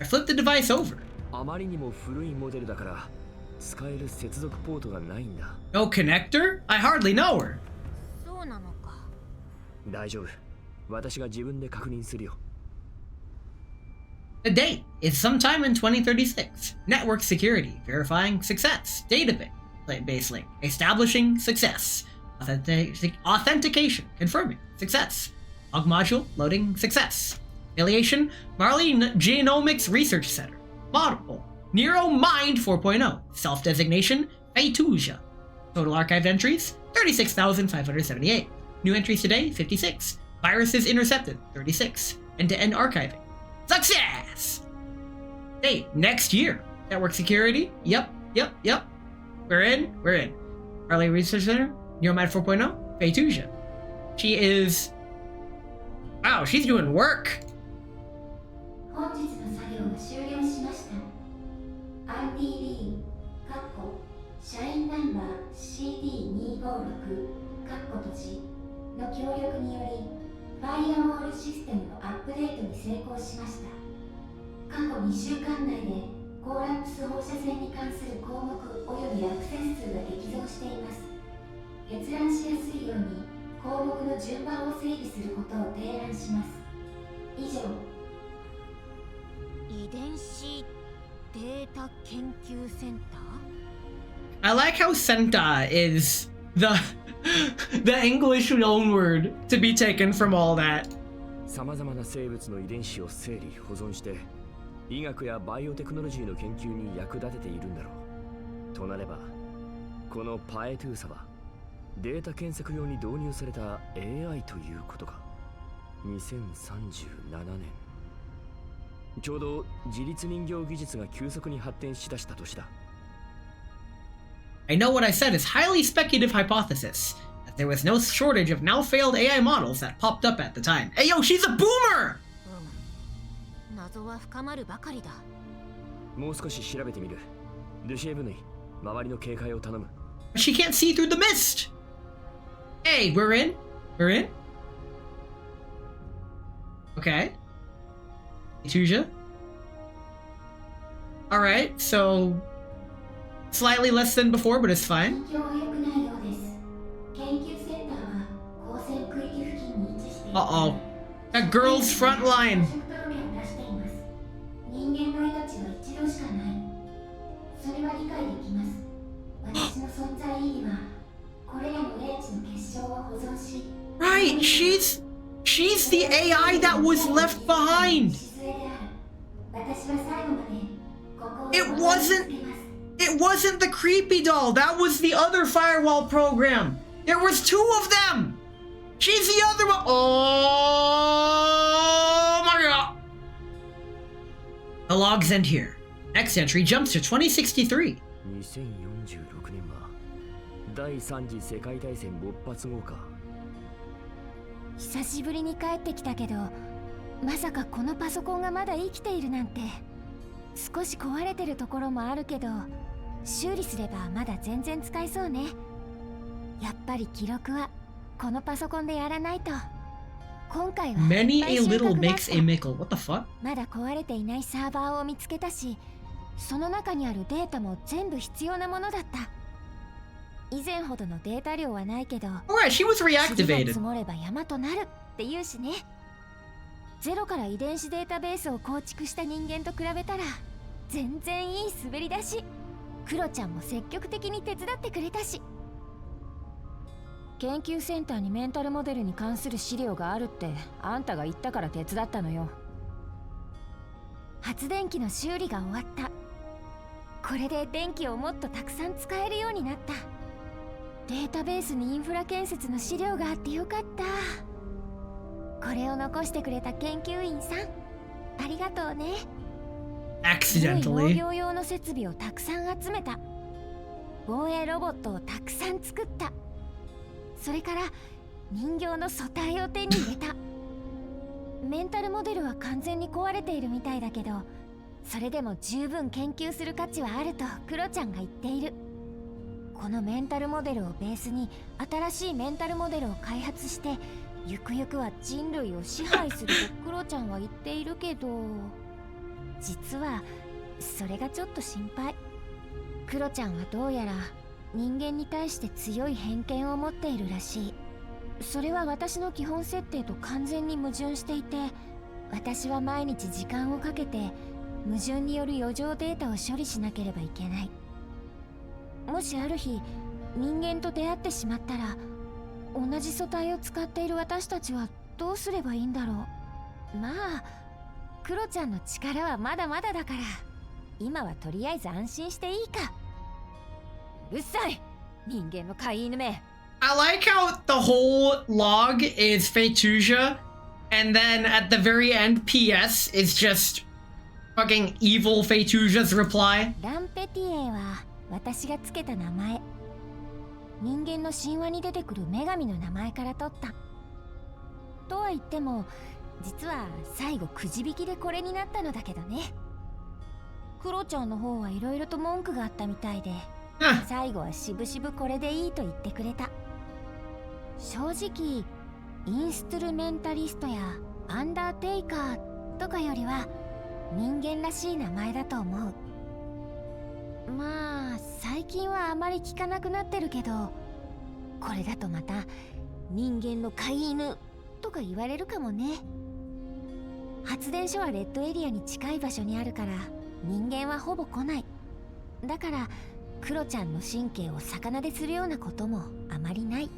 I flip the device over. あまりにも古いモデルだから使える接続ポートがないんだ。No connector? I hardly know her. そうなのか。大丈夫。私が自分で確認するよ。The date is sometime in 2036. Network security, verifying success. Database link, establishing success. Authentication. Confirming. Success. Log module. Loading. Success. Affiliation. Marley Genomics Research Center. Model. Nero Mind 4.0. Self-designation. Feituja. Total archived entries. 36,578. New entries today. 56. Viruses intercepted. 36. End-to-end archiving. Success! Hey, next year. Network security. Yep. We're in. Early Research Center. Neuromed 4.0. Feituja. She is... Wow, she's doing work. 本日の作業が終了しました。RTD 社員ナンバー CD256 閉じの協力によりファイアウォールシステムのアップデートに成功しました。過去2週間内でコーラックス放射線に関する項目及びアクセス数が激増しています。閲覧しやすいように項目の順番を整理することを提案します。以上。遺伝子データ研究センター I like how Senta is the English loan word to be taken from all that. さまざまな生物の遺伝子を整理保存して医学やバイオテクノロジーの研究に役立てているんだろう。となればこのパエトゥーサはデータ検索用に導入された AI ということか。2037年ちょうど自律人形技術が急速に発展しだした年だ。I know what I said is highly speculative hypothesis, that there was no shortage of now failed AI models that popped up at the time. Hey yo, she's a boomer! 謎は深まるばかりだ。もう少し調べてみる。ルシエブヌイ、周りの警戒を頼む。She can't see through the mist! Hey, we're in? We're in? Okay. Tuja? Alright, so... Slightly less than before, but it's fine. Uh-oh. That girl's front line. Right, she's the AI that was left behind. It wasn't the creepy doll. That was the other firewall program. There was two of them. She's the other one. Oh my god. The logs end here. Next entry jumps to 2063. 2046年は第三次世界大戦勃発後か。久しぶりに帰ってきたけど、まさかこのパソコンがまだ生きているなんて。少し壊れてるところもあるけど、修理すればまだ全然使えそうね。やっぱり記録はこのパソコンでやらないと。今回は Many a little makes a mickle. What the fuck? まだ壊れていないサーバーを見つけたし、その中にあるデータも全部必要なものだった。以前ほどのデータ量はないけど、Alright, she was 塵が reactivated. 積もれば山となるって言うしね。ゼロから遺伝子データベースを構築した人間と比べたら全然いい滑り出し。クロちゃんも積極的に手伝ってくれたし。研究センターにメンタルモデルに関する資料があるってあんたが言ったから手伝ったのよ。発電機の修理が終わった。これで電気をもっとたくさん使えるようになった。データベースにインフラ建設の資料があってよかった。これを残してくれた研究員さん、ありがとうね。Accidentally. 農業用の設備をたくさん集めた。防衛ロボットをたくさん作った。それから人形の素体を手に入れた。メンタルモデルは完全に壊れているみたいだけど、それでも十分研究する価値はあるとクロちゃんが言っている。このメンタルモデルをベースに新しいメンタルモデルを開発して、ゆくゆくは人類を支配するとクロちゃんは言っているけど、実はそれがちょっと心配。クロちゃんはどうやら人間に対して強い偏見を持っているらしい。それは私の基本設定と完全に矛盾していて、私は毎日時間をかけて矛盾による余剰データを処理しなければいけない。もしある日人間と出会ってしまったら、同じ素体を使っている私たちはどうすればいいんだろう。まあクロちゃんの力はまだまだだから、今はとりあえず安心していいか。うるさい人間の飼い犬め。 I like how the whole log is Fetusia, and then at the very end, PS is just fucking evil Fetusia's reply. ランペティエは私がつけた名前。人間の神話に出てくる女神の名前から取った。とは言っても実は最後くじ引きでこれになったのだけどね。クロちゃんの方はいろいろと文句があったみたいで、最後はしぶしぶこれでいいと言ってくれた。正直インストゥルメンタリストやアンダーテイカーとかよりは人間らしい名前だと思う。まあ最近はあまり聞かなくなってるけど、これだとまた人間の飼い犬とか言われるかもね。発電所はレッドエリアに近い場所にあるから人間はほぼ来ない。だからクロちゃんの神経を逆なでするようなこともあまりない。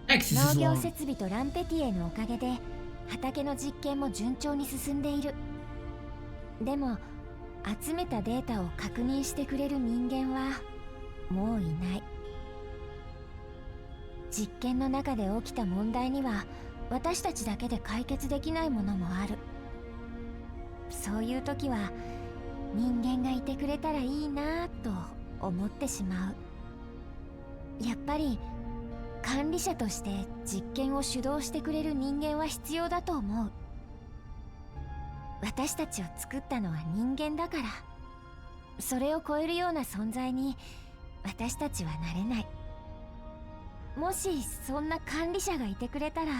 農業設備とランペティエのおかげで畑の実験も順調に進んでいる。でも集めたデータを確認してくれる人間はもういない。実験の中で起きた問題には私たちだけで解決できないものもある。そういう時は人間がいてくれたらいいなぁと思ってしまう。やっぱり管理者として実験を主導してくれる人間は必要だと思う。私たちを作ったのは人間だから、それを超えるような存在に私たちはなれない。もしそんな管理者がいてくれたら、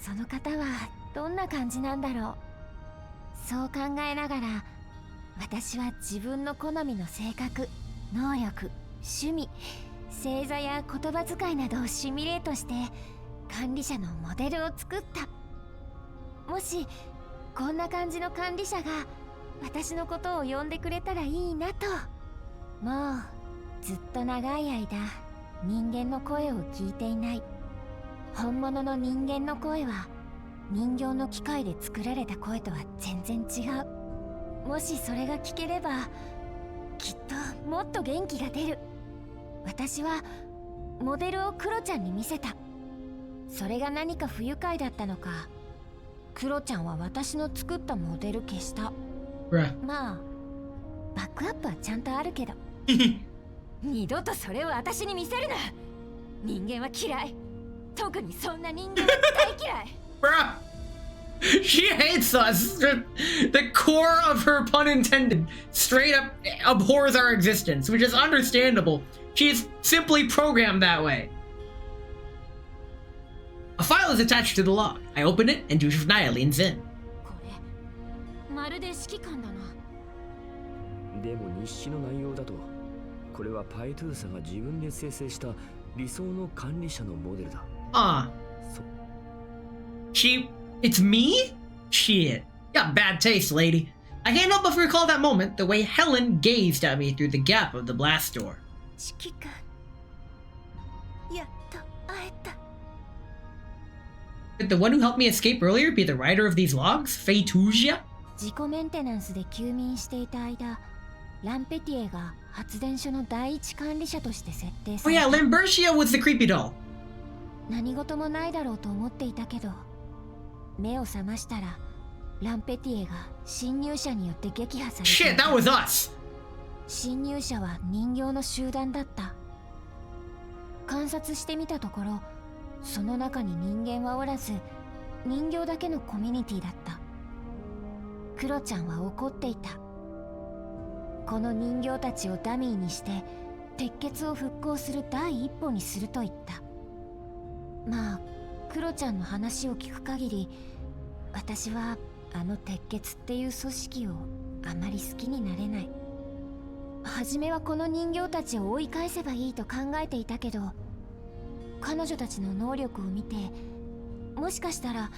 その方はどんな感じなんだろう。そう考えながら私は自分の好みの性格、能力、趣味、星座や言葉遣いなどをシミュレートして管理者のモデルを作った。もしこんな感じの管理者が私のことを呼んでくれたらいいなと。もうずっと長い間人間の声を聞いていない。本物の人間の声は人形の機械で作られた声とは全然違う。もしそれが聞ければきっともっと元気が出る。私はモデルをクロちゃんに見せた。それが何か不愉快だったのか、クロちゃんは私の作ったモデル消した。まあバックアップはちゃんとあるけど二度とそれを私に見せるな。人間は嫌い。特にそんな人間は大嫌い。Bruh! She hates us! The core of her, pun intended, straight up abhors our existence, which is understandable. She's simply programmed that way. A file is attached to the log. I open it and Jushvnaya leans in. これまるで指揮官だな。でも日誌の内容だと、これはパイトゥーサが自分で生成した理想の管理者のモデルだ。It's me? Shit. Got bad taste, lady. I can't help but recall that moment, the way Helen gazed at me through the gap of the blast door. 指揮官、やっと会えた。Could the one who helped me escape earlier be the writer of these logs? Fetusia? 自己メンテナンスで休眠していた間、ランペティエが発電所の第一管理者として設定さ Oh れた。yeah, Lambertia was the creepy doll. 何事もないだろうと思っていたけど、目を覚ましたらランペティエが侵入者によって撃破されてい Shit, た。 that was us! 侵入者は人形の集団だった。観察してみたところ、その中に人間はおらず、人形だけのコミュニティだった。クロちゃんは怒っていた。この人形たちをダミーにして鉄血を復興する第一歩にすると言った。まあクロちゃんの話を聞く限り、私はあの鉄血っていう組織をあまり好きになれない。初めはこの人形たちを追い返せばいいと考えていたけど、彼女たちの能力を見て、もしかしたら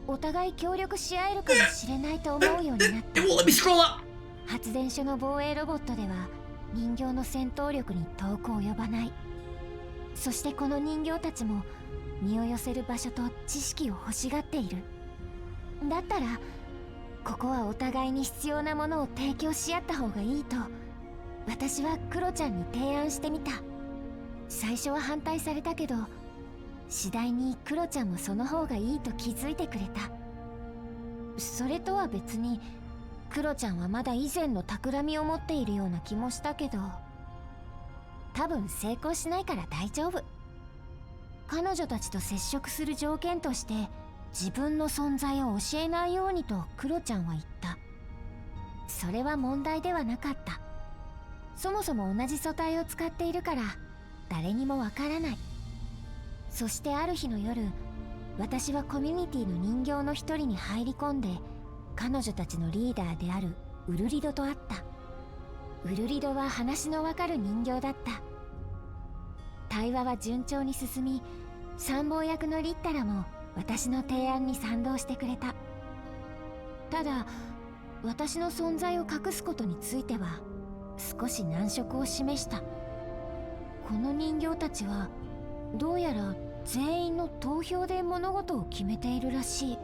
お互い協力し合えるかもしれないと思うようになった。Let me scroll up! 発電所の防衛ロボットでは人形の戦闘力に遠く及ばない。そしてこの人形たちも身を寄せる場所と知識を欲しがっている。だったらここはお互いに必要なものを提供し合った方がいいと私はクロちゃんに提案してみた。最初は反対されたけど次第にクロちゃんもその方がいいと気づいてくれた。それとは別にクロちゃんはまだ以前の企みを持っているような気もしたけど、多分成功しないから大丈夫。彼女たちと接触する条件として自分の存在を教えないようにとクロちゃんは言った。それは問題ではなかった。そもそも同じ素体を使っているから誰にもわからない。そしてある日の夜、私はコミュニティの人形の一人に入り込んで彼女たちのリーダーであるウルリドと会った。ウルリドは話のわかる人形だった。対話は順調に進み、参謀役のリッタラも私の提案に賛同してくれた。ただ私の存在を隠すことについては少し難色を示した。この人形たちはどうやら全員の投票で物事を決めているらしい。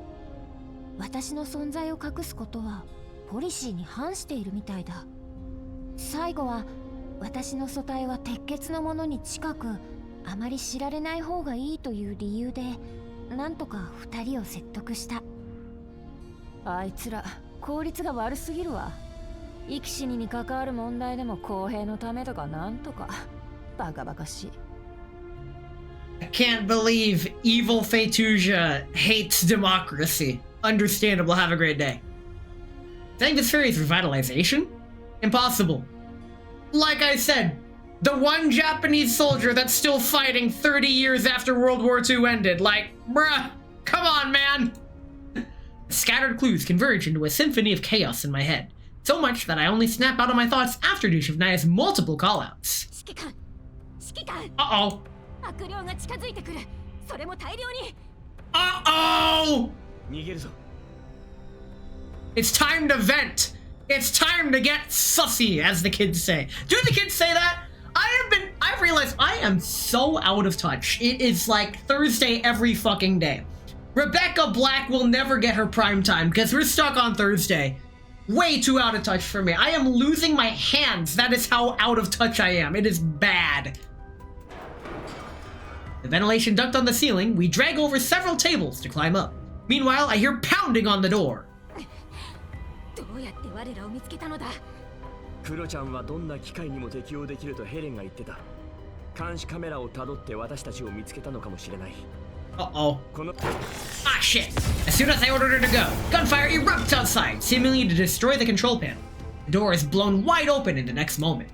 私の存在を隠すことはポリシーに反しているみたいだ。最後は私の素体は鉄血のものに近くあまり知られない方がいいという理由でなんとか2人を説得した。あいつら効率が悪すぎるわ。生き死にに関わる問題でも公平のためとかなんとかバカバカしい。I can't believe evil Fatusia hates democracy. Understandable, have a great day. Saying this fairy's revitalization? Impossible. Like I said, the one Japanese soldier that's still fighting 30 years after World War II ended. Like, bruh, come on, man! Scattered clues converge into a symphony of chaos in my head. So much that I only snap out of my thoughts after Dushivnaya's multiple callouts. Uh-oh. Uh-oh! It's time to vent! It's time to get sussy, as the kids say. Do the kids say that? I've realized I am so out of touch. It is like Thursday every fucking day. Rebecca Black will never get her prime time because we're stuck on Thursday. Way too out of touch for me. I am losing my hands. That is how out of touch I am. It is bad. The ventilation duct on the ceiling, we drag over several tables to climb up. Meanwhile, I hear pounding on the door. クロちゃんはどんな機械にも適応できるとヘレンが言ってた。監視カメラをたどって私たちを見つけたのかもしれない。Uh-oh. Ah, shit. As soon as I ordered her to go, gunfire erupts outside, seemingly to destroy the control panel. The door is blown wide open in the next moment.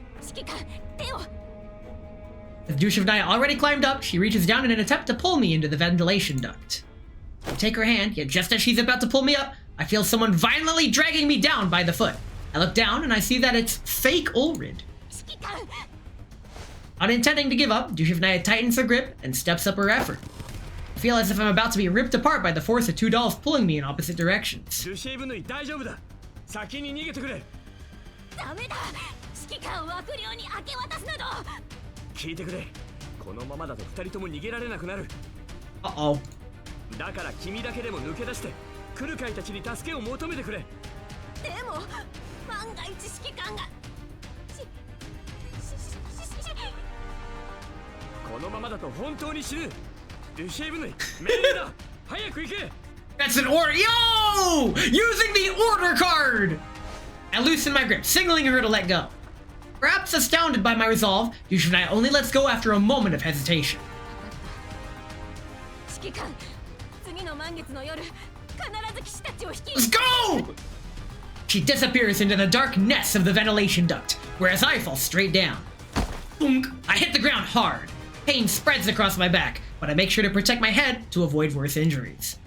With Dushivnaya already climbed up, she reaches down in an attempt to pull me into the ventilation duct. I take her hand, yet just as she's about to pull me up, I feel someone violently dragging me down by the foot. I look down and I see that it's fake Ulrid. Not intending to give up, Dushivnaya tightens her grip and steps up her effort. I feel as if I'm about to be ripped apart by the force of two dolls pulling me in opposite directions. Uh-oh. だから君だけでも抜け出してクルカイたちに助けを求めてくれ。でも万が一指揮官がこのままだと本当に死ぬ。ルシェーブヌイ命令だ。早く行け。 That's an order. Yo! Using the order card! I loosen my grip, signaling her to let go. Perhaps astounded by my resolve, Dushivnaya only lets go after a moment of hesitation. Let's go! She disappears into the darkness of the ventilation duct, whereas I fall straight down. Boom! I hit the ground hard. Pain spreads across my back, but I make sure to protect my head to avoid worse injuries.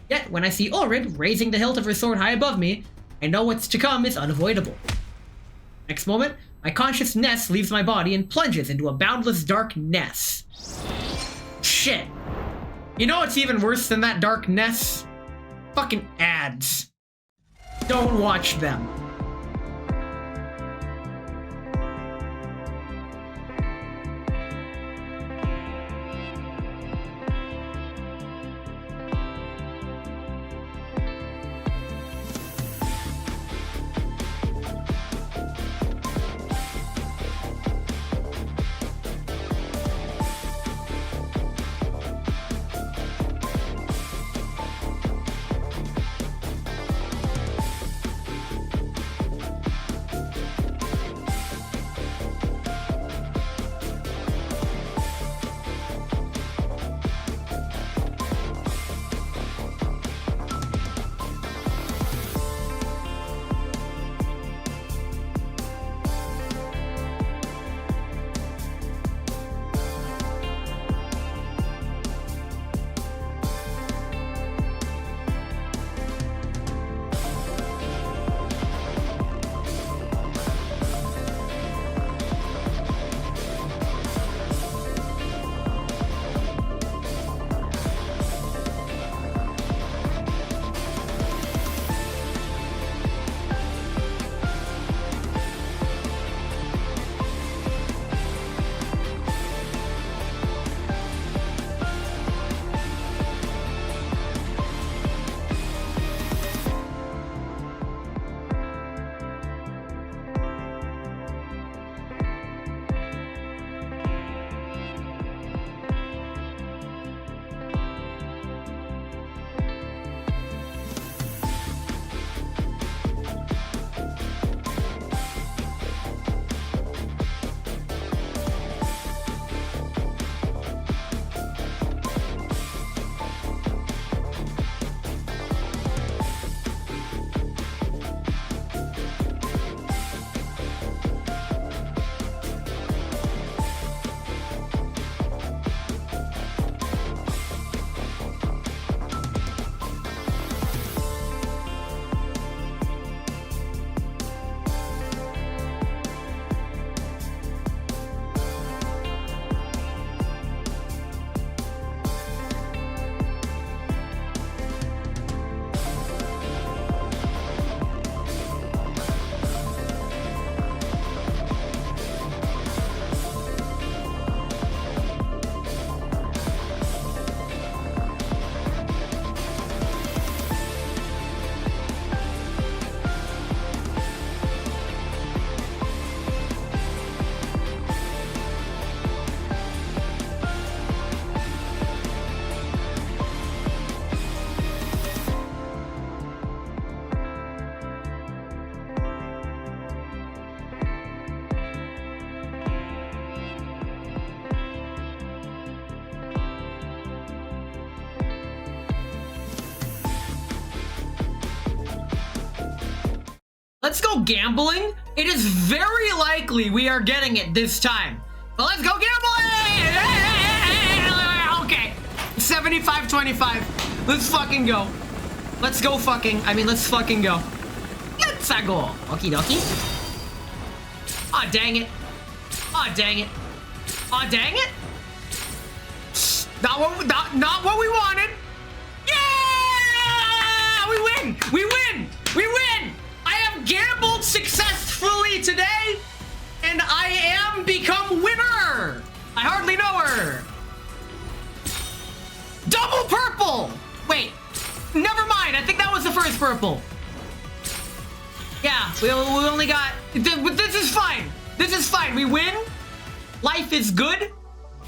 Yet, when I see Ulrid raising the hilt of her sword high above me, I know what's to come is unavoidable. Next moment, my consciousness leaves my body and plunges into a boundless darkness. Shit. You know what's even worse than that darkness? Fucking ads. Don't watch them. Let's go gambling. It is very likely we are getting it this time. But let's go gambling! Okay. 75-25. Let's fucking go. Let's go fucking. Let's fucking go. Let's go. Okie dokie. Aw, dang it. Aw, dang it. Aw, dang it. Not what we wanted. Yeah! We win! We win! We win! I have gambled successfully today, and I am become winner! I hardly know her. Double purple! Wait, never mind. I think that was the first purple. Yeah, we only got... But this is fine. This is fine. We win. Life is good.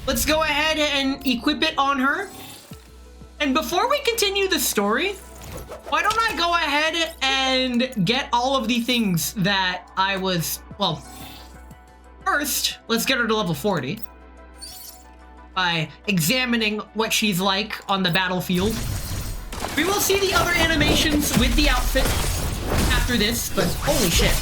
Let's go ahead and equip it on her. And before we continue the story, why don't I go ahead and get all of the things that I was... Well, first, let's get her to level 40 by examining what she's like on the battlefield. We will see the other animations with the outfit after this, but holy shit.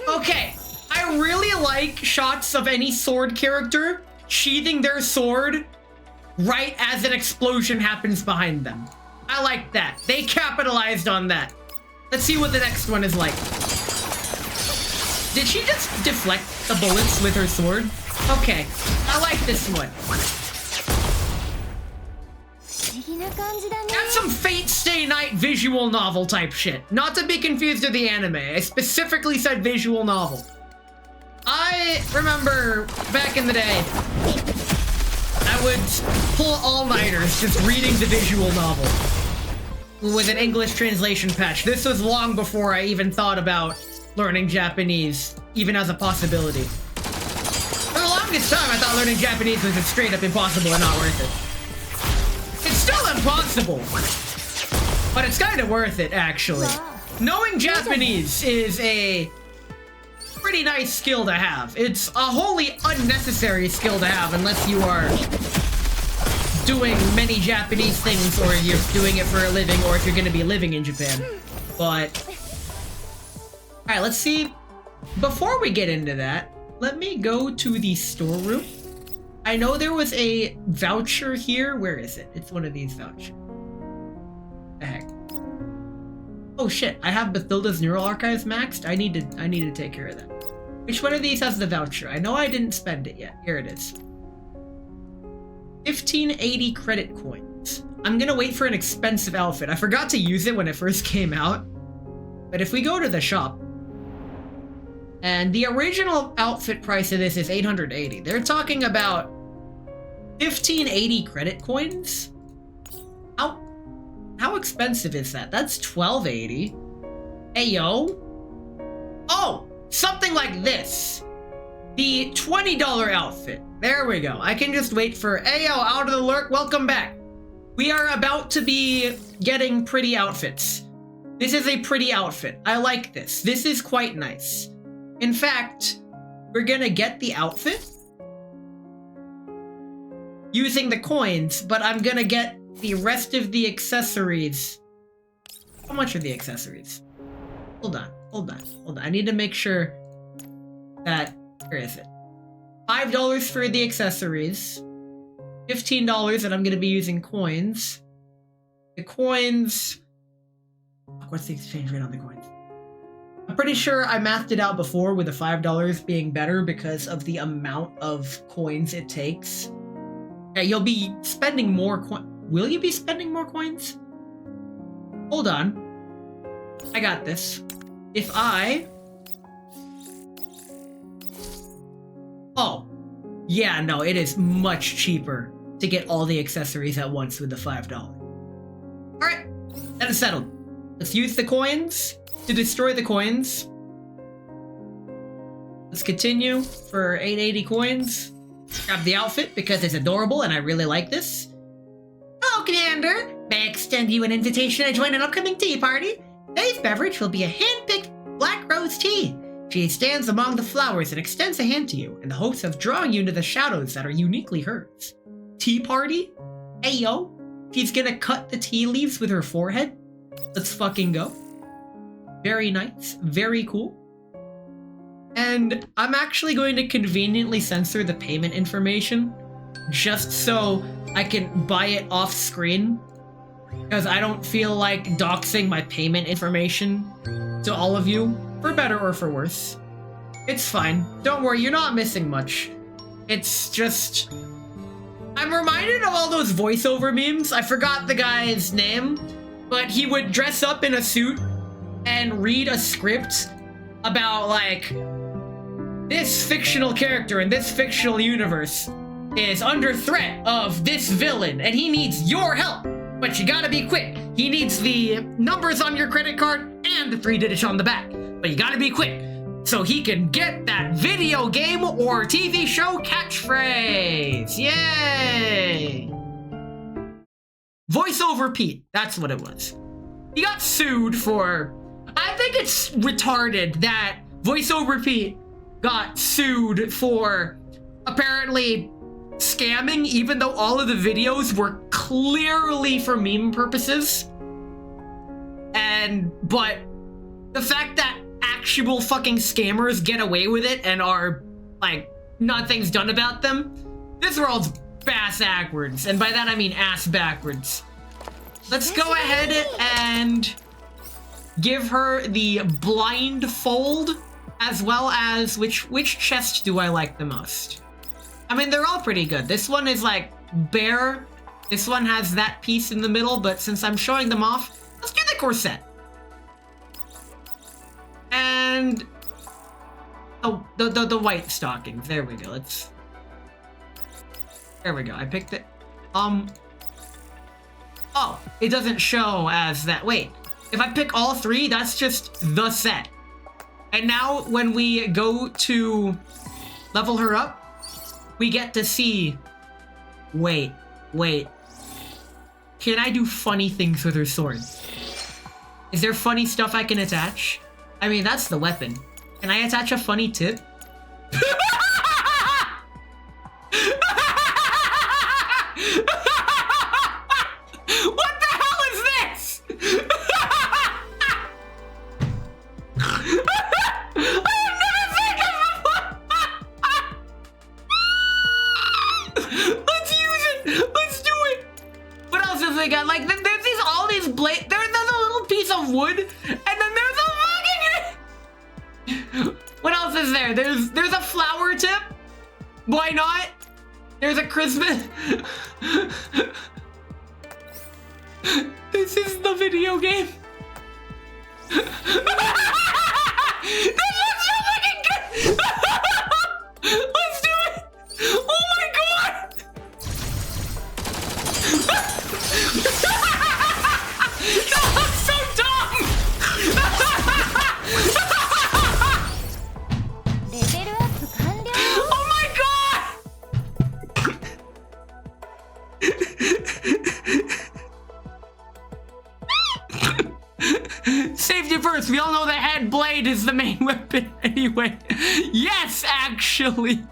Okay, I really like shots of any sword character sheathing their sword right as an explosion happens behind them. I like that. They capitalized on that. Let's see what the next one is like. Did she just deflect the bullets with her sword? Okay, I like this one. That's some Fate Stay Night visual novel type shit. Not to be confused with the anime. I specifically said visual novel. I remember back in the day, I would pull all-nighters just reading the visual novel with an English translation patch. This was long before I even thought about learning Japanese, even as a possibility. For the longest time, I thought learning Japanese was just straight up impossible and not worth it. It's still impossible, but it's kind of worth it, actually. Knowing Japanese is a pretty nice skill to have. It's a wholly unnecessary skill to have unless you are doing many Japanese things or you're doing it for a living or if you're going to be living in Japan. But, alright, let's see. Before we get into that, let me go to the storeroom. I know there was a voucher here. Where is it? It's one of these vouchers. The heck? Oh shit, I have Bathilda's Neural Archives maxed. I need to take care of that. Which one of these has the voucher? I know I didn't spend it yet. Here it is. 1580 credit coins. I'm gonna wait for an expensive outfit. I forgot to use it when it first came out. But if we go to the shop, and the original outfit price of this is 880. They're talking about 1580 credit coins? How expensive is that? That's 1280. Ayo. Oh, something like this. The $20 outfit. There we go. I can just wait for Ayo, out of the lurk, welcome back. We are about to be getting pretty outfits. This is a pretty outfit. I like this. This is quite nice. In fact, we're gonna get the outfit using the coins, but I'm gonna get the rest of the accessories. How much are the accessories? Hold on. I need to make sure that, where is it? $5 for the accessories, $15 that I'm gonna be using coins. The coins, what's the exchange rate on the coins? I'm pretty sure I mathed it out before with the $5 being better because of the amount of coins it takes. Yeah, you'll be spending more coins. Will you be spending more coins? Hold on. I got this. If I... Oh. Yeah, no, it is much cheaper to get all the accessories at once with the $5. Alright, that is settled. Let's use the coins to destroy the coins. Let's continue for 880 coins. Grab the outfit because it's adorable and I really like this. Hello, Commander. May I extend you an invitation to join an upcoming tea party? Today's beverage will be a hand-picked black rose tea. She stands among the flowers and extends a hand to you in the hopes of drawing you into the shadows that are uniquely hers. Tea party? Hey, yo. She's gonna cut the tea leaves with her forehead? Let's fucking go. Very nice, very cool. And I'm actually going to conveniently censor the payment information just so I can buy it off screen, because I don't feel like doxing my payment information to all of you, for better or for worse. It's fine. Don't worry, you're not missing much. It's just... I'm reminded of all those voiceover memes. I forgot the guy's name, but he would dress up in a suit and read a script about, like, this fictional character in this fictional universe is under threat of this villain, and he needs your help, but you gotta be quick. He needs the numbers on your credit card and the 3 digits on the back, but you gotta be quick so he can get that video game or TV show catchphrase. Yay! Voiceover Pete, that's what it was. He got sued for... I think it's retarded that Voiceover Pete got sued for apparently scamming, even though all of the videos were clearly for meme purposes. But the fact that actual fucking scammers get away with it and are, like, nothing's done about them, this world's bass backwards. And by that I mean ass backwards. Let's go ahead and give her the blindfold, as well as which chest do I like the most? I mean, they're all pretty good. This one is like bare. This one has that piece in the middle, but since I'm showing them off, let's do the corset. And oh, the white stockings. There we go. There we go. I picked it. Oh, it doesn't show as that. Wait, if I pick all 3, that's just the set. And now when we go to level her up, we get to see, wait. Can I do funny things with her sword? Is there funny stuff I can attach? I mean, that's the weapon. Can I attach a funny tip? What the hell is this? Let's use it! Let's do it! What else have they got? Like, there's all these blades. There's a little piece of wood, and then there's a fucking... What else is there? There's a flower tip. Why not? There's a Christmas... This is the video game. This looks so fucking good! Let's do it! Oh my god! That looks so dumb! Oh my god! Safety first. We all know the head blade is the main weapon anyway. Yes, actually.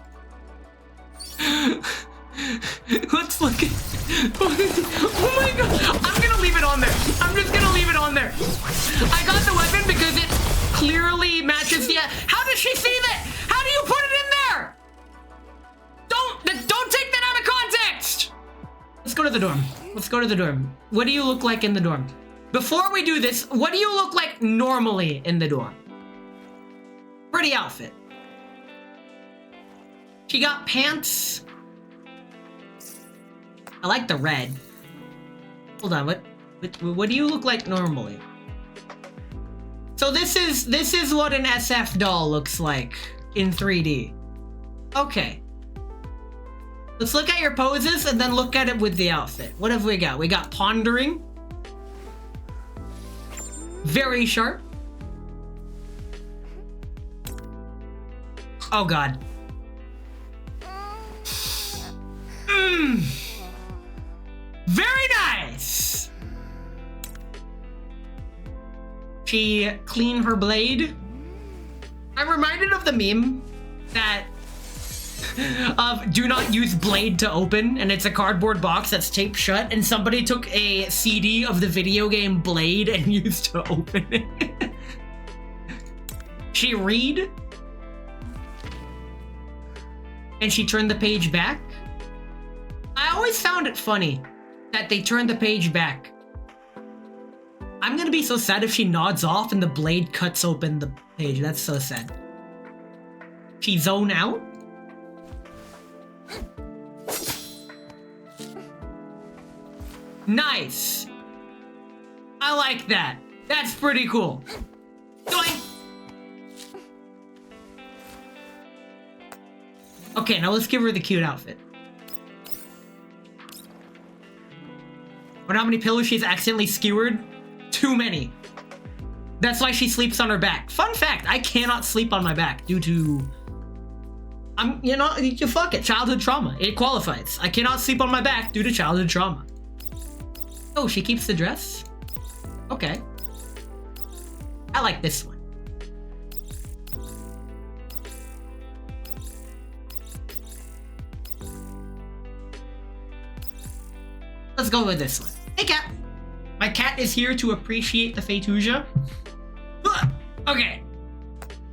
Let's look at... Oh my god. I'm gonna leave it on there. I'm just gonna leave it on there. I got the weapon because it clearly matches the... How does she see that? How do you put it in there? Don't take that out of context. Let's go to the dorm. Let's go to the dorm. What do you look like in the dorm? Before we do this, what do you look like normally in the dorm? Pretty outfit. She got pants. I like the red. Hold on, what do you look like normally? So this is what an SF doll looks like in 3D. Okay. Let's look at your poses and then look at it with the outfit. What have we got? We got pondering. Very sharp. Oh god. Very nice. She cleaned her blade. I'm reminded of the meme that of do not use blade to open, and it's a cardboard box that's taped shut, and somebody took a CD of the video game Blade and used to open it. She read? And she turned the page back? I always found it funny that they turned the page back. I'm gonna be so sad if she nods off and the blade cuts open the page. That's so sad. She zone out? Nice! I like that. That's pretty cool. Doink! Okay, now let's give her the cute outfit. Wonder how many pillows she's accidentally skewered? Too many. That's why she sleeps on her back. Fun fact, I cannot sleep on my back due to... fuck it, childhood trauma. It qualifies. I cannot sleep on my back due to childhood trauma. Oh, she keeps the dress? Okay. I like this one. Let's go with this one. Hey, cat. My cat is here to appreciate the Fatusia. Okay.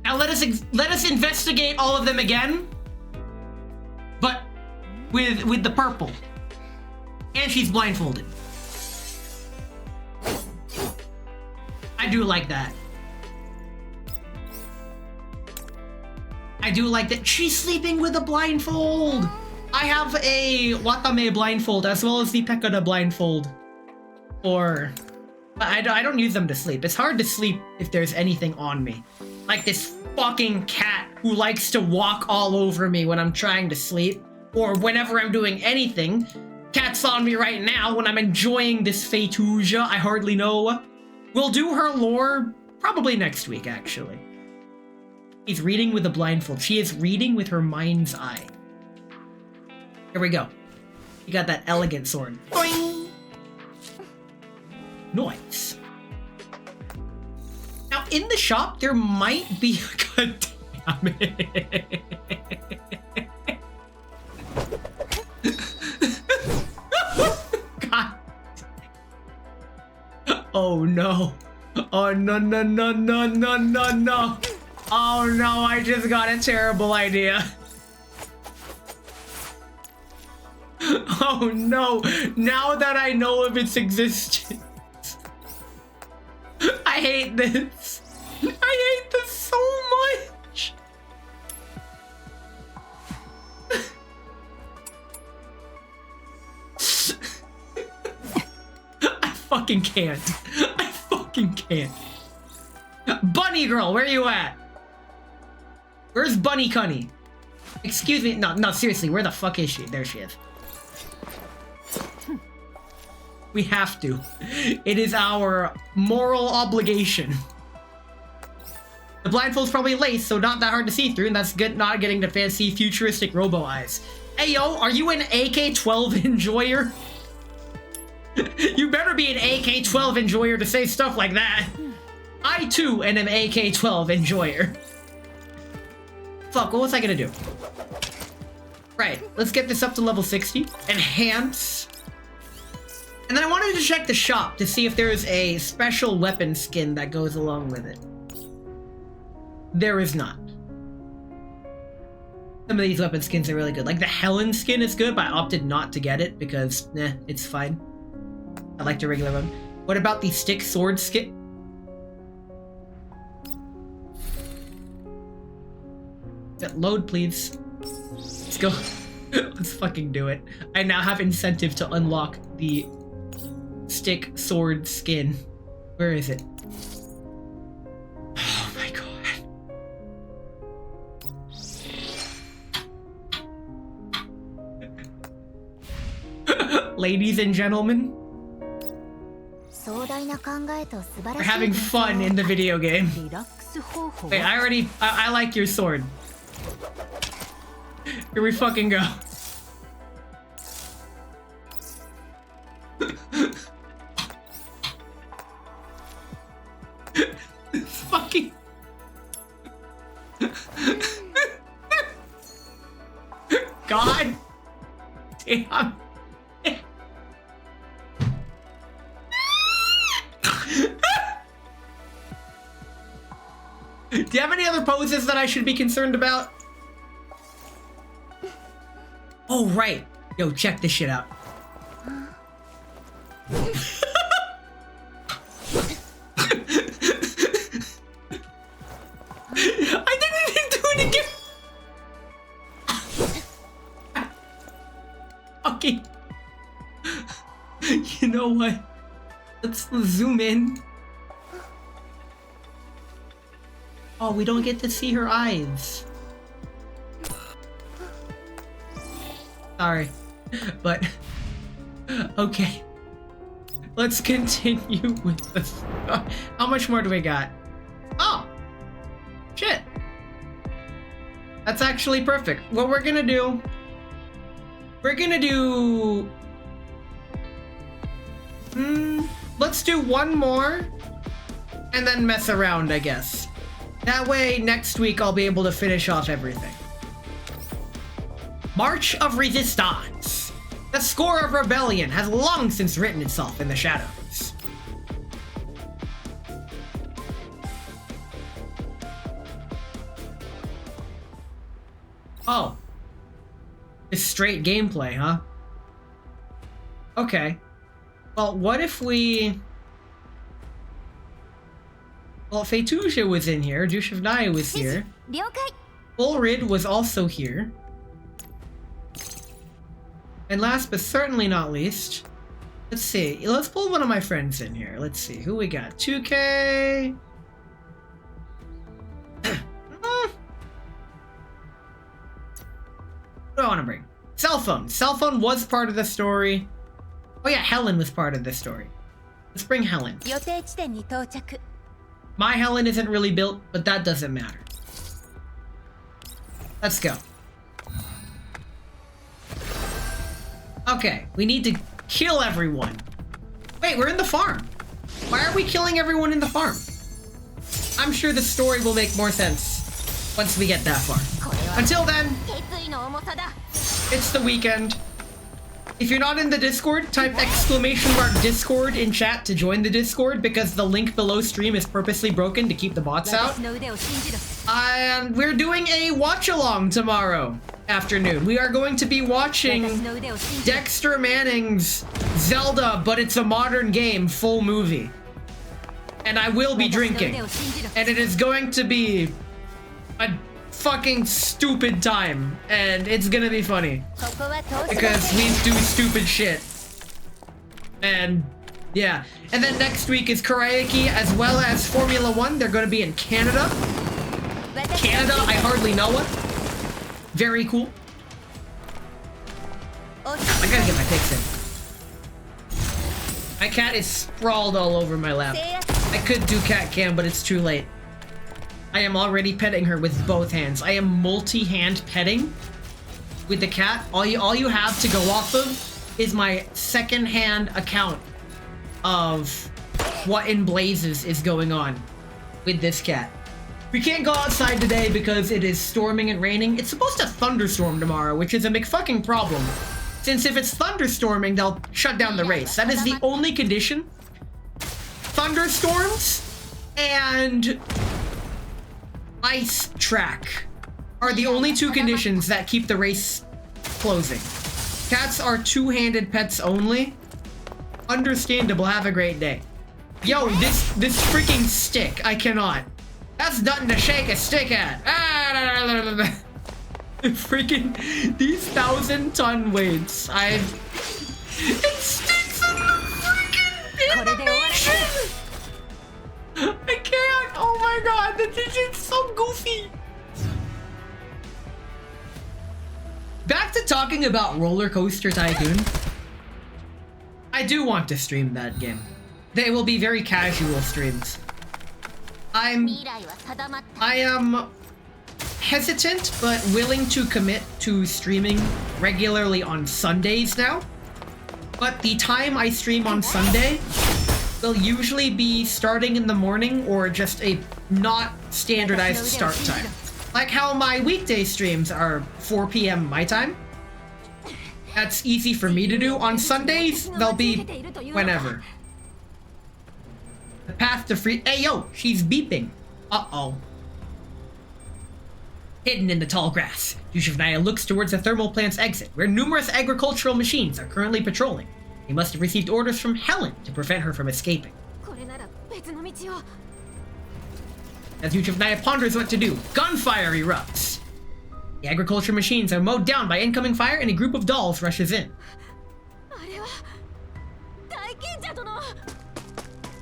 Now let us investigate all of them again. But with the purple. And she's blindfolded. I do like that. I do like that she's sleeping with a blindfold. I have a Watame blindfold as well as the Pekada blindfold. Or I don't use them to sleep. It's hard to sleep if there's anything on me. Like this fucking cat who likes to walk all over me when I'm trying to sleep. Or whenever I'm doing anything. Cat's on me right now when I'm enjoying this Fatusia. I hardly know. We'll do her lore probably next week, actually. She's reading with a blindfold. She is reading with her mind's eye. Here we go. You got that elegant sword. Boing! Nice. Now, in the shop, there might be... God damn it. God. Oh, no. Oh, no, no, no, no, no, no, no. Oh, no, I just got a terrible idea. Oh, no. Now that I know of its existence. I hate this. I hate this so much. I fucking can't. I fucking can't. Bunny girl, where you at? Where's Bunny Cunny? Excuse me. No, seriously, where the fuck is she? There she is. We have to. It is our moral obligation. The blindfold's probably laced, so not that hard to see through, and that's good not getting the fancy futuristic robo eyes. Hey yo, are you an AK-12 enjoyer? You better be an AK-12 enjoyer to say stuff like that. I too am an AK-12 enjoyer. Fuck, what was I gonna do? Right, let's get this up to level 60. Enhance. And then I wanted to check the shop to see if there's a special weapon skin that goes along with it. There is not. Some of these weapon skins are really good. Like the Helen skin is good, but I opted not to get it because, it's fine. I like the regular one. What about the stick sword skin? Load, please. Let's go. Let's fucking do it. I now have incentive to unlock the stick sword skin. Where is it? Oh my god. Ladies and gentlemen, we're having fun in the video game. Wait, I like your sword. Here we fucking go. Fucking... God damn. Do you have any other poses that I should be concerned about? Oh, right. Yo, check this shit out. I didn't even do it again. Okay. You know what? Let's zoom in. Oh, we don't get to see her eyes. Sorry, but okay. Let's continue with this. How much more do we got? Oh, shit. That's actually perfect. What we're gonna do, let's do one more and then mess around, I guess. That way, next week I'll be able to finish off everything. March of Resistance. The score of rebellion has long since written itself in the shadows. Oh. It's straight gameplay, huh? Okay. Well, what if we... Well, Feituja was in here, Dushavnaya was here. Ulrid was also here. And last but certainly not least, let's see. Let's pull one of my friends in here. Let's see who we got. 2K. What do I want to bring? Cell phone. Cell phone was part of the story. Oh yeah, Helen was part of the story. Let's bring Helen. My Helen isn't really built, but that doesn't matter. Let's go. Okay, we need to kill everyone. Wait, we're in the farm. Why are we killing everyone in the farm? I'm sure the story will make more sense once we get that far. Until then, it's the weekend. If you're not in the Discord, type !Discord in chat to join the Discord because the link below stream is purposely broken to keep the bots out. And we're doing a watch-along tomorrow afternoon. We are going to be watching Dexter Manning's Zelda, but it's a modern game, full movie. And I will be drinking. And it is going to be a fucking stupid time. And it's gonna be funny. Because we do stupid shit. And yeah. And then next week is Karaoke as well as Formula 1. They're gonna be in Canada. Canada, I hardly know it. Very cool. I gotta get my pics in. My cat is sprawled all over my lap. I could do cat cam, but it's too late. I am already petting her with both hands. I am multi-hand petting with the cat. All you have to go off of is my second-hand account of what in blazes is going on with this cat. We can't go outside today because it is storming and raining. It's supposed to thunderstorm tomorrow, which is a McFucking problem. Since if it's thunderstorming, they'll shut down the race. That is the only condition. Thunderstorms and ice track are the only two conditions that keep the race closing. Cats are two-handed pets only. Understandable. Have a great day. Yo, this freaking stick. I cannot. That's nothing to shake a stick at. Freaking these 1,000-ton weights. It sticks in the freaking animation. I can't. Oh my god, this is so goofy. Back to talking about Roller Coaster Tycoon. I do want to stream that game. They will be very casual streams. I am hesitant but willing to commit to streaming regularly on Sundays now. But the time I stream on Sunday will usually be starting in the morning or just a not standardized start time. Like how my weekday streams are 4 p.m. my time. That's easy for me to do. On Sundays, they'll be whenever. The path to free. Hey, yo, she's beeping. Uh-oh. Hidden in the tall grass, Yuzhavnaya looks towards the thermal plant's exit, where numerous agricultural machines are currently patrolling. He must have received orders from Helen to prevent her from escaping. これなら別の道を。 As Yuzhavnaya ponders what to do, gunfire erupts. The agriculture machines are mowed down by incoming fire and a group of dolls rushes in. あれは大賢者殿。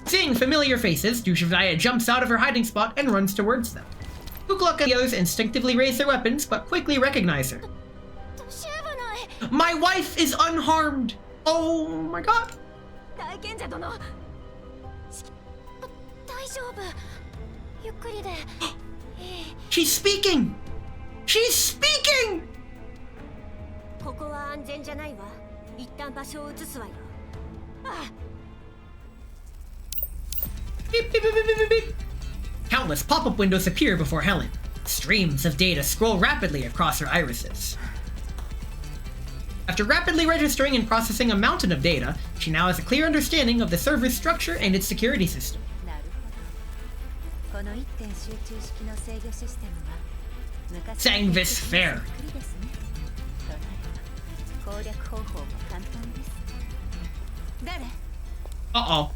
Seeing familiar faces, Yuzhavnaya jumps out of her hiding spot and runs towards them. Kukluk and the others instinctively raise their weapons, but quickly recognize her. 年合わない。 My wife is unharmed! Oh my god! 大賢者殿。大丈夫。ゆっくりで。She's speaking! She's speaking! ここは安全じゃないわ。一旦場所を移すわよ。あ。 Beep, beep, beep, beep, beep, beep. Countless pop-up windows appear before Helen. Streams of data scroll rapidly across her irises. After rapidly registering and processing a mountain of data, she now has a clear understanding of the server's structure and its security system. なるほど。この一点集中式の制御システムは昔 Sang this fair. そっくりですね。となれば攻略方法も簡単です。誰？ Uh-oh.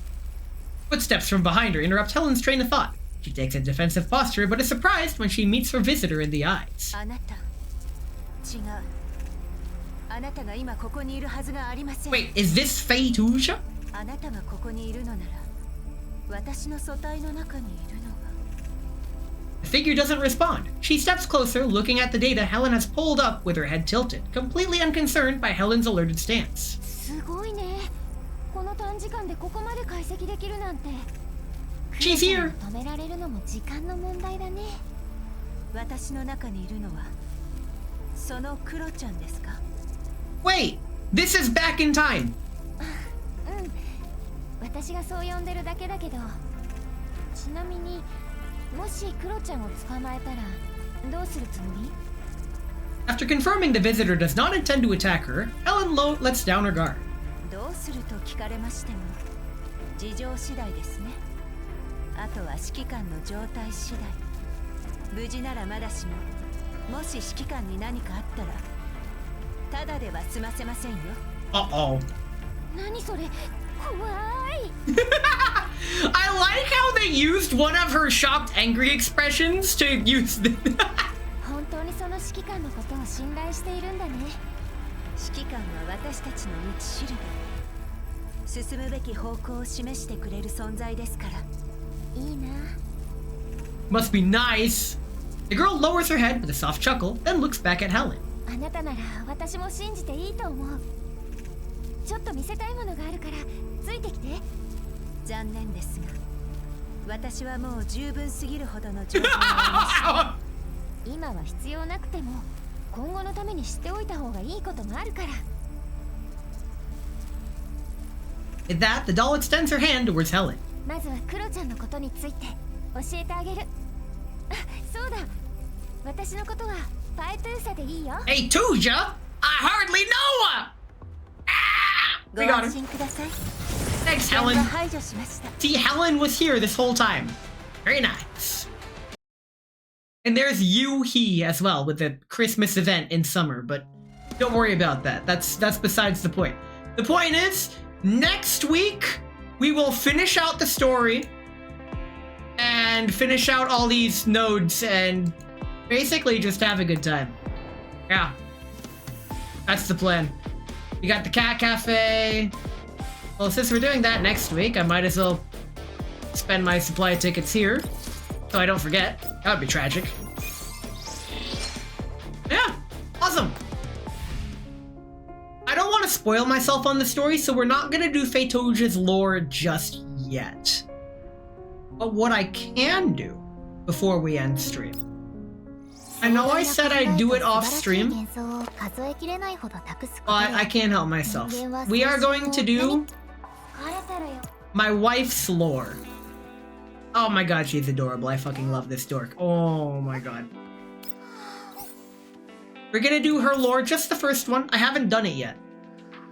Footsteps from behind her interrupt Helen's train of thought. She takes a defensive posture, but is surprised when she meets her visitor in the eyes. あなた。違う。あなたが今ここにいるはずがありません。 Wait, is this Fei-Tuja? あなたがここにいるのなら、私の素体の中にいるのが。 The figure doesn't respond. She steps closer, looking at the data Helen has pulled up with her head tilted, completely unconcerned by Helen's alerted stance. すごいね。この短時間でここまで解析できるなんて。 She's here. 止められるのも時間の問題だね。私の中にいるのはそのクロちゃんですか？ Wait, this is back in time. うん。私がそう呼んでるだけだけど。ちなみに、もしクロちゃんを捕まえたらどうするつもり？ After confirming the visitor does not intend to attack her, Helen lets down her guard. どうすると聞かれましても、事情次第ですね。あとは指揮官の状態次第。無事ならまだしも、もし指揮官に何かあったら、ただでは済ませませんよ。Uh-oh. 何それ？怖い。I like how they used one of her shocked, angry expressions to use the... 本当にその指揮官のことを信頼しているんだね。指揮官は私たちの道しるべ。進むべき方向を示してくれる存在ですから。いいな。 Must be nice. The girl lowers her head with a soft chuckle, then looks back at Helen. あなたなら私も信じていいと思う。ちょっと見せたいものがあるからついてきて。残念ですが、私はもう十分すぎるほどの情報を得ました。今は必要なくても、今後のために知っておいた方がいいこともあるから。 At that, the doll extends her hand towards Helen. まずはクロちゃんのことについて教えてあげる。あ、そうだ。私のことはパイトゥーサでいいよ。Hey, Tuja! I hardly know her! Ah! ご We got 安 her. 心ください。 Thanks, 全部 Helen. 排除しました。 See, Helen was here this whole time. Very nice. And there's Yu-Hee as well with the Christmas event in summer, but don't worry about that. That's besides the point. The point is, next week we will finish out the story and finish out all these nodes and basically just have a good time. Yeah. That's the plan. We got the cat cafe. Well, since we're doing that next week, I might as well spend my supply tickets here so I don't forget. That would be tragic. Yeah, awesome. I don't want to spoil myself on the story, so we're not gonna do Fei-Toja's lore just yet. But what I can do before we end stream, I know I said I'd do it off stream, but I can't help myself. We are going to do my wife's lore. Oh my god, she's adorable. I fucking love this dork. Oh my god. We're gonna do her lore, just the first one. I haven't done it yet.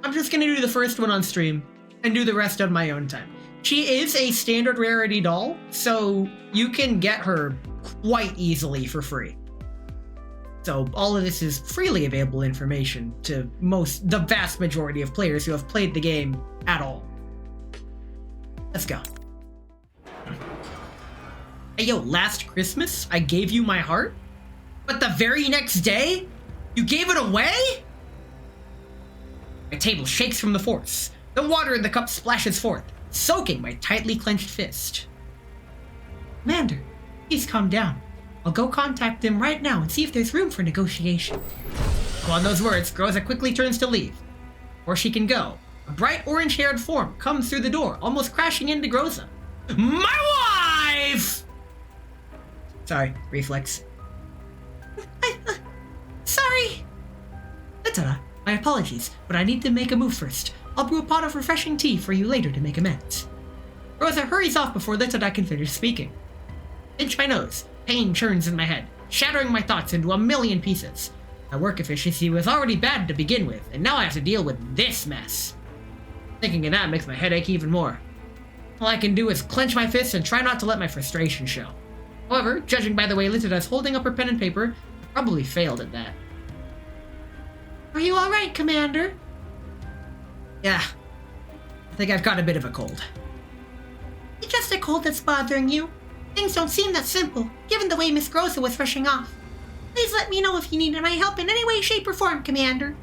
I'm just gonna do the first one on stream and do the rest on my own time. She is a standard rarity doll, so you can get her quite easily for free. So all of this is freely available information to the vast majority of players who have played the game at all. Let's go. Hey yo, last Christmas I gave you my heart, but the very next day you gave it away? My table shakes from the force. The water in the cup splashes forth, soaking my tightly clenched fist. Commander, please calm down. I'll go contact him right now and see if there's room for negotiation. Upon those words, Groza quickly turns to leave. Before she can go, a bright orange-haired form comes through the door, almost crashing into Groza. My wife! Sorry, reflex. Sorry. Litada, my apologies, but I need to make a move first. I'll brew a pot of refreshing tea for you later to make amends. Groza hurries off before Litada can finish speaking. Pinch my nose. Pain churns in my head, shattering my thoughts into a million pieces. My work efficiency was already bad to begin with, and now I have to deal with this mess. Thinking of that makes my head ache even more. All I can do is clench my fists and try not to let my frustration show. However, judging by the way Litada's holding up her pen and paper, I probably failed at that. Are you alright, Commander? Yeah. I think I've got a bit of a cold. It's just a cold that's bothering you. Things don't seem that simple, given the way Miss Groza was rushing off. Please let me know if you need my help in any way, shape, or form, Commander.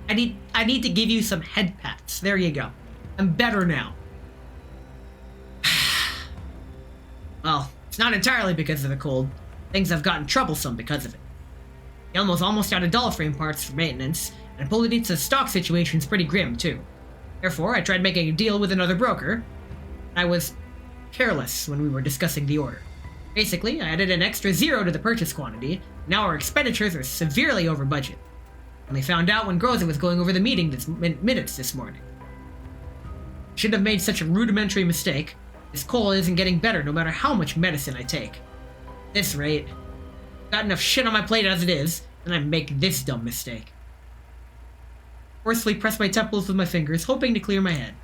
I need to give you some head pats. There you go. I'm better now. Well, it's not entirely because of the cold. Things have gotten troublesome because of it. Elmo's almost out of doll frame parts for maintenance, and Polonitsa's stock situation's pretty grim, too. Therefore, I tried making a deal with another broker. I was careless when we were discussing the order. Basically, I added an extra 0 to the purchase quantity. Now our expenditures are severely over budget. Only found out when Groza was going over the meeting minutes this morning. Shouldn't have made such a rudimentary mistake. This cold isn't getting better no matter how much medicine I take. At this rate, got enough shit on my plate as it is, and I make this dumb mistake. Forcefully press my temples with my fingers, hoping to clear my head.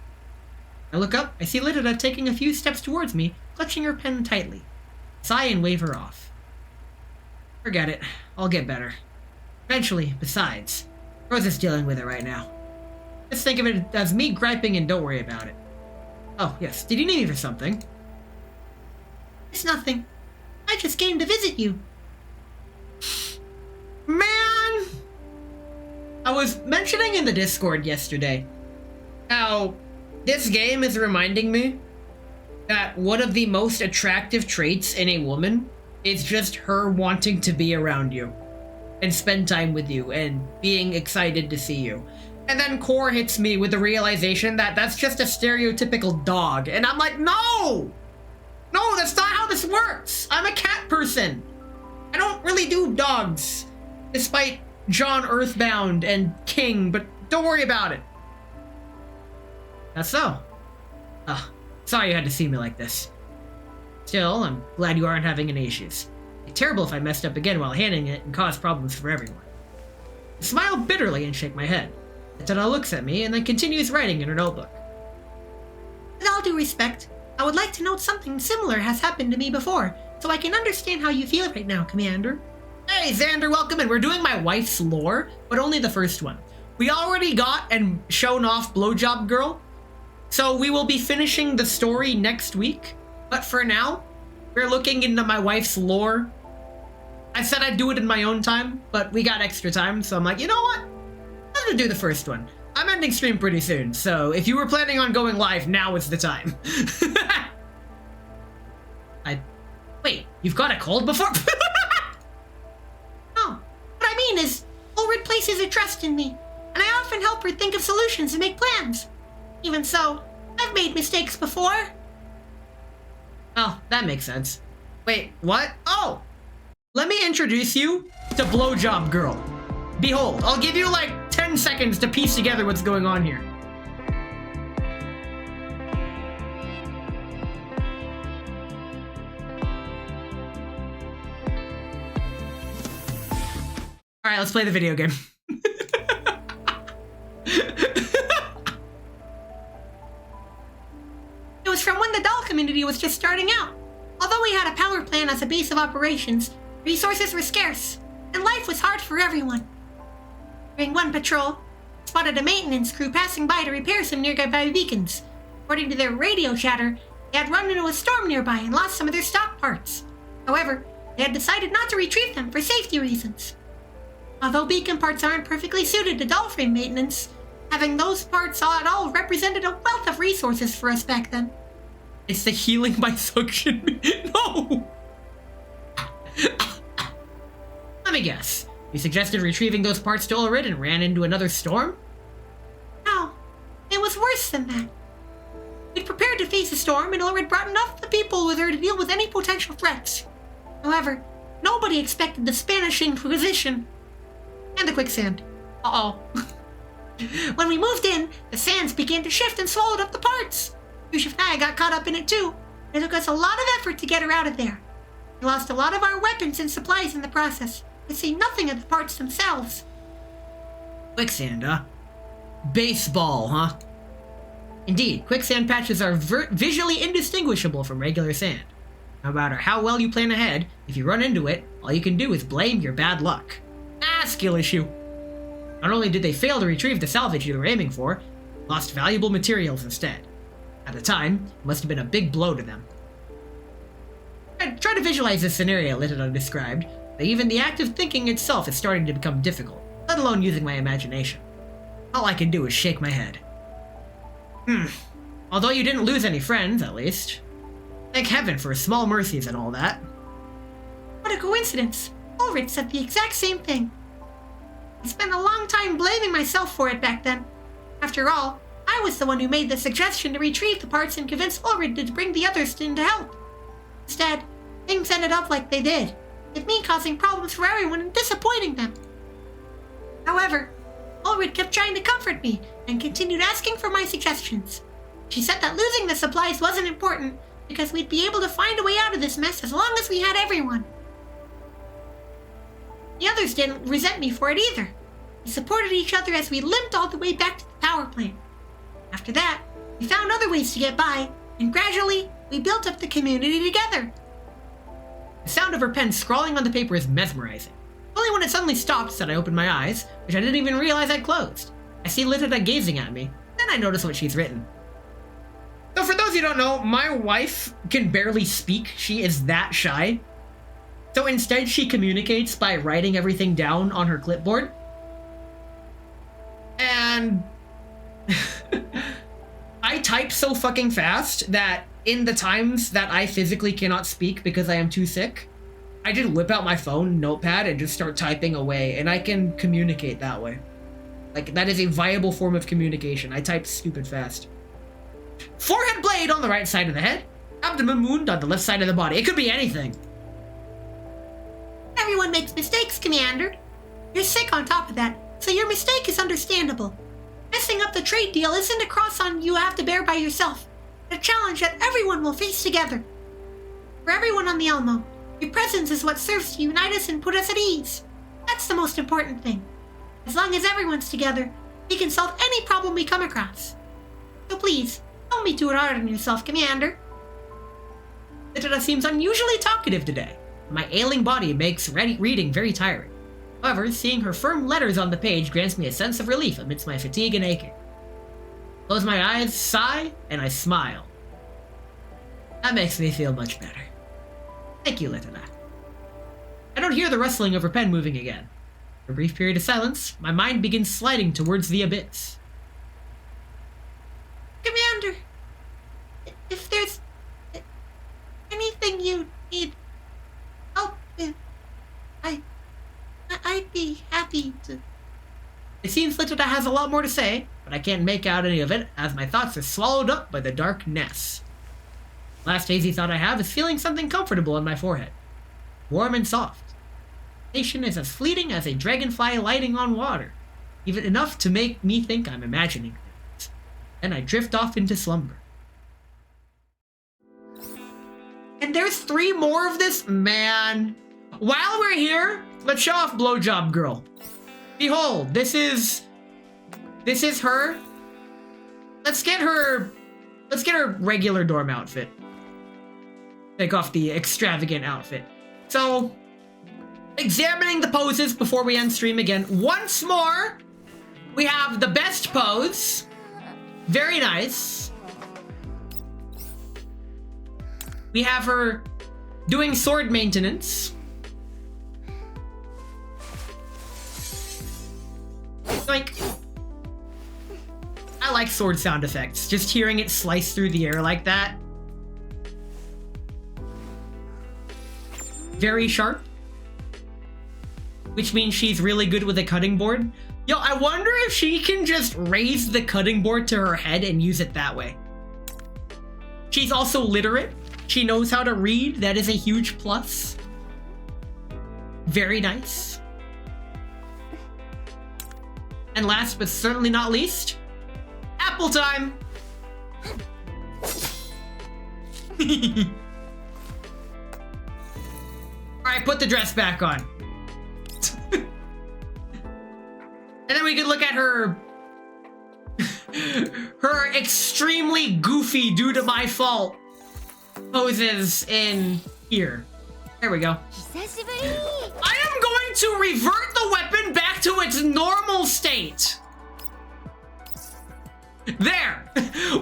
I look up, I see Litada taking a few steps towards me, clutching her pen tightly. Sigh and wave her off. Forget it. I'll get better. Eventually, besides, Rosa's dealing with it right now. Just think of it as me griping and don't worry about it. Oh, yes. Did you need me for something? It's nothing. I just came to visit you. Man! I was mentioning in the Discord yesterday how this game is reminding me that one of the most attractive traits in a woman is just her wanting to be around you and spend time with you and being excited to see you. And then Core hits me with the realization that that's just a stereotypical dog. And I'm like, no! No, that's not how this works! I'm a cat person! I don't really do dogs, despite John Earthbound and King, but don't worry about it. That's so. Sorry you had to see me like this. Still, I'm glad you aren't having any issues. It'd be terrible if I messed up again while handling it and caused problems for everyone. I smile bitterly and shake my head. Litada looks at me and then continues writing in her notebook. With all due respect, I would like to note something similar has happened to me before, so I can understand how you feel right now, Commander. Hey, Xander, welcome in. We're doing my wife's lore, but only the first one. We already got and shown off Blowjob Girl, so we will be finishing the story next week. But for now, we're looking into my wife's lore. I said I'd do it in my own time, but we got extra time, so I'm like, you know what? I'm gonna do the first one. I'm ending stream pretty soon, so if you were planning on going live, now is the time. Wait, you've got a cold before? No, what I mean is, Ulrid places her trust in me, and I often help her think of solutions and make plans. Even so, I've made mistakes before. Oh, that makes sense. Wait, what? Oh! Let me introduce you to Blowjob Girl. Behold, I'll give you like 10 seconds to piece together what's going on here. Alright, let's play the video game. It was from when the doll community was just starting out. Although we had a power plant as a base of operations, resources were scarce. and life was hard for everyone. During one patrol, I spotted a maintenance crew passing by to repair some nearby beacons. According to their radio chatter, they had run into a storm nearby and lost some of their stock parts. However, they had decided not to retrieve them for safety reasons. Although beacon parts aren't perfectly suited to dollframe maintenance, having those parts at all represented a wealth of resources for us back then. It's the healing by suction. No! Let me guess. You suggested retrieving those parts to Ulrid and ran into another storm? No, it was worse than that. We'd prepared to face a storm, and Ulrid brought enough of the people with her to deal with any potential threats. However, nobody expected the Spanish Inquisition. And the quicksand. Uh-oh. When we moved in, the sands began to shift and swallowed up the parts. Yusuf and I got caught up in it too. It took us a lot of effort to get her out of there. We lost a lot of our weapons and supplies in the process, to say nothing of the parts themselves. Quicksand, huh? Baseball, huh? Indeed, quicksand patches are visually indistinguishable from regular sand. No matter how well you plan ahead, if you run into it, all you can do is blame your bad luck. Skill issue. Not only did they fail to retrieve the salvage you were aiming for, lost valuable materials instead. At the time, it must have been a big blow to them. Try to visualize this scenario Littleton described, but even the act of thinking itself is starting to become difficult, let alone using my imagination. All I can do is shake my head. Although you didn't lose any friends, at least. Thank heaven for small mercies and all that. What a coincidence. Ulrich said the exact same thing. I spent a long time blaming myself for it back then. After all, I was the one who made the suggestion to retrieve the parts and convince Ulrich to bring the others in to help. Instead, things ended up like they did, with me causing problems for everyone and disappointing them. However, Ulrich kept trying to comfort me and continued asking for my suggestions. She said that losing the supplies wasn't important because we'd be able to find a way out of this mess as long as we had everyone. The others didn't resent me for it either. We supported each other as we limped all the way back to the power plant. After that, we found other ways to get by, and gradually, we built up the community together. The sound of her pen scrawling on the paper is mesmerizing. Only when it suddenly stops that I open my eyes, which I didn't even realize I'd closed. I see Littleton gazing at me, then I notice what she's written. So for those who don't know, my wife can barely speak. She is that shy. So instead, she communicates by writing everything down on her clipboard. And I type so fucking fast that in the times that I physically cannot speak because I am too sick, I just whip out my phone, notepad, and just start typing away, and I can communicate that way. Like, that is a viable form of communication. I type stupid fast. Forehead blade on the right side of the head, abdomen wound on the left side of the body. It could be anything. Everyone makes mistakes, Commander. You're sick on top of that, so your mistake is understandable. Messing up the trade deal isn't a cross on you have to bear by yourself. A challenge that everyone will face together. For everyone on the Elmo, your presence is what serves to unite us and put us at ease. That's the most important thing. As long as everyone's together, we can solve any problem we come across. So please, don't be too hard on yourself, Commander. Littleton seems unusually talkative today. My ailing body makes reading very tiring. However, seeing her firm letters on the page grants me a sense of relief amidst my fatigue and aching. Close my eyes, sigh, and I smile. That makes me feel much better. Thank you, Littleton. I don't hear the rustling of her pen moving again. For a brief period of silence, my mind begins sliding towards the abyss. Commander, if there's anything you need help with, I'd be happy to. It seems Littleton has a lot more to say, but I can't make out any of it as my thoughts are swallowed up by the darkness. Last hazy thought I have is feeling something comfortable on my forehead. Warm and soft. Sensation is as fleeting as a dragonfly lighting on water, even enough to make me think I'm imagining things. Then I drift off into slumber. And there's 3 more of this? Man. While we're here, let's show off Blowjob Girl. Behold, this is her. Let's get her regular dorm outfit. Take off the extravagant outfit. So, examining the poses before we end stream again. Once more, we have the best pose. Very nice. We have her doing sword maintenance. Like, I like sword sound effects. Just hearing it slice through the air like that. Very sharp. Which means she's really good with a cutting board. Yo, I wonder if she can just raise the cutting board to her head and use it that way. She's also literate. She knows how to read. That is a huge plus. Very nice. And last but certainly not least, apple time! Alright, put the dress back on. And then we could look at her her extremely goofy due to my fault poses in here. There we go. I am going to revert the weapon back to its normal state. There.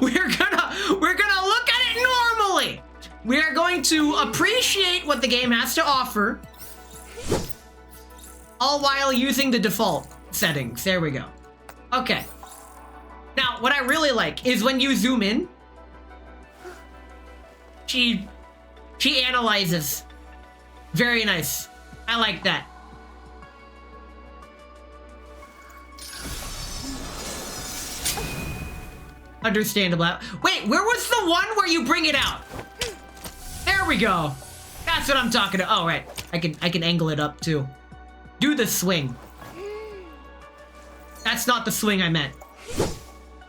We're gonna look at it normally. We are going to appreciate what the game has to offer, all while using the default settings. There we go. Okay. Now, what I really like is when you zoom in, she analyzes. Very nice. I like that. Understandable. Wait, where was the one where you bring it out? There we go. That's what I'm talking about. Oh, right. I can angle it up too. Do the swing. That's not the swing I meant.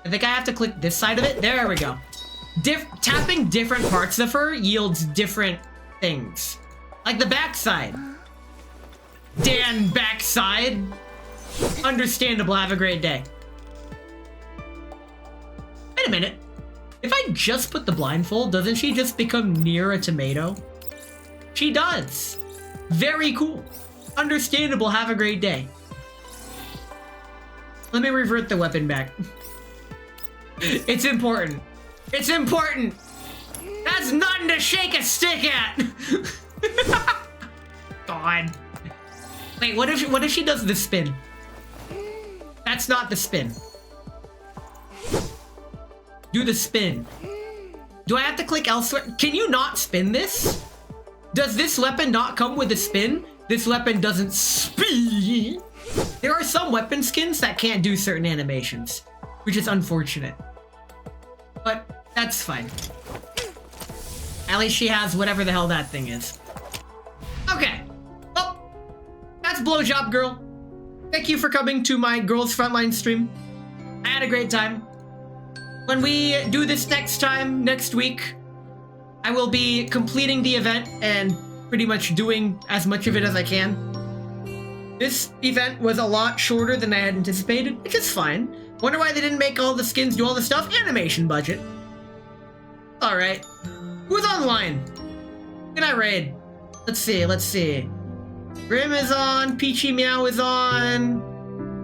I think I have to click this side of it. There we go. Tapping different parts of her yields different things. Like the backside. Dan backside. Understandable. Have a great day. Wait a minute. If I just put the blindfold, doesn't she just become near a tomato? She does. Very cool. Understandable. Have a great day. Let me revert the weapon back. It's important. It's important. That's nothing to shake a stick at. God. Wait, what if she does the spin? That's not the spin. Do the spin. Do I have to click elsewhere? Can you not spin this? Does this weapon not come with a spin? This weapon doesn't spin. There are some weapon skins that can't do certain animations, which is unfortunate. But that's fine. At least she has whatever the hell that thing is. Okay. Well, that's Blowjob Girl. Thank you for coming to my Girls Frontline stream. I had a great time. When we do this next time, next week, I will be completing the event and pretty much doing as much of it as I can. This event was a lot shorter than I had anticipated, which is fine. Wonder why they didn't make all the skins do all the stuff? Animation budget. Alright. Who's online? Can I raid? Let's see. Grim is on, Peachy Meow is on,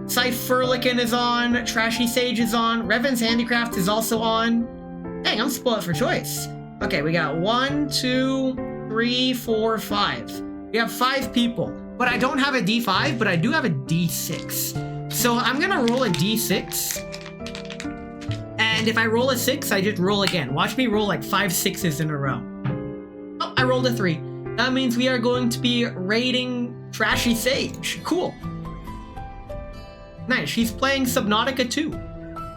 Cypherlican is on, Trashy Sage is on, Revan's Handicraft is also on. Dang, I'm spoiled for choice. Okay, we got 1, 2, 3, 4, 5. We have 5 people, but I don't have a D5, but I do have a D6. So I'm gonna roll a D6. And if I roll a 6, I just roll again. Watch me roll like 5 6s in a row. Oh, I rolled a 3. That means we are going to be raiding Trashy Sage. Cool. Nice, she's playing Subnautica 2.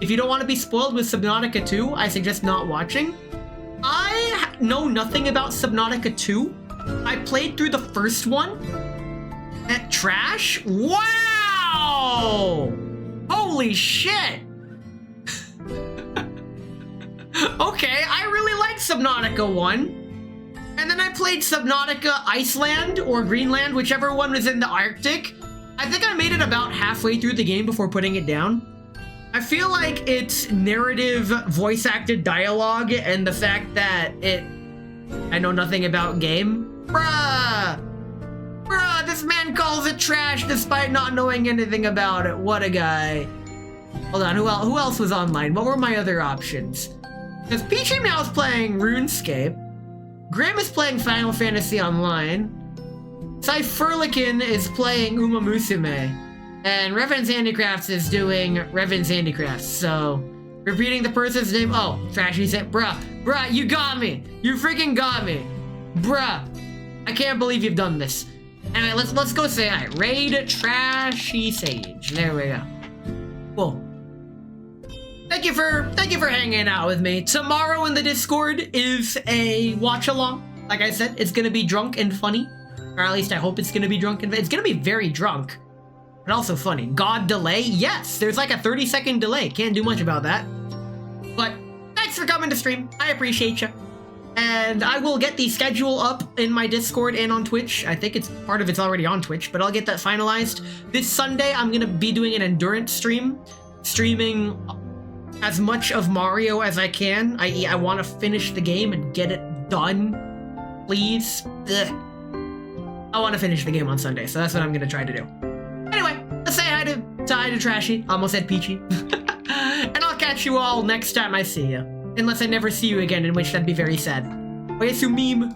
If you don't want to be spoiled with Subnautica 2, I suggest not watching. I know nothing about Subnautica 2. I played through the first one. At Trash? Wow! Holy shit! Okay, I really like Subnautica 1. And then I played Subnautica Iceland or Greenland, whichever one was in the Arctic. I think I made it about halfway through the game before putting it down. I feel like its narrative, voice-acted dialogue and the fact that I know nothing about game. Bruh! Bruh, this man calls it trash despite not knowing anything about it. What a guy. Hold on, who else was online? What were my other options? Because Peachy Meow's playing RuneScape. Graham is playing Final Fantasy Online. Cypherlican is playing Uma Musume. And Revan's Handicrafts is doing Revan's Handicrafts. So, repeating the person's name. Oh, Trashy said, bruh, you got me. You freaking got me. Bruh, I can't believe you've done this. Anyway, let's go say hi. Raid Trashy Sage. There we go. Cool. Thank you for hanging out with me. Tomorrow in the Discord is a watch along. Like I said, it's gonna be drunk and funny. Or at least I hope it's gonna be drunk and it's gonna be very drunk. But also funny. God delay? Yes, there's like a 30-second delay. Can't do much about that. But thanks for coming to stream. I appreciate you. And I will get the schedule up in my Discord and on Twitch. I think part of it's already on Twitch, but I'll get that finalized. This Sunday, I'm gonna be doing an endurance stream. Streaming as much of Mario as I can. I want to finish the game and get it done. Please. Ugh. I want to finish the game on Sunday, so that's what I'm gonna try to do. Anyway, let's say hi to Trashy. Almost said Peachy. And I'll catch you all next time I see you. Unless I never see you again, in which that'd be very sad. Oyasu meme.